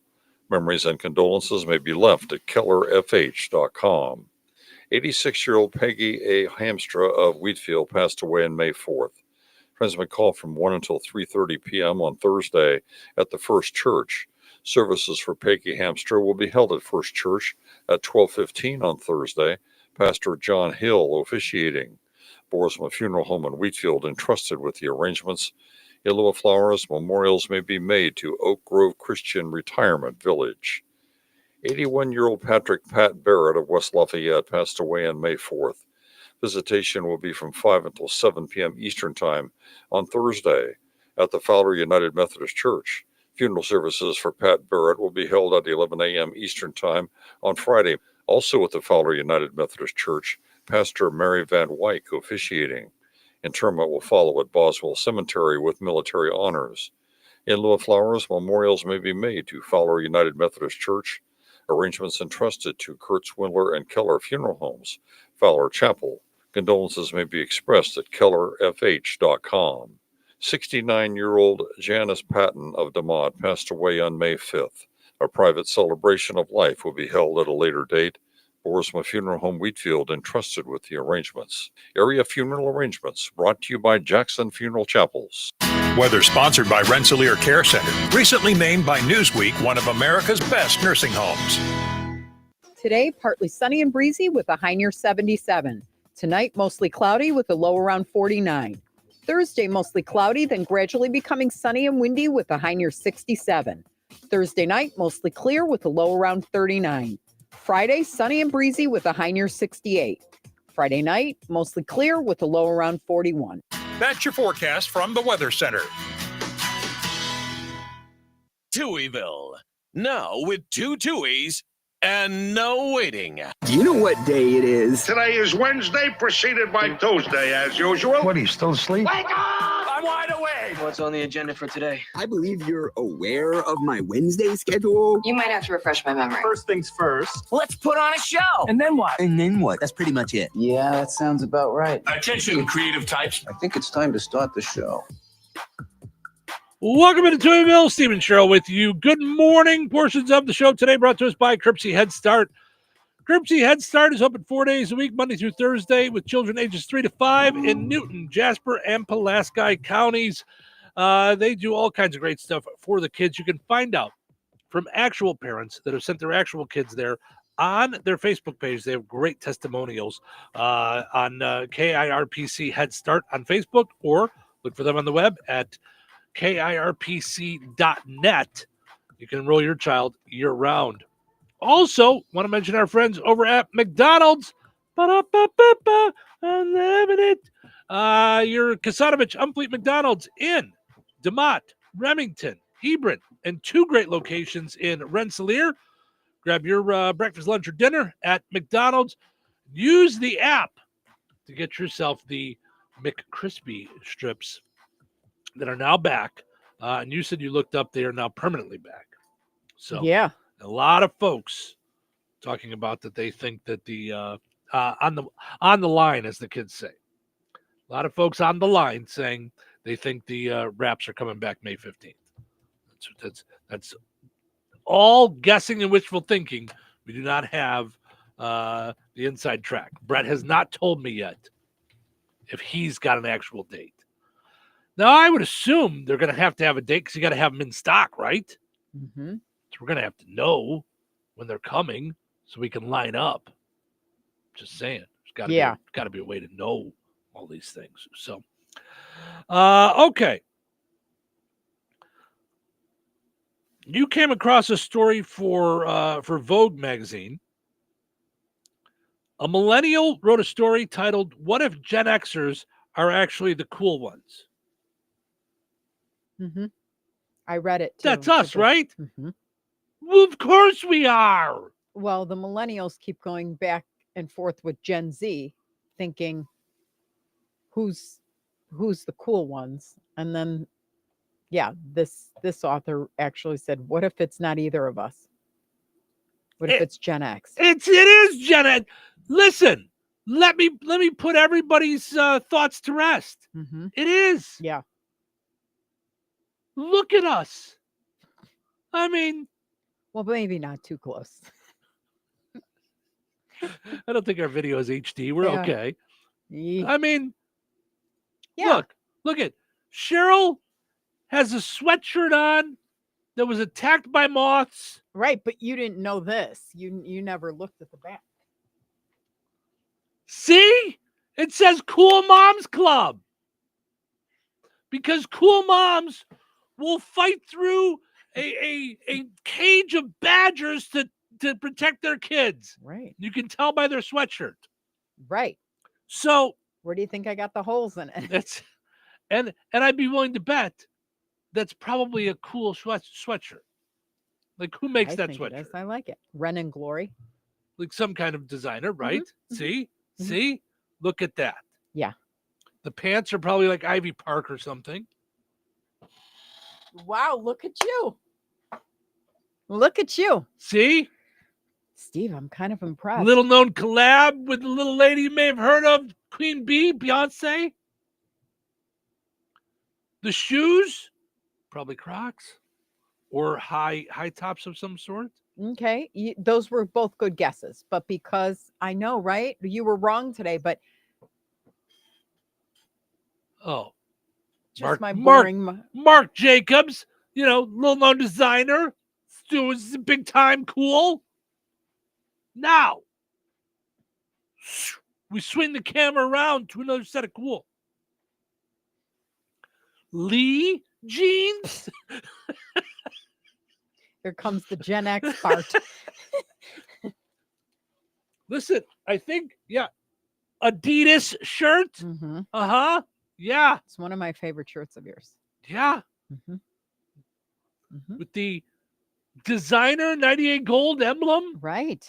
Memories and condolences may be left at kellerfh.com. 86-year-old Peggy A. Hamstra of Wheatfield passed away on May 4th. Friends may call from 1 until 3:30 p.m. on Thursday at the First Church. Services for Peggy Hamstra will be held at First Church at 12:15 on Thursday. Pastor John Hill officiating. Boersma Funeral Home in Wheatfield entrusted with the arrangements. In lieu of flowers, memorials may be made to Oak Grove Christian Retirement Village. 81-year-old Patrick Pat Barrett of West Lafayette passed away on May 4th. Visitation will be from 5 until 7 p.m. Eastern Time on Thursday at the Fowler United Methodist Church. Funeral services for Pat Barrett will be held at 11 a.m. Eastern Time on Friday, also at the Fowler United Methodist Church. Pastor Mary Van Wyck officiating. Interment will follow at Boswell Cemetery with military honors. In lieu of flowers, memorials may be made to Fowler United Methodist Church. Arrangements entrusted to Kurtz, Windler, and Keller Funeral Homes, Fowler Chapel. Condolences may be expressed at kellerfh.com. 69-year-old Janice Patton of DeMont passed away on May 5th. A private celebration of life will be held at a later date. Boersma Funeral Home Wheatfield entrusted with the arrangements. Area funeral arrangements brought to you by Jackson Funeral Chapels. Weather sponsored by Rensselaer Care Center, recently named by Newsweek one of America's best nursing homes. Today, partly sunny and breezy with a high near 77. Tonight, mostly cloudy with a low around 49. Thursday, mostly cloudy, then gradually becoming sunny and windy with a high near 67. Thursday night, mostly clear with a low around 39. Friday, sunny and breezy with a high near 68. Friday night, mostly clear with a low around 41. That's your forecast from the Weather Center. Touhyville, now with 2 Touhies and no waiting. Do you know what day it is? Today is Wednesday, preceded by Tuesday, as usual. What, are you still asleep? Wake up! I'm wide awake. What's on the agenda for today? I believe you're aware of my Wednesday schedule. You might have to refresh my memory. First things first. Let's put on a show. And then what? And then what? That's pretty much it. Yeah, that sounds about right. Attention, creative types. I think it's time to start the show. Welcome to Touhyville. Stephen Sherrill with you. Good morning. Portions of the show today brought to us by Cripsey Head Start. Cripsey Head Start is open 4 days a week, Monday through Thursday, with children ages 3 to 5 in Newton, Jasper, and Pulaski counties. They do all kinds of great stuff for the kids. You can find out from actual parents that have sent their actual kids there on their Facebook page. They have great testimonials on KIRPC Head Start on Facebook, or look for them on the web at KIRPC.net. You can enroll your child year-round. Also, want to mention our friends over at McDonald's. Unlimited. Your Kasanovich Umfleet McDonald's in DeMott, Remington, Hebron, and 2 great locations in Rensselaer. Grab your breakfast, lunch, or dinner at McDonald's. Use the app to get yourself the McCrispy strips that are now back. And you said you looked up, they are now permanently back. So yeah. A lot of folks talking about that they think that the on the line, as the kids say. A lot of folks on the line saying they think the wraps are coming back May 15th. That's all guessing and wishful thinking. We do not have the inside track. Brett has not told me yet if he's got an actual date. Now, I would assume they're going to have a date because you got to have them in stock, right? Mm-hmm. So we're going to have to know when they're coming so we can line up. Just saying. There's got to be a way to know all these things. So, okay. You came across a story for Vogue magazine. A millennial wrote a story titled, "What if Gen Xers are actually the cool ones?" Mm-hmm. I read it too. That's us, right? Mm-hmm. Well, of course we are. Well, the millennials keep going back and forth with Gen Z, thinking who's the cool ones. And then, this author actually said, what if it's not either of us? What if it's Gen X? It is Gen X. Listen, let me put everybody's thoughts to rest. Mm-hmm. It is. Yeah. Look at us. I mean, well, maybe not too close. I don't think our video is HD. We're okay. Yeah. I mean, look at Cheryl has a sweatshirt on that was attacked by moths. Right, but you didn't know this. You never looked at the back. See? It says Cool Moms Club. Because cool moms will fight through a cage of badgers to protect their kids. Right. You can tell by their sweatshirt. Right. So where do you think I got the holes in it? That's and I'd be willing to bet that's probably a cool sweatshirt. Like, who makes that sweatshirt? I like it. Ren and Glory. Like some kind of designer, right? Mm-hmm. See? Mm-hmm. See? Look at that. Yeah. The pants are probably like Ivy Park or something. Wow, look at you. Look at you. See? Steve, I'm kind of impressed. Little known collab with the little lady you may have heard of, Queen Bee, Beyonce. The shoes, probably Crocs or high tops of some sort. Okay, those were both good guesses, but because I know, right? You were wrong today, but just Mark Jacobs, little known designer, was big time cool. Now we swing the camera around to another set of cool. Lee jeans. Here comes the Gen X part. Listen, I think, Adidas shirt. Mm-hmm. Yeah. It's one of my favorite shirts of yours. Yeah. Mm-hmm. Mm-hmm. With the designer 98 gold emblem. Right.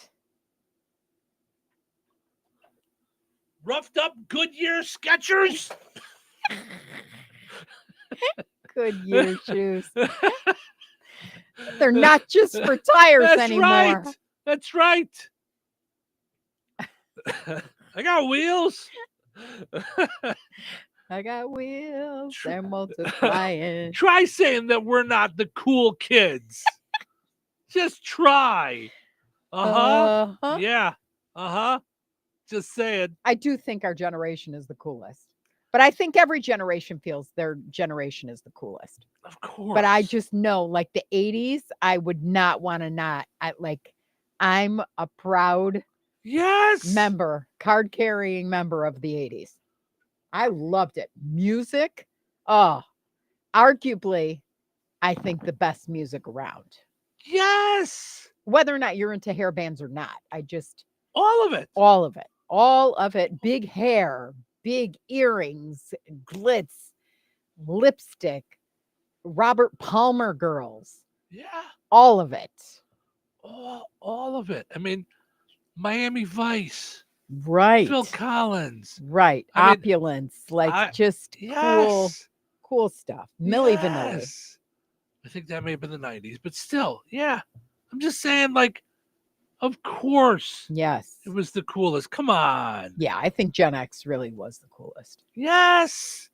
Roughed up Goodyear Skechers. Goodyear shoes. They're not just for tires That's anymore. right. That's right. I got wheels. I got wheels. They're multiplying. Try saying that we're not the cool kids. Just try. Uh-huh. Yeah. Just saying. I do think our generation is the coolest. But I think every generation feels their generation is the coolest. Of course. But I just know, like the 80s, I would not want to not. I'm a proud member, card-carrying member of the 80s. I loved it. Music, arguably, I think the best music around. Yes. Whether or not you're into hair bands or not, all of it. All of it. Big hair, big earrings, glitz, lipstick, Robert Palmer girls. Yeah. All of it. All of it. I mean, Miami Vice. Right. Phil Collins. Right. I mean, Opulence. Cool stuff. Milli Vanilli. I think that may have been the 90s, but still, yeah. I'm just saying, of course. Yes. It was the coolest. Come on. Yeah, I think Gen X really was the coolest. Yes.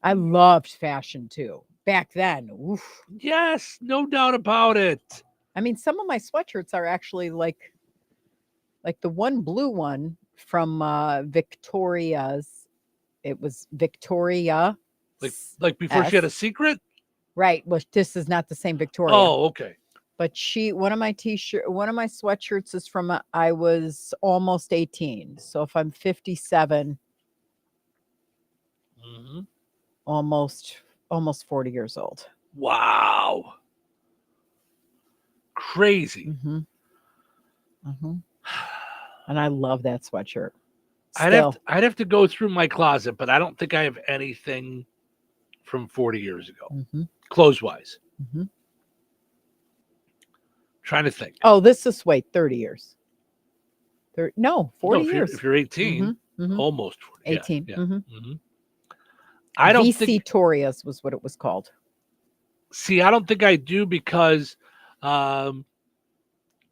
I loved fashion too. Back then. Oof. Yes, no doubt about it. I mean, some of my sweatshirts are actually like the one blue one from Victoria's. It was Victoria. Like before she had a secret? Right. Well, this is not the same Victoria. Oh, okay. But one of my sweatshirts is from I was almost 18. So if I'm 57, almost 40 years old. Wow. Crazy. And I love that sweatshirt. I'd have to go through my closet, but I don't think I have anything from 40 years ago, clothes-wise. Trying to think. Oh, this is 30 years. 40 years. If you're 18, almost 40. 18. Yeah. I don't think Victoria's was what it was called. See, I don't think I do because I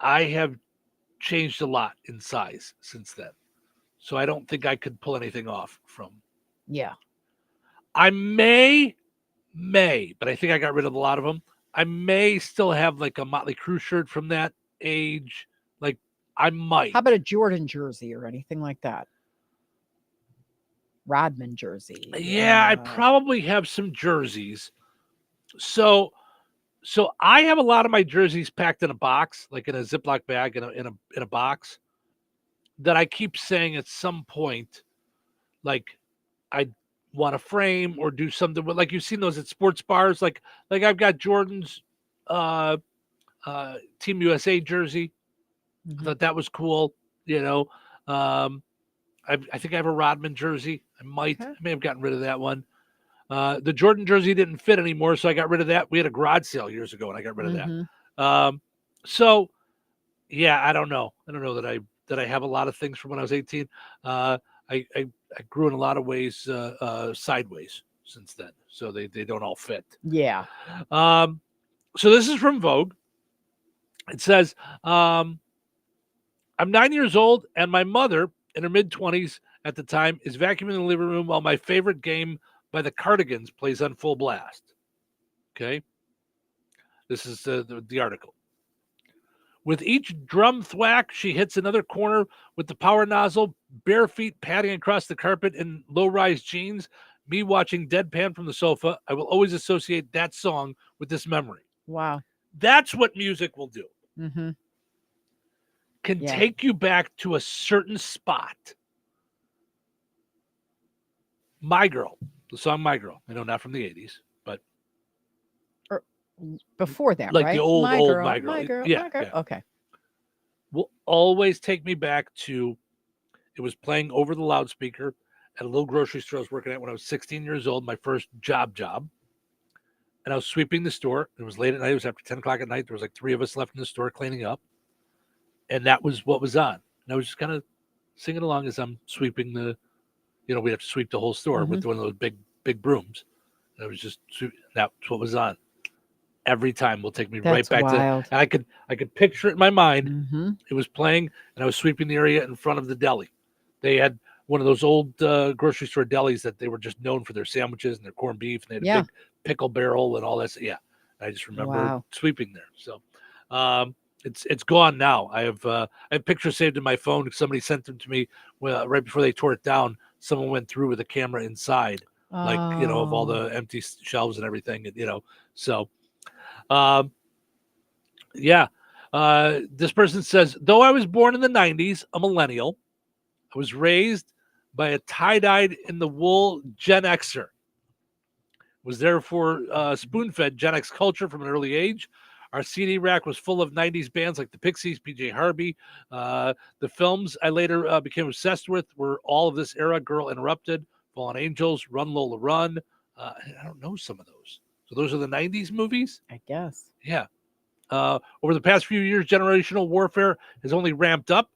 have changed a lot in size since then. So I don't think I could pull anything off from. Yeah. I may, but I think I got rid of a lot of them. I may still have like a Motley Crue shirt from that age. Like I might. How about a Jordan jersey or anything like that? Rodman jersey. Yeah, I probably have some jerseys. So I have a lot of my jerseys packed in a box, like in a Ziploc bag in a box, that I keep saying at some point, like I want to frame or do something with. Like you've seen those at sports bars, like I've got Jordan's Team USA jersey. I thought that was cool. I think I have a Rodman jersey. I may have gotten rid of that one. The Jordan jersey didn't fit anymore, so I got rid of that. We had a garage sale years ago, and I got rid of that. So, yeah, I don't know. I don't know that I have a lot of things from when I was 18. I grew in a lot of ways sideways since then, so they don't all fit. Yeah. So this is from Vogue. It says, I'm 9 years old, and my mother, in her mid-20s at the time, is vacuuming the living room while my favorite game by the Cardigans plays on full blast. Okay. This is the article. With each drum thwack, she hits another corner with the power nozzle, bare feet padding across the carpet in low-rise jeans, me watching deadpan from the sofa. I will always associate that song with this memory. Wow. That's what music will do. Mm-hmm. Can take you back to a certain spot. My Girl, the song My Girl. I know not from the 80s, but before that, like right? the old My My Girl. My Girl. Yeah, My Girl. yeah. Okay. Will always take me back to, it was playing over the loudspeaker at a little grocery store I was working at when I was 16 years old, my first job. And I was sweeping the store. It was late at night. It was after 10 o'clock at night. There was like 3 of us left in the store cleaning up. And that was what was on. And I was just kind of singing along as I'm sweeping we'd have to sweep the whole store with one of those big brooms. It was just that's what was on. Every time will take me right That's back wild. to, and I could picture it in my mind. Mm-hmm. It was playing, and I was sweeping the area in front of the deli. They had one of those old grocery store delis that they were just known for their sandwiches and their corned beef, and they had a big pickle barrel and all that. Yeah, I just remember sweeping there. So it's gone now. I have pictures saved in my phone. Somebody sent them to me right before they tore it down. Someone went through with a camera inside, like of all the empty shelves and everything. So. This person says, though I was born in the 90s, a millennial, I was raised by a tie-dyed in the wool Gen Xer. Was therefore spoon-fed Gen X culture from an early age. Our CD rack was full of 90s bands like the Pixies, PJ Harvey. The films I later became obsessed with were all of this era: Girl Interrupted, Fallen Angels, Run Lola Run. I don't know some of those. So those are the 90s movies? I guess. Yeah. Over the past few years, generational warfare has only ramped up,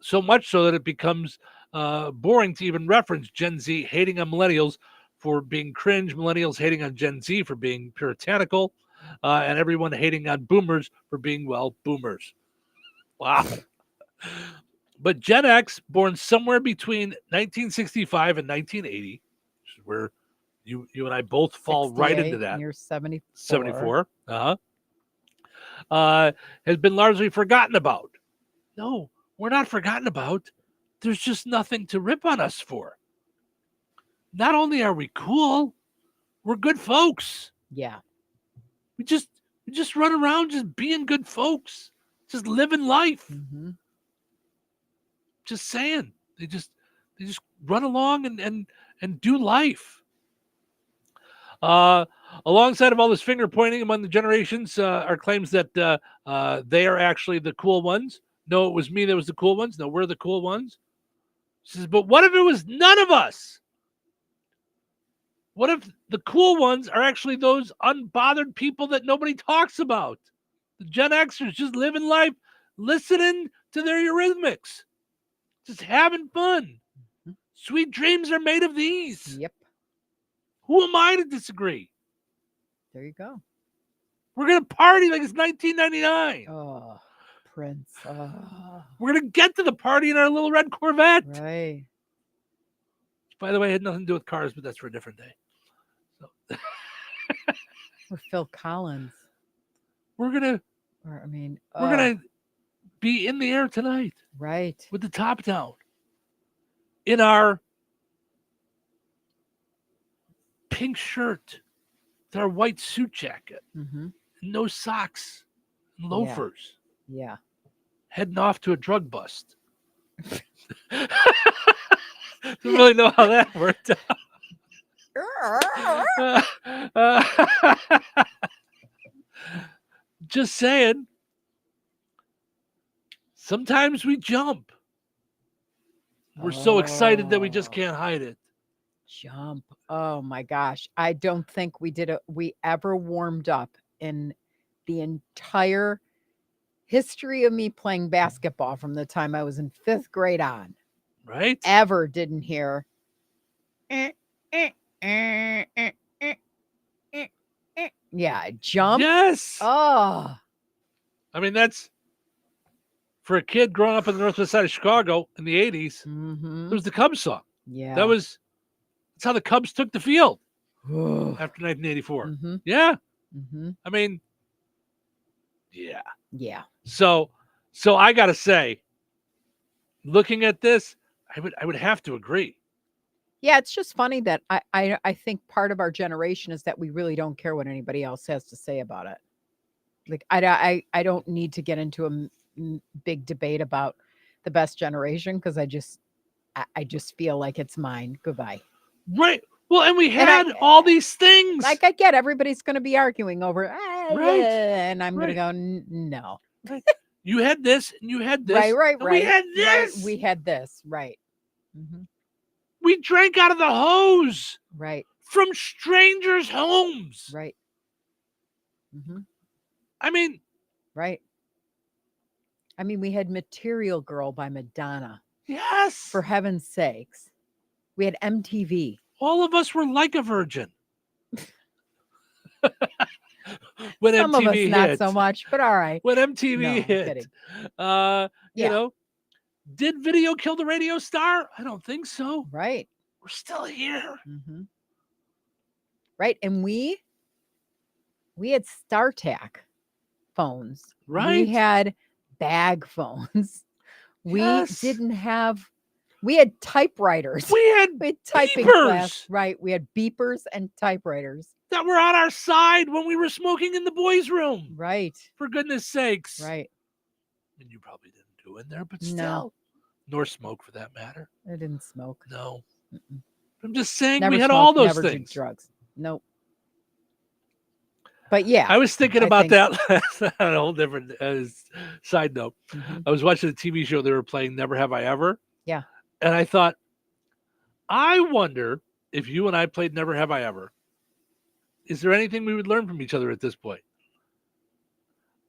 so much so that it becomes boring to even reference Gen Z hating on millennials for being cringe, millennials hating on Gen Z for being puritanical, and everyone hating on boomers for being, well, boomers. Wow. But Gen X, born somewhere between 1965 and 1980, which is where you and I both fall right into that. You're 74. 74. Has been largely forgotten about. No, we're not forgotten about. There's just nothing to rip on us for. Not only are we cool, we're good folks. Yeah. We just run around just being good folks, just living life. Mm-hmm. Just saying. They just run along and do life. Alongside of all this finger pointing among the generations are claims that they are actually the cool ones. No, it was me that was the cool ones. No, we're the cool ones. She says, but what if it was none of us? What if the cool ones are actually those unbothered people that nobody talks about? The Gen Xers just living life, listening to their Eurythmics, just having fun. Sweet dreams are made of these. Yep. Who am I to disagree? There you go. We're going to party like it's 1999. Oh, Prince. Oh. We're going to get to the party in our little red Corvette. Right. Which, by the way, had nothing to do with cars, but that's for a different day. So. Or Phil Collins. We're going to be in the air tonight. Right. With the top down. In our pink shirt, with our white suit jacket, no socks, and loafers. Yeah. Heading off to a drug bust. Don't really know how that worked out. Just saying. Sometimes we jump. We're so excited that we just can't hide it. Jump. Oh my gosh. I don't think we ever warmed up in the entire history of me playing basketball from the time I was in 5th grade on. Right? Ever didn't hear. Yeah, jump. Yes. Oh. I mean, that's for a kid growing up on the northwest side of Chicago in the 80s. It was the Cubs song. Yeah. That's how the Cubs took the field after 1984. Yeah. I mean, yeah. Yeah. So I got to say, looking at this, I would have to agree. Yeah, it's just funny that I think part of our generation is that we really don't care what anybody else has to say about it. Like I don't need to get into a big debate about the best generation because I just feel like it's mine. Goodbye. Right. Well, and we had all these things. Like I get everybody's going to be arguing over right, and I'm going to go no. Right. You had this and you had this. Right. We had this. Right, we had this. Right. We drank out of the hose. Right. From strangers' homes. Right. I mean. Right. I mean, we had Material Girl by Madonna. Yes. For heaven's sakes. We had MTV. All of us were like a virgin. When Some of us MTV not hit. so much, but all right. When MTV No, I'm hit, kidding. you Yeah. know, did video kill the radio star? I don't think so. Right. We're still here. Mm-hmm. Right. And we had StarTAC phones. Right. We had bag phones. We Yes. didn't have, we had typewriters. We had typing beepers. class. Right. We had beepers and typewriters. That were on our side when we were smoking in the boys' room. Right. For goodness sakes. Right. And you probably didn't do in there, but No. still. Nor smoke for that matter. I didn't smoke. No. I'm just saying Never we had smoked, all those never did things. drugs. Nope. But yeah. I was thinking I about think- that on a whole different side note. Mhm. I was watching a TV show they were playing Never Have I Ever. Yeah. And I thought, I wonder if you and I played Never Have I Ever, is there anything we would learn from each other at this point?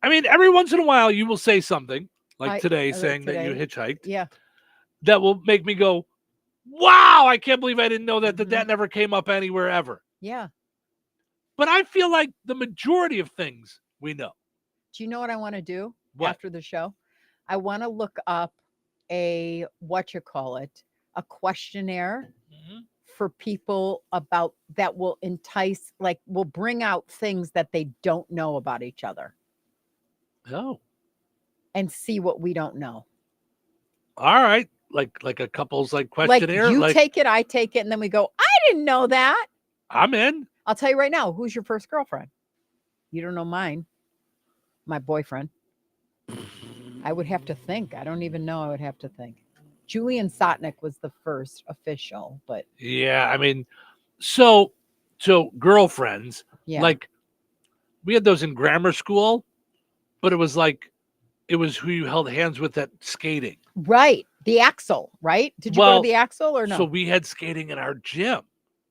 I mean, every once in a while you will say something, like today, saying that you hitchhiked. Yeah. That will make me go, wow, I can't believe I didn't know that Mm-hmm. that never came up anywhere ever. Yeah. But I feel like the majority of things we know. Do you know what I want to do What? after the show? I want to look up a questionnaire for people about that will entice, like will bring out things that they don't know about each other Oh, and see what we don't know. all right. Like a couple's questionnaire. Like you take it, I take it, and then we go, I didn't know that. I'm in. I'll tell you right now, who's your first girlfriend? You don't know mine. My boyfriend. I would have to think. I don't even know. I would have to think. Julian Sotnick was the first official, but Yeah, I mean, so girlfriends, yeah. like we had those in grammar school, but it was who you held hands with at skating. Right. The Axel, right? Did you go to the Axel or no? So we had skating in our gym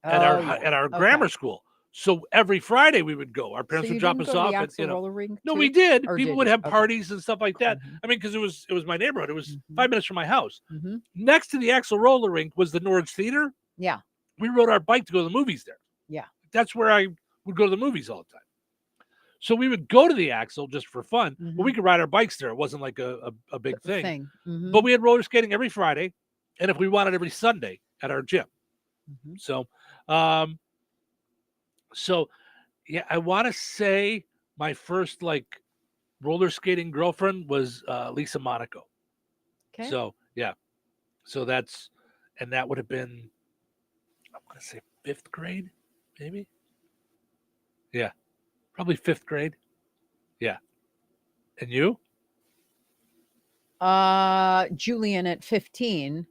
at Oh, our okay. grammar school. So every Friday we would go. Our parents So would you drop didn't us go to off the at, Axel roller rink No, too? we did. Or People did would you? have Okay. parties and stuff like that. I mean, because it was my neighborhood. It was 5 minutes from my house. Mm-hmm. Next to the Axel roller rink was the Norwich Theater. Yeah. We rode our bike to go to the movies there. Yeah. That's where I would go to the movies all the time. So we would go to the Axel just for fun, but we could ride our bikes there. It wasn't like a big thing. Mhm. But we had roller skating every Friday, and if we wanted, every Sunday at our gym. Mm-hmm. So yeah, I want to say my first roller skating girlfriend was Lisa Monaco. Okay. So yeah, so that would have been, I'm gonna say 5th grade, maybe. Yeah, probably 5th grade. Yeah, and you? Julian at 15,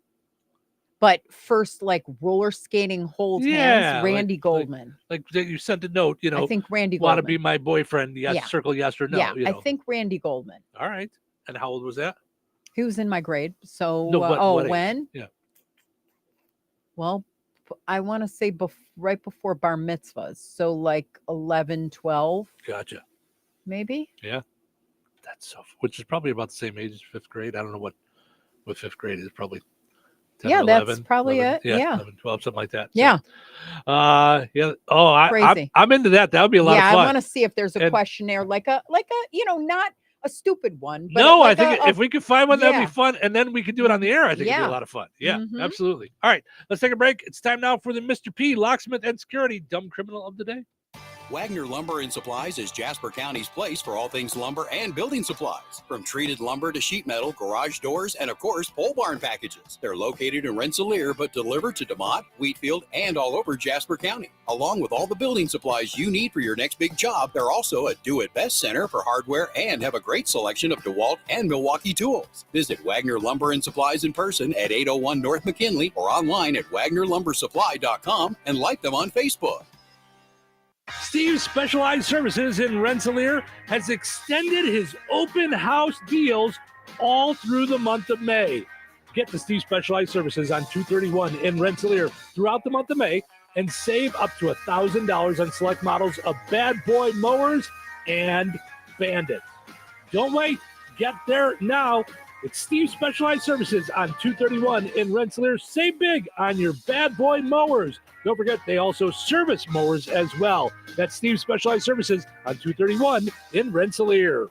but first roller skating hold hands, Randy Goldman. Like you sent a note, I think Randy want to Goldman. be my boyfriend? Yes, Yeah. circle yes or no. Yeah, you I know. think Randy Goldman. All right. And how old was that? He was in my grade. So, No, what age? when? Yeah. Well, I want to say right before bar mitzvahs. So 11, 12, Gotcha. maybe. Yeah. That's which is probably about the same age as 5th grade. I don't know what 5th grade is, probably 10 Yeah, or that's 11, probably 11, it. Yeah. 11, 12, something like that. So, Yeah. yeah. Oh, Crazy. I'm into that. That would be a lot Yeah, of fun. I want to see if there's a And- questionnaire like a not a stupid one. But No, like I think if we could find one, that'd yeah. be fun. And then we could do it on the air. I think it'd be Yeah. a lot of fun. Yeah, Mhm. absolutely. All right, let's take a break. It's time now for the Mr. P, Locksmith and Security Dumb Criminal of the Day. Wagner Lumber and Supplies is Jasper County's place for all things lumber and building supplies. From treated lumber to sheet metal, garage doors, and of course, pole barn packages. They're located in Rensselaer, but delivered to DeMott, Wheatfield, and all over Jasper County. Along with all the building supplies you need for your next big job, they're also a do-it-best center for hardware and have a great selection of DeWalt and Milwaukee tools. Visit Wagner Lumber and Supplies in person at 801 North McKinley or online at WagnerLumberSupply.com and like them on Facebook. Steve's Specialized Services in Rensselaer has extended his open house deals all through the month of May. Get to Steve's Specialized Services on 231 in Rensselaer throughout the month of May and save up to $1,000 on select models of Bad Boy mowers and Bandit. Don't wait. Get there now. It's Steve Specialized Services on 231 in Rensselaer. Save big on your bad boy mowers. Don't forget, they also service mowers as well. That's Steve Specialized Services on 231 in Rensselaer.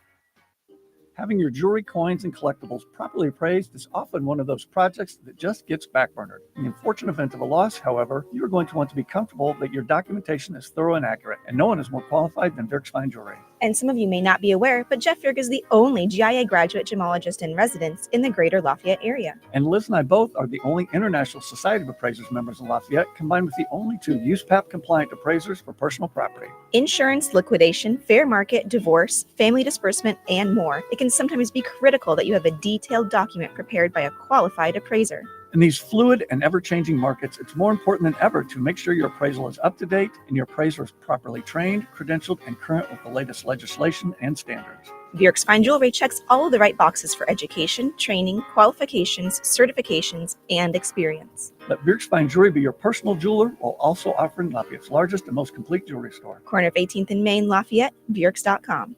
Having your jewelry, coins, and collectibles properly appraised is often one of those projects that just gets backburnered. In the unfortunate event of a loss, however, you are going to want to be comfortable that your documentation is thorough and accurate, and no one is more qualified than Dirk's Fine Jewelry. And some of you may not be aware, but Jeff Dirk is the only GIA graduate gemologist in residence in the greater Lafayette area. And Liz and I both are the only International Society of Appraisers members in Lafayette, combined with the only 2 USPAP-compliant appraisers for personal property. Insurance, liquidation, fair market, divorce, family disbursement, and more. It can sometimes be critical that you have a detailed document prepared by a qualified appraiser. In these fluid and ever-changing markets, it's more important than ever to make sure your appraisal is up to date and your appraiser is properly trained, credentialed, and current with the latest legislation and standards. Dirk's Fine Jewelry checks all of the right boxes for education, training, qualifications, certifications, and experience. Let Dirk's Fine Jewelry be your personal jeweler while also offering Lafayette's largest and most complete jewelry store. Corner of 18th and Main, Lafayette, Dirks.com.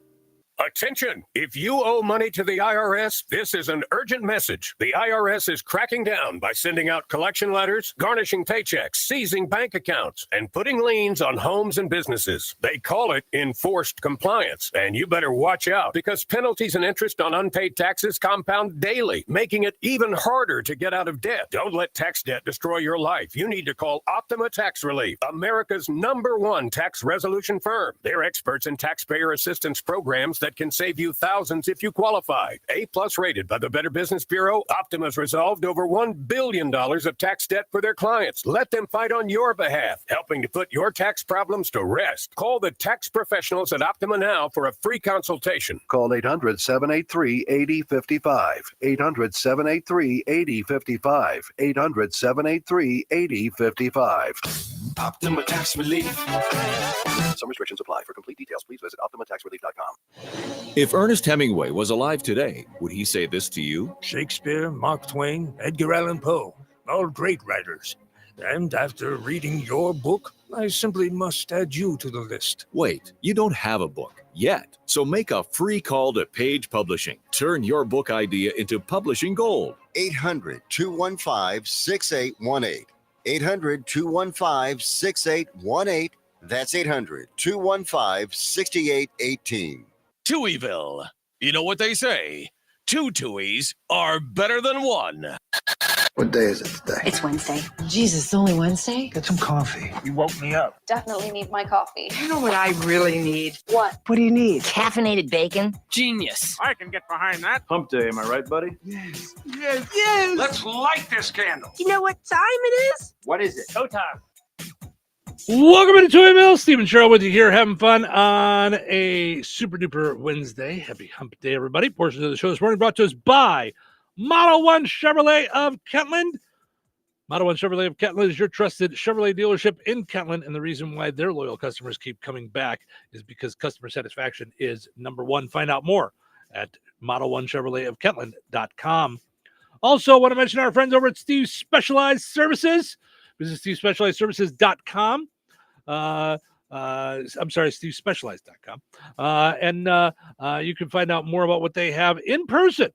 Attention! If you owe money to the IRS, this is an urgent message. The IRS is cracking down by sending out collection letters, garnishing paychecks, seizing bank accounts, and putting liens on homes and businesses. They call it enforced compliance, and you better watch out because penalties and interest on unpaid taxes compound daily, making it even harder to get out of debt. Don't let tax debt destroy your life. You need to call Optima Tax Relief, America's #1 tax resolution firm. They're experts in taxpayer assistance programs that can save you thousands if you qualify. A+ rated by the Better Business Bureau, Optima's resolved over $1 billion of tax debt for their clients. Let them fight on your behalf, helping to put your tax problems to rest. Call the tax professionals at Optima now for a free consultation. Call 800-783-8055. 800-783-8055. 800-783-8055. Optima Tax Relief. Some restrictions apply. For complete details, please visit OptimaTaxRelief.com. If Ernest Hemingway was alive today, would he say this to you? Shakespeare, Mark Twain, Edgar Allan Poe, all great writers. And after reading your book, I simply must add you to the list. Wait, you don't have a book yet. So make a free call to Page Publishing. Turn your book idea into publishing gold. 800-215-6818. 800-215-6818. That's 800-215-6818. Touhyville. You know what they say? 2 Touhies are better than 1. What day is it today? It's Wednesday. Jesus, it's only Wednesday? Get some coffee. You woke me up. Definitely need my coffee. You know what I really need? What? What do you need? Caffeinated bacon. Genius. I can get behind that. Hump day, am I right, buddy? Yes. Yes. Yes. Let's light this candle. You know what time it is? What is it? Showtime. Welcome to Touhyville. Stephen Sherrill with you here, having fun on a super duper Wednesday. Happy Hump Day, everybody. Portions of the show this morning brought to us by Model 1 Chevrolet of Kentland. Model 1 Chevrolet of Kentland is your trusted Chevrolet dealership in Kentland, and the reason why their loyal customers keep coming back is because customer satisfaction is #1. Find out more at Model1ChevroletofKentland.com. Also, want to mention our friends over at Steve's Specialized Services. Visit SteveSpecializedServices.com. I'm sorry, SteveSpecialized.com. And you can find out more about what they have in person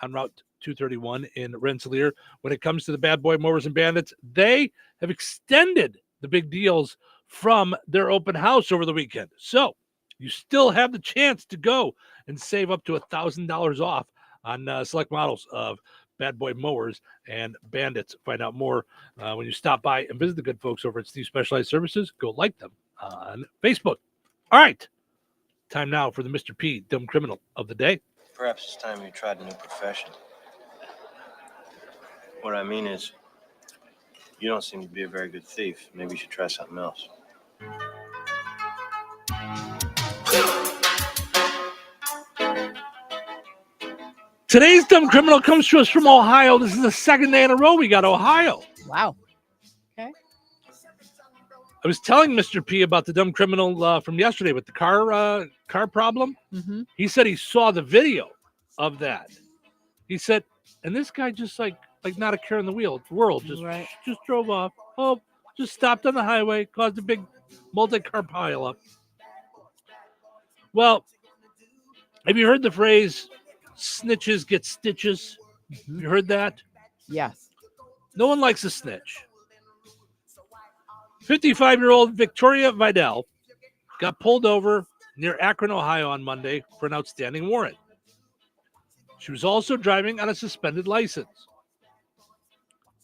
on Route 231 in Rensselaer. When it comes to the Bad Boy Mowers and Bandits, they have extended the big deals from their open house over the weekend. So you still have the chance to go and save up to $1,000 off on select models of Bad Boy Mowers and Bandits. Find out more when you stop by and visit the good folks over at Steve Specialized Services. Go like them on Facebook. All right. Time now for the Mr. P Dumb Criminal of the Day. Perhaps it's time you tried a new profession. What I mean is, you don't seem to be a very good thief. Maybe you should try something else. Today's Dumb Criminal comes to us from Ohio. This is the second day in a row we got Ohio. Wow. Okay. I was telling Mr. P about the Dumb Criminal from yesterday with the car problem. Mm-hmm. He said he saw the video of that. He said, and this guy just like not a care in the world, just drove off. Oh, just stopped on the highway, caused a big multi-car pileup. Well, have you heard the phrase, snitches get stitches. You heard that? Yes. No one likes a snitch. 55-year-old Victoria Vidal got pulled over near Akron, Ohio on Monday for an outstanding warrant. She was also driving on a suspended license.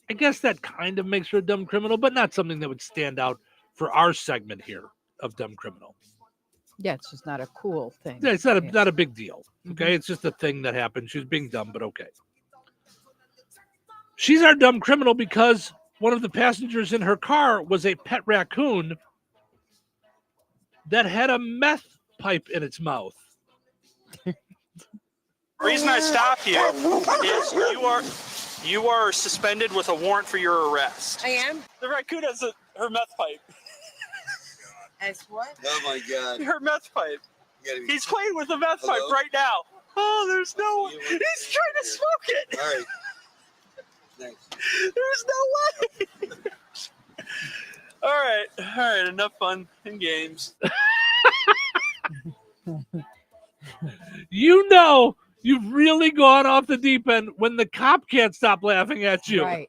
I guess that kind of makes her a dumb criminal, but not something that would stand out for our segment here of dumb criminal. Yeah, it's just not a cool thing. Yeah, it's not a big deal. Okay, It's just a thing that happened. She's being dumb, but okay. She's our dumb criminal because one of the passengers in her car was a pet raccoon that had a meth pipe in its mouth. The reason I stopped you is you are suspended with a warrant for your arrest. I am? The raccoon has her meth pipe. As what? Oh my God. Her meth pipe. He's playing with the meth Hello? pipe right now. Oh, there's no way. He's trying to smoke it. All right. Thanks. There's no way. All right. Enough fun and games. You know you've really gone off the deep end when the cop can't stop laughing at you. Right.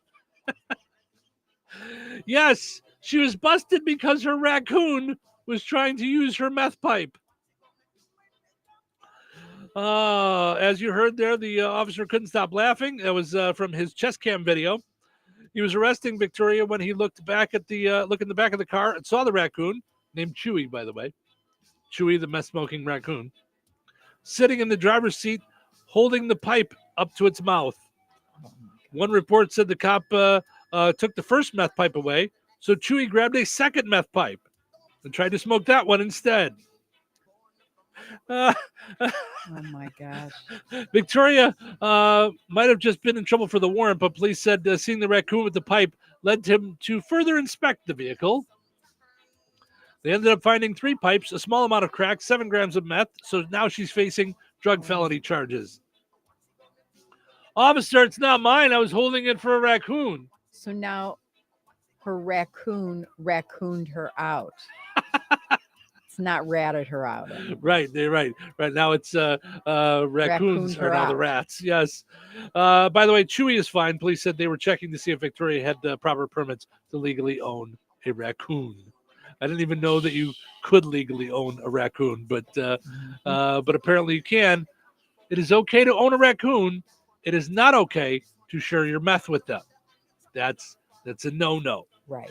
Yes, she was busted because her raccoon was trying to use her meth pipe. As you heard there, the officer couldn't stop laughing. That was from his chest cam video. He was arresting Victoria when he looked back at the look in the back of the car and saw the raccoon, named Chewy, by the way. Chewy, the meth-smoking raccoon, sitting in the driver's seat, holding the pipe up to its mouth. One report said the cop took the first meth pipe away, so Chewy grabbed a second meth pipe and tried to smoke that one instead. Oh my gosh. Victoria might have just been in trouble for the warrant, but police said seeing the raccoon with the pipe led him to further inspect the vehicle. They ended up finding 3 pipes, a small amount of crack, 7 grams of meth, so now she's facing drug felony charges. Officer, it's not mine. I was holding it for a raccoon. So now her raccooned her out. It's not ratted her out anymore. Right. Right now it's raccoons are now the rats. Yes. By the way, Chewy is fine. Police said they were checking to see if Victoria had the proper permits to legally own a raccoon. I didn't even know that you could legally own a raccoon, but apparently you can. It is okay to own a raccoon. It is not okay to share your meth with them. That's a no-no. Right.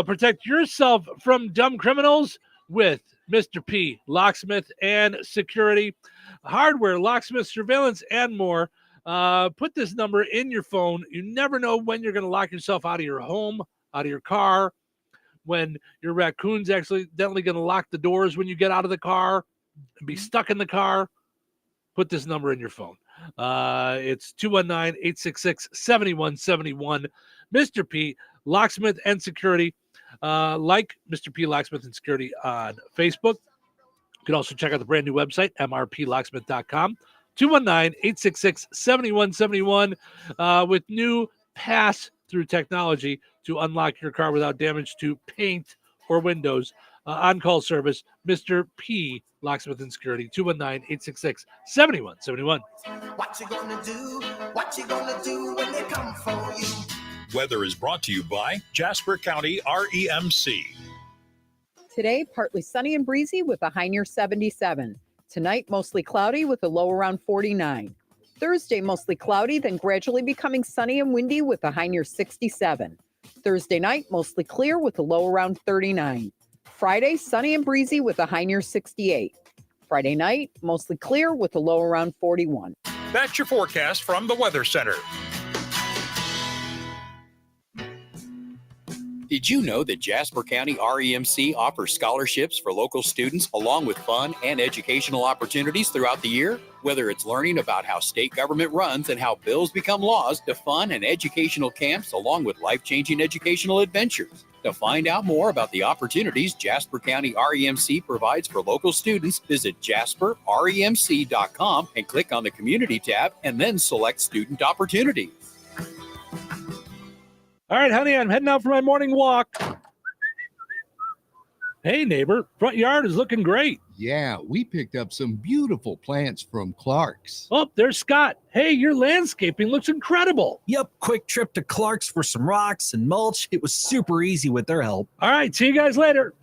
Protect yourself from dumb criminals with Mr. P, Locksmith and Security. Hardware, locksmith, surveillance, and more. Put this number in your phone. You never know when you're going to lock yourself out of your home, out of your car, when your raccoon's accidentally going to lock the doors when you get out of the car and be stuck in the car. Put this number in your phone. It's 219-866-7171. Mr. P, Locksmith and Security. Like Mr. P, Locksmith and Security on Facebook. You can also check out the brand new website, mrplocksmith.com. 219-866-7171 with new pass-through technology to unlock your car without damage to paint or windows. On-call service, Mr. P, Locksmith and Security, 219-866-7171. What you gonna do? What you gonna do when they come for you? Weather is brought to you by Jasper County REMC. Today, partly sunny and breezy with a high near 77. Tonight, mostly cloudy with a low around 49. Thursday, mostly cloudy, then gradually becoming sunny and windy with a high near 67. Thursday night, mostly clear with a low around 39. Friday, sunny and breezy with a high near 68. Friday night, mostly clear with a low around 41. That's your forecast from the Weather Center. Did you know that Jasper County REMC offers scholarships for local students along with fun and educational opportunities throughout the year? Whether it's learning about how state government runs and how bills become laws, to fun and educational camps along with life-changing educational adventures. To find out more about the opportunities Jasper County REMC provides for local students, visit jasperremc.com and click on the Community tab and then select Student Opportunities. All right, honey, I'm heading out for my morning walk. Hey, neighbor, front yard is looking great. Yeah, we picked up some beautiful plants from Clark's. Oh, there's Scott. Hey, your landscaping looks incredible. Yep, quick trip to Clark's for some rocks and mulch. It was super easy with their help. All right, see you guys later.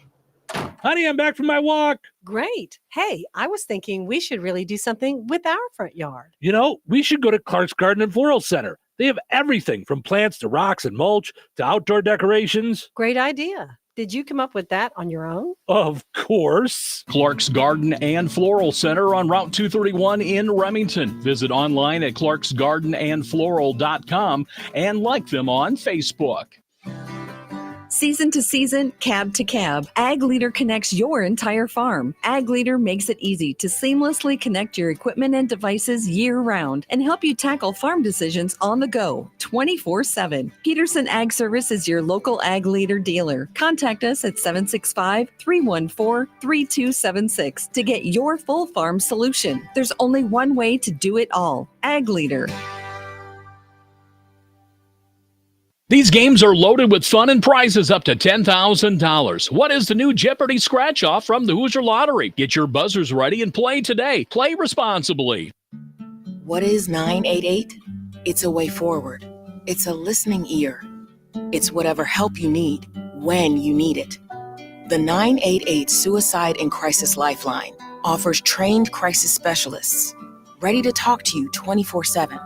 Honey, I'm back from my walk. Great. Hey, I was thinking we should really do something with our front yard. You know, we should go to Clark's Garden and Floral Center. They have everything from plants to rocks and mulch to outdoor decorations. Great idea. Did you come up with that on your own? Of course. Clark's Garden and Floral Center on Route 231 in Remington. Visit online at clarksgardenandfloral.com and like them on Facebook. Season to season, cab to cab, Ag Leader connects your entire farm. Ag Leader makes it easy to seamlessly connect your equipment and devices year-round and help you tackle farm decisions on the go, 24/7. Peterson Ag Service is your local Ag Leader dealer. Contact us at 765-314-3276 to get your full farm solution. There's only one way to do it all, Ag Leader. These games are loaded with fun and prizes up to $10,000. What is the new Jeopardy scratch-off from the Hoosier Lottery? Get your buzzers ready and play today. Play responsibly. What is 988? It's a way forward. It's a listening ear. It's whatever help you need, when you need it. The 988 Suicide and Crisis Lifeline offers trained crisis specialists, ready to talk to you 24/7.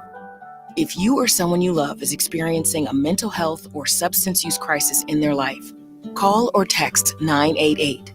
If you or someone you love is experiencing a mental health or substance use crisis in their life, call or text 988.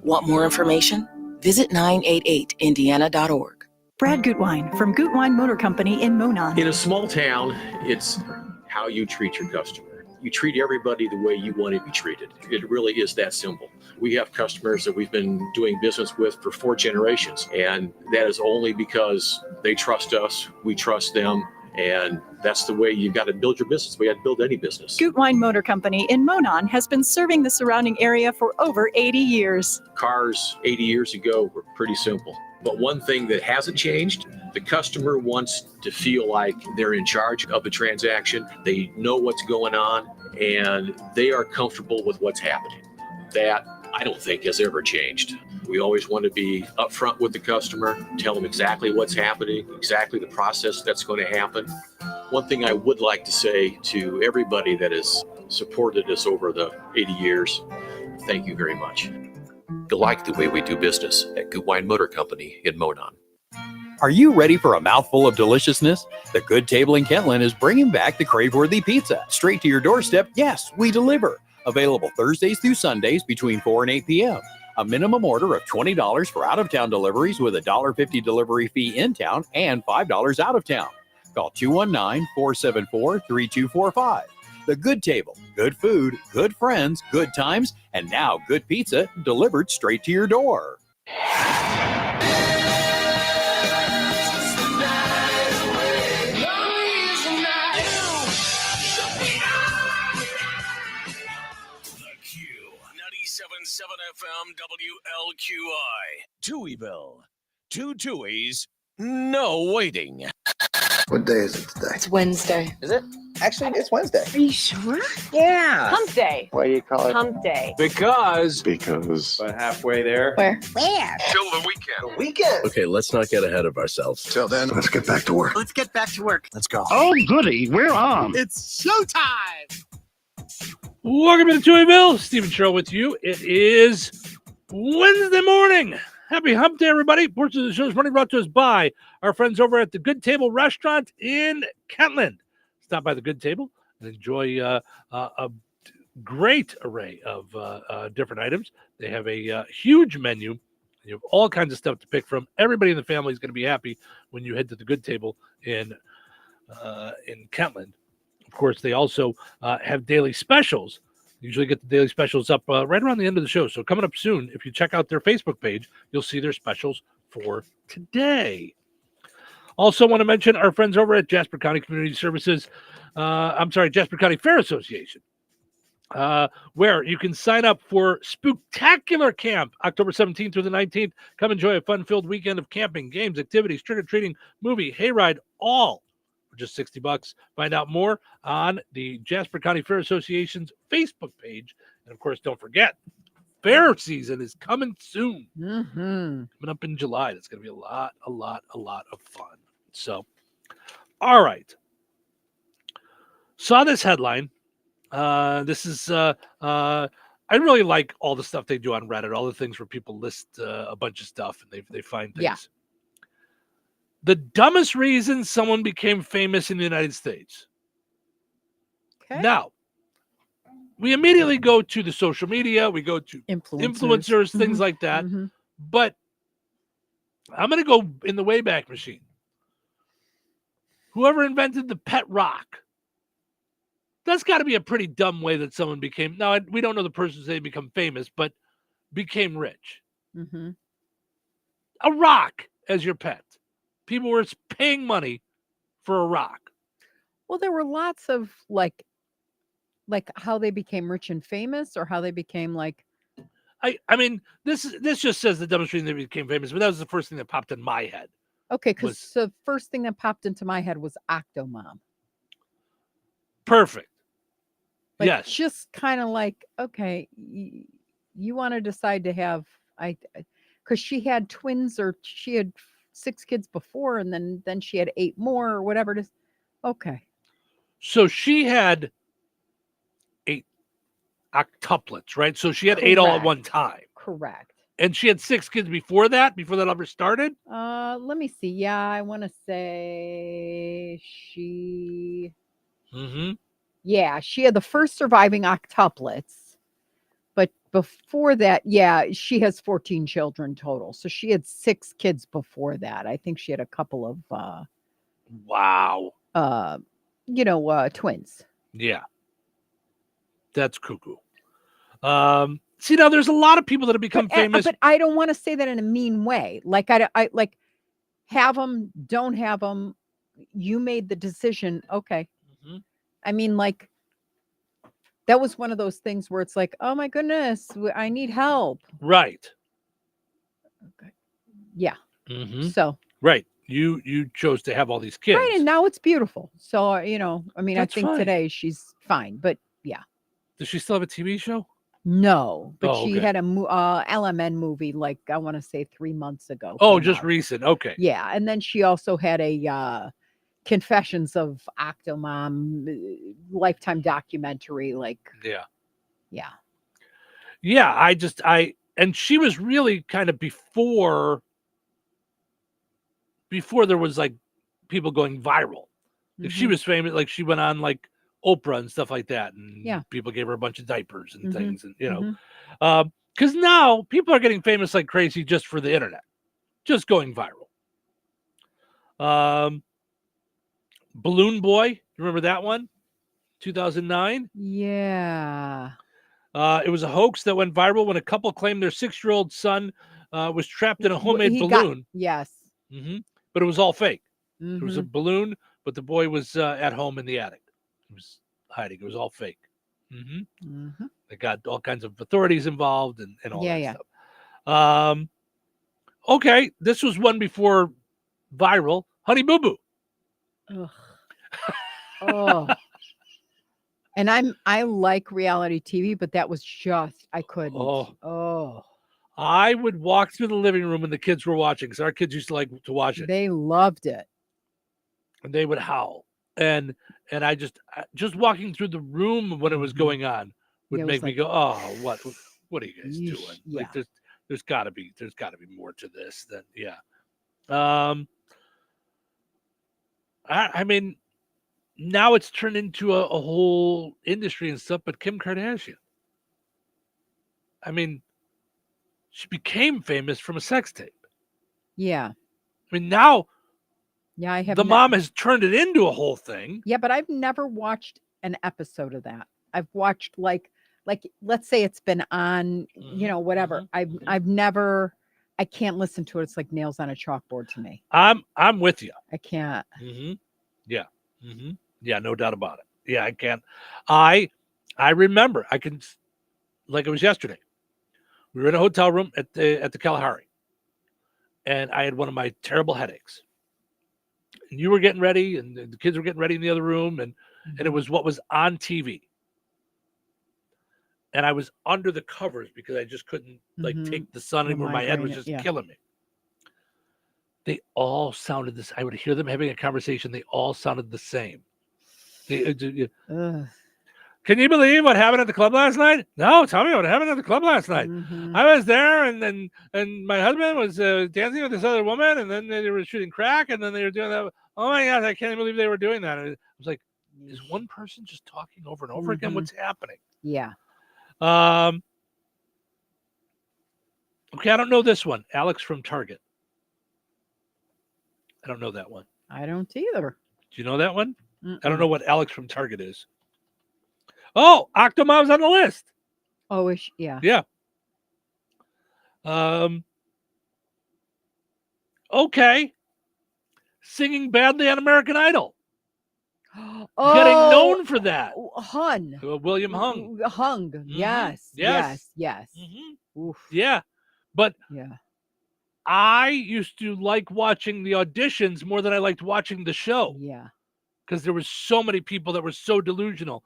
Want more information? Visit 988indiana.org. Brad Gutwein from Gutwein Motor Company in Monon. In a small town, it's how you treat your customer. You treat everybody the way you want to be treated. It really is that simple. We have customers that we've been doing business with for 4 generations, and that is only because they trust us, we trust them. And that's the way you've got to build your business. We got to build any business. Gutwein Motor Company in Monon has been serving the surrounding area for over 80 years. Cars 80 years ago were pretty simple. But one thing that hasn't changed, the customer wants to feel like they're in charge of the transaction. They know what's going on and they are comfortable with what's happening. That I don't think has ever changed. We always want to be upfront with the customer, tell them exactly what's happening, exactly the process that's going to happen. One thing I would like to say to everybody that has supported us over the 80 years, thank you very much. You like the way we do business at Gutwein Motor Company in Monon. Are you ready for a mouthful of deliciousness? The Good Table in Kentland is bringing back the crave-worthy pizza straight to your doorstep. Yes, we deliver. Available Thursdays through Sundays between 4 and 8 p.m. A minimum order of $20 for out-of-town deliveries with a $1.50 delivery fee in town and $5 out of town. Call 219-474-3245. The Good Table. Good food, good friends, good times, and now good pizza delivered straight to your door. FM WLQI. Touhyville. 2 Tuohys, no waiting. What day is it today? It's Wednesday. Is it? Actually, it's Wednesday. Are you sure? Yeah. Hump day. Why do you call it? Hump day. Because. But halfway there. Where? Till the weekend. The weekend. Okay, let's not get ahead of ourselves. Till then, let's get back to work. Let's get back to work. Let's go. Oh, goody. We're on. It's showtime. Welcome to Touhyville. Stephen Sherrill with you. It is Wednesday morning. Happy Hump Day, everybody. Portion of the show is running brought to us by our friends over at the Good Table Restaurant in Kentland. Stop by the Good Table and enjoy a great array of different items. They have a huge menu. You have all kinds of stuff to pick from. Everybody in the family is going to be happy when you head to the Good Table in Kentland. Of course, they also have daily specials. Usually get the daily specials up right around the end of the show. So coming up soon, if you check out their Facebook page, you'll see their specials for today. Also want to mention our friends over at Jasper County Community Services. Jasper County Fair Association, where you can sign up for Spooktacular Camp, October 17th through the 19th. Come enjoy a fun-filled weekend of camping, games, activities, trick-or-treating, movie, hayride, all for just $60. Find out more on the Jasper County Fair Association's Facebook page. And, of course, don't forget, fair season is coming soon. Mm-hmm. Coming up in July. That's going to be a lot of fun. So, all right. Saw this headline. This is I really like all the stuff they do on Reddit, all the things where people list a bunch of stuff and they find things. Yeah. The dumbest reason someone became famous in the United States. Okay. Now, we immediately go to the social media, we go to influencers, things like that. Mm-hmm. But I'm going to go in the Wayback Machine. Whoever invented the pet rock. That's got to be a pretty dumb way that someone became. Now, we don't know the person they become famous, but became rich. Mm-hmm. A rock as your pet. People were paying money for a rock. Well, there were lots of like how they became rich and famous, or how they became like. I mean, this just says the dumbest reason they became famous, but that was the first thing that popped in my head. Okay, because the first thing that popped into my head was Octomom. Perfect. Like, yes. Just kind of like, okay, you want to decide to have because she had twins, or she had 6 kids before, and then she had 8 more or whatever it is. Okay. So she had 8 octuplets, right? So she had 8 all at one time. Correct. And she had 6 kids before that ever started? Let me see. Yeah, I want to say she. Mm-hmm. Yeah, she had the first surviving octuplets, but before that, yeah, she has 14 children total. So she had 6 kids before that. I think she had a couple of wow. Twins. Yeah. That's cuckoo. See, now there's a lot of people that have become famous. But I don't want to say that in a mean way. Like I like have them, don't have them. You made the decision. Okay. Mm-hmm. I mean, like, that was one of those things where it's like, oh my goodness, I need help. Right. Okay. Yeah. Mm-hmm. So. Right. You chose to have all these kids. Right. And now it's beautiful. So, I mean, That's I think fine. today she's fine, but yeah. Does she still have a TV show? No, but she okay. had a LMN movie, like, I want to say 3 months ago. Oh, just recent. Okay. Yeah. And then she also had a Confessions of Octomom Lifetime documentary, like. Yeah. And she was really kind of before there was like people going viral. If she was famous, like she went on like Oprah and stuff like that, and people gave her a bunch of diapers and things, and because now people are getting famous like crazy just for the internet, just going viral. Balloon Boy, you remember that one? 2009. Yeah. It was a hoax that went viral when a couple claimed their 6-year-old son was trapped in a homemade balloon. Yes. Mm-hmm. But it was all fake. Mm-hmm. It was a balloon, but the boy was at home in the attic. He was hiding. It was all fake. Mm-hmm. Mm-hmm. They got all kinds of authorities involved and all that stuff. Okay, this was one before viral. Honey Boo Boo. Ugh. Oh. And I like reality TV, but that was just, I couldn't. Oh. I would walk through the living room when the kids were watching, because our kids used to like to watch it. They loved it. And they would howl. And I just walking through the room when it was going on would make me go, oh, what are you guys doing? Yeah. Like there's gotta be more to this than I mean, now it's turned into a whole industry and stuff, but Kim Kardashian. I mean, she became famous from a sex tape. Yeah. I mean, now I have the mom has turned it into a whole thing. Yeah, but I've never watched an episode of that. I've watched like let's say it's been on, whatever. I've never, I can't listen to it. It's like nails on a chalkboard to me. I'm with you. I can't. Mm-hmm. Yeah. Mm-hmm. Yeah, no doubt about it. Yeah, I can't. I remember, I can, like it was yesterday. We were in a hotel room at the Kalahari, and I had one of my terrible headaches. And you were getting ready, and the kids were getting ready in the other room, and it was what was on TV. and I was under the covers because I just couldn't take the sun The anymore. My head was migraine, just yeah. killing me. They all sounded this. I would hear them having a conversation. They all sounded the same. Ugh. Can you believe what happened at the club last night? No, tell me what happened at the club last night. I was there, and my husband was dancing with this other woman, and then they were shooting crack, and then they were doing that. Oh my God, I can't believe they were doing that. And I was like, is one person just talking over and over again? What's happening? Yeah. Okay, I don't know this one. Alex from Target. I don't know that one. I don't either. Do you know that one? I don't know what Alex from Target is. Oh, Octomom's on the list. Oh, yeah. Yeah. Okay. Singing badly on American Idol. Getting known for that. Hun. William Hung. Hung. Yes. Yes. Oof. Yeah. But yeah. I used to like watching the auditions more than I liked watching the show. Yeah. Because there was so many people that were so delusional.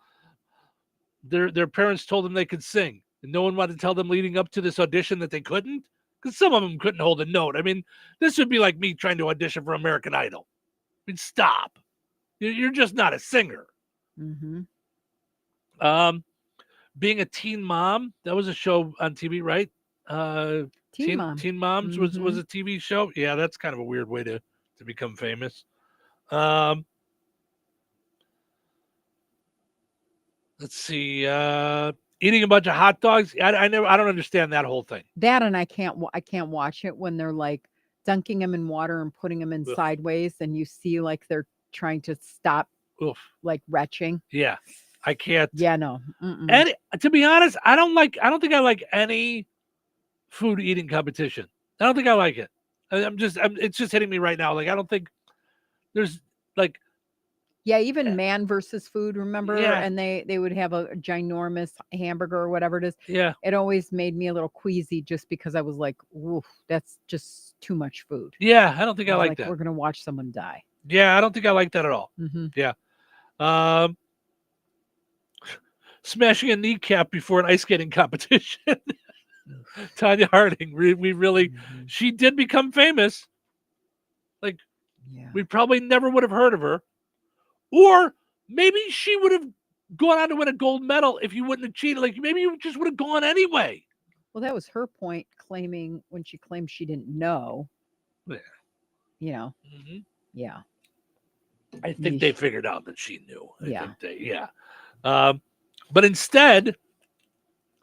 Their parents told them they could sing, and no one wanted to tell them leading up to this audition that they couldn't, because some of them couldn't hold a note. I mean, this would be like me trying to audition for American Idol. I mean, stop. You're just not a singer. Being a teen mom, that was a show on TV, right? Teen Mom. Teen Moms was a TV show. Yeah, that's kind of a weird way to become famous. Let's see. Eating a bunch of hot dogs. I don't understand that whole thing. That, and I can't watch it when they're like dunking them in water and putting them in sideways, and you see like they're trying to stop, like retching. Yeah, I can't. Yeah, no. And to be honest, I don't think I like any food eating competition. I don't think I like it. It's just hitting me right now. Like, I don't think there's like. Yeah, even Man versus Food, remember? Yeah. And they would have a ginormous hamburger or whatever it is. Yeah. It always made me a little queasy just because I was like, oof, that's just too much food. Yeah, I don't think I was like that. We're going to watch someone die. Yeah, I don't think I like that at all. Yeah. Smashing a kneecap before an ice skating competition. Tanya Harding, we really, she did become famous. Like, we probably never would have heard of her. Or maybe she would have gone on to win a gold medal if you wouldn't have cheated. Like, maybe you just would have gone anyway. Well, that was her point, when she claimed she didn't know. Yeah. You know. Yeah. I think they figured out that she knew. Yeah. But instead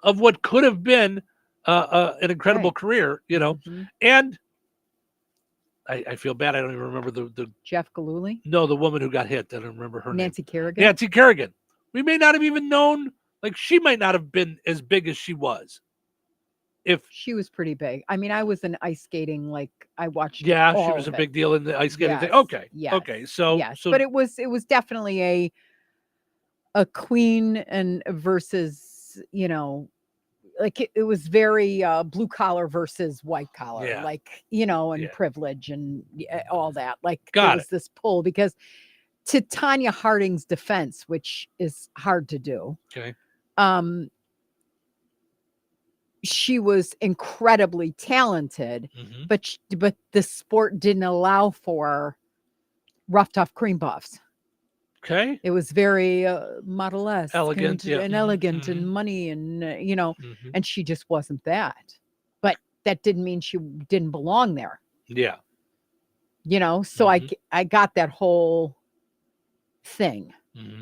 of what could have been an incredible career, you know, and I feel bad. I don't even remember the Jeff Gillooly. No, the woman who got hit. I don't remember her Nancy name. Kerrigan. Nancy Kerrigan. We may not have even known. Like, she might not have been as big as she was. If she was pretty big. I mean, I was in ice skating. Like, I watched. Yeah, she was a big deal in the ice skating thing. Okay. Yes. Okay. So but it was definitely a queen and versus, you know, like it was very blue collar versus white collar, like, you know, and privilege and all that. Like, there was this pull because, to Tanya Harding's defense, which is hard to do. Okay. She was incredibly talented, but the sport didn't allow for rough, tough cream puffs. Okay. It was very model-esque, elegant, and elegant and money, and you know, and she just wasn't that. But that didn't mean she didn't belong there. Yeah. You know, so I got that whole thing,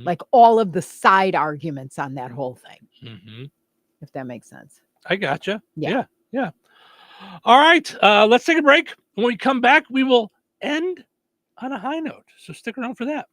like all of the side arguments on that whole thing, if that makes sense. I gotcha. Yeah. All right. Let's take a break. When we come back, we will end on a high note. So stick around for that.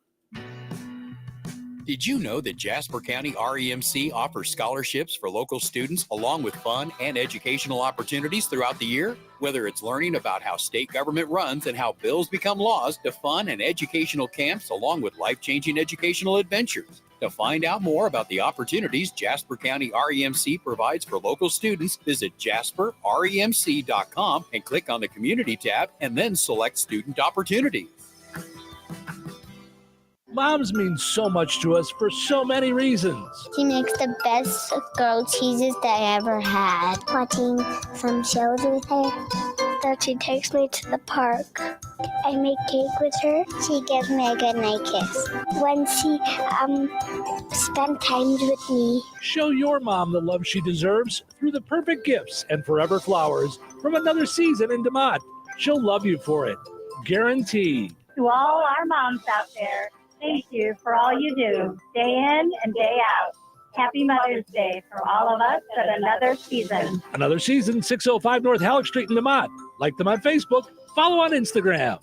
Did you know that Jasper County REMC offers scholarships for local students along with fun and educational opportunities throughout the year? Whether it's learning about how state government runs and how bills become laws, to fun and educational camps along with life-changing educational adventures. To find out more about the opportunities Jasper County REMC provides for local students, visit jasperremc.com and click on the Community tab and then select Student Opportunities. Moms mean so much to us for so many reasons. She makes the best grilled cheeses that I ever had. Watching some shows with her. That she takes me to the park. I make cake with her. She gives me a good night kiss. When she spent time with me. Show your mom the love she deserves through the perfect gifts and forever flowers from Another Season in DeMott. She'll love you for it. Guaranteed. To all our moms out there, thank you for all you do, day in and day out. Happy Mother's Day from all of us at Another Season. Another Season, 605 North Halleck Street in DeMott. Like them on Facebook. Follow on Instagram.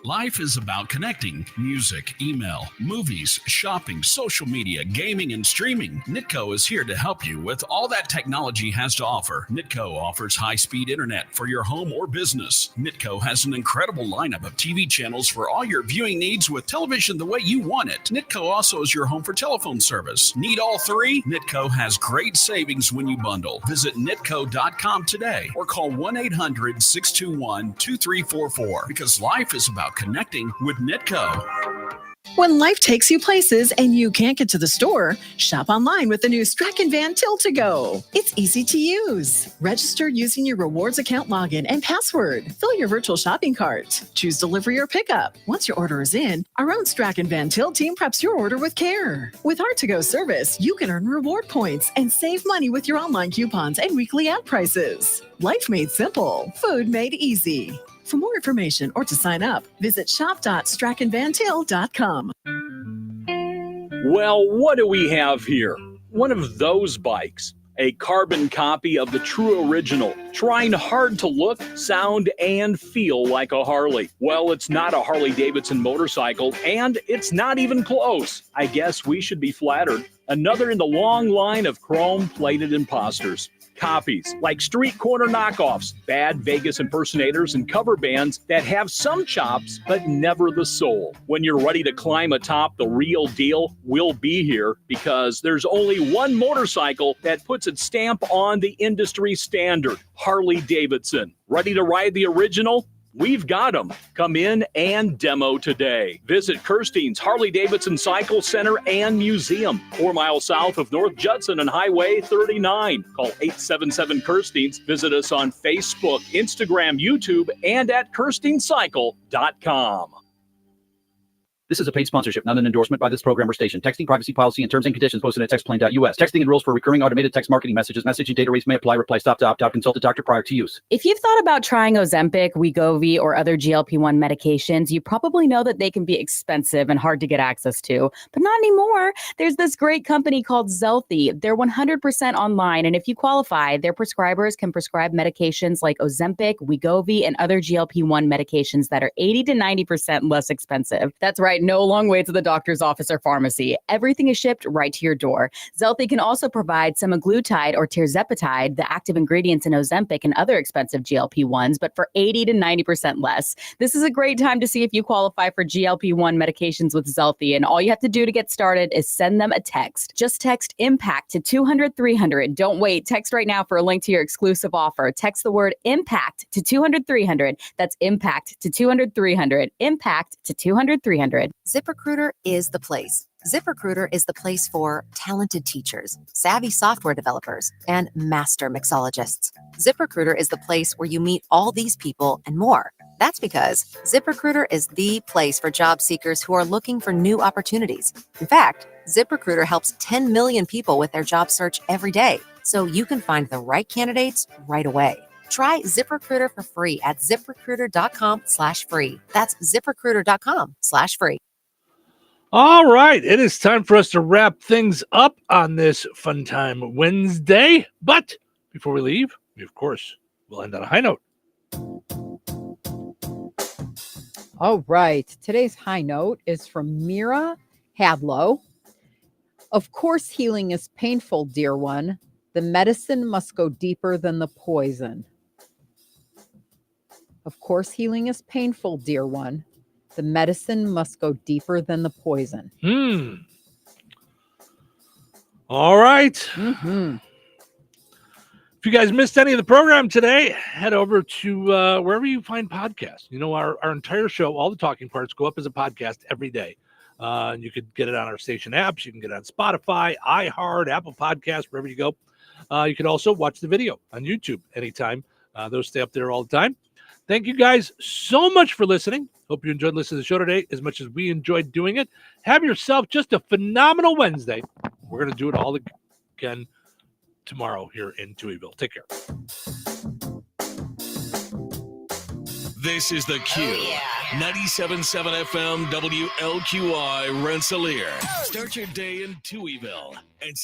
Life is about connecting. Music, email, movies, shopping, social media, gaming, and streaming. Nitco is here to help you with all that technology has to offer. Nitco offers high-speed internet for your home or business. Nitco has an incredible lineup of TV channels for all your viewing needs with television the way you want it. Nitco also is your home for telephone service. Need all three? Nitco has great savings when you bundle. Visit nitco.com today or call 1-800-621-2344 because life is about connecting with Nitco. When life takes you places and you can't get to the store, shop online with the new Strachan Van Til to Go. It's easy to use. Register using your rewards account login and password. Fill your virtual shopping cart. Choose delivery or pickup. Once your order is in, our own Strachan Van Til team preps your order with care. With our to-go service, you can earn reward points and save money with your online coupons and weekly ad prices. Life made simple. Food made easy. For more information or to sign up, visit shop.strachanvantil.com. Well, what do we have here? One of those bikes. A carbon copy of the true original, trying hard to look, sound, and feel like a Harley. Well, it's not a Harley-Davidson motorcycle, and it's not even close. I guess we should be flattered. Another in the long line of chrome-plated imposters. Copies, like street corner knockoffs, bad Vegas impersonators, and cover bands that have some chops, but never the soul. When you're ready to climb atop the real deal, we'll be here because there's only one motorcycle that puts its stamp on the industry standard, Harley-Davidson. Ready to ride the original? We've got them. Come in and demo today. Visit Kirstein's Harley-Davidson Cycle Center and Museum, 4 miles south of North Judson and Highway 39. Call 877-KIRSTEINS. Visit us on Facebook, Instagram, YouTube, and at KirsteinCycle.com. This is a paid sponsorship, not an endorsement by this program or station. Texting privacy policy and terms and conditions posted at textplane.us. Texting and rules for recurring automated text marketing messages. Message and data rates may apply. Reply stop to opt out. Consult a doctor prior to use. If you've thought about trying Ozempic, Wegovy, or other GLP-1 medications, you probably know that they can be expensive and hard to get access to. But not anymore. There's this great company called Zelthy. They're 100% online, and if you qualify, their prescribers can prescribe medications like Ozempic, Wegovy, and other GLP-1 medications that are 80 to 90% less expensive. That's right. No long wait to the doctor's office or pharmacy. Everything is shipped right to your door. Zelthy can also provide semaglutide or tirzepatide, the active ingredients in Ozempic and other expensive GLP-1s, but for 80 to 90% less. This is a great time to see if you qualify for GLP-1 medications with Zelthy, and all you have to do to get started is send them a text. Just text IMPACT to 200-300. Don't wait. Text right now for a link to your exclusive offer. Text the word IMPACT to 200-300. That's IMPACT to 200-300. IMPACT to 200-300. ZipRecruiter is the place. ZipRecruiter is the place for talented teachers, savvy software developers, and master mixologists. ZipRecruiter is the place where you meet all these people and more. That's because ZipRecruiter is the place for job seekers who are looking for new opportunities. In fact, ZipRecruiter helps 10 million people with their job search every day, so you can find the right candidates right away. Try ZipRecruiter for free at ZipRecruiter.com/free. That's ZipRecruiter.com/free. All right, it is time for us to wrap things up on this Fun Time Wednesday. But before we leave, we, of course, will end on a high note. All right, today's high note is from Mira Hadlow. Of course, healing is painful, dear one. The medicine must go deeper than the poison. Of course, healing is painful, dear one. The medicine must go deeper than the poison. All right. If you guys missed any of the program today, head over to wherever you find podcasts. You know, our entire show, all the talking parts, go up as a podcast every day. You could get it on our station apps. You can get it on Spotify, iHeart, Apple Podcasts, wherever you go. You can also watch the video on YouTube anytime. Those stay up there all the time. Thank you guys so much for listening. Hope you enjoyed listening to the show today as much as we enjoyed doing it. Have yourself just a phenomenal Wednesday. We're going to do it all again tomorrow here in Touhyville. Take care. This is the Q. 97.7 FM WLQI Rensselaer. Start your day in Touhyville and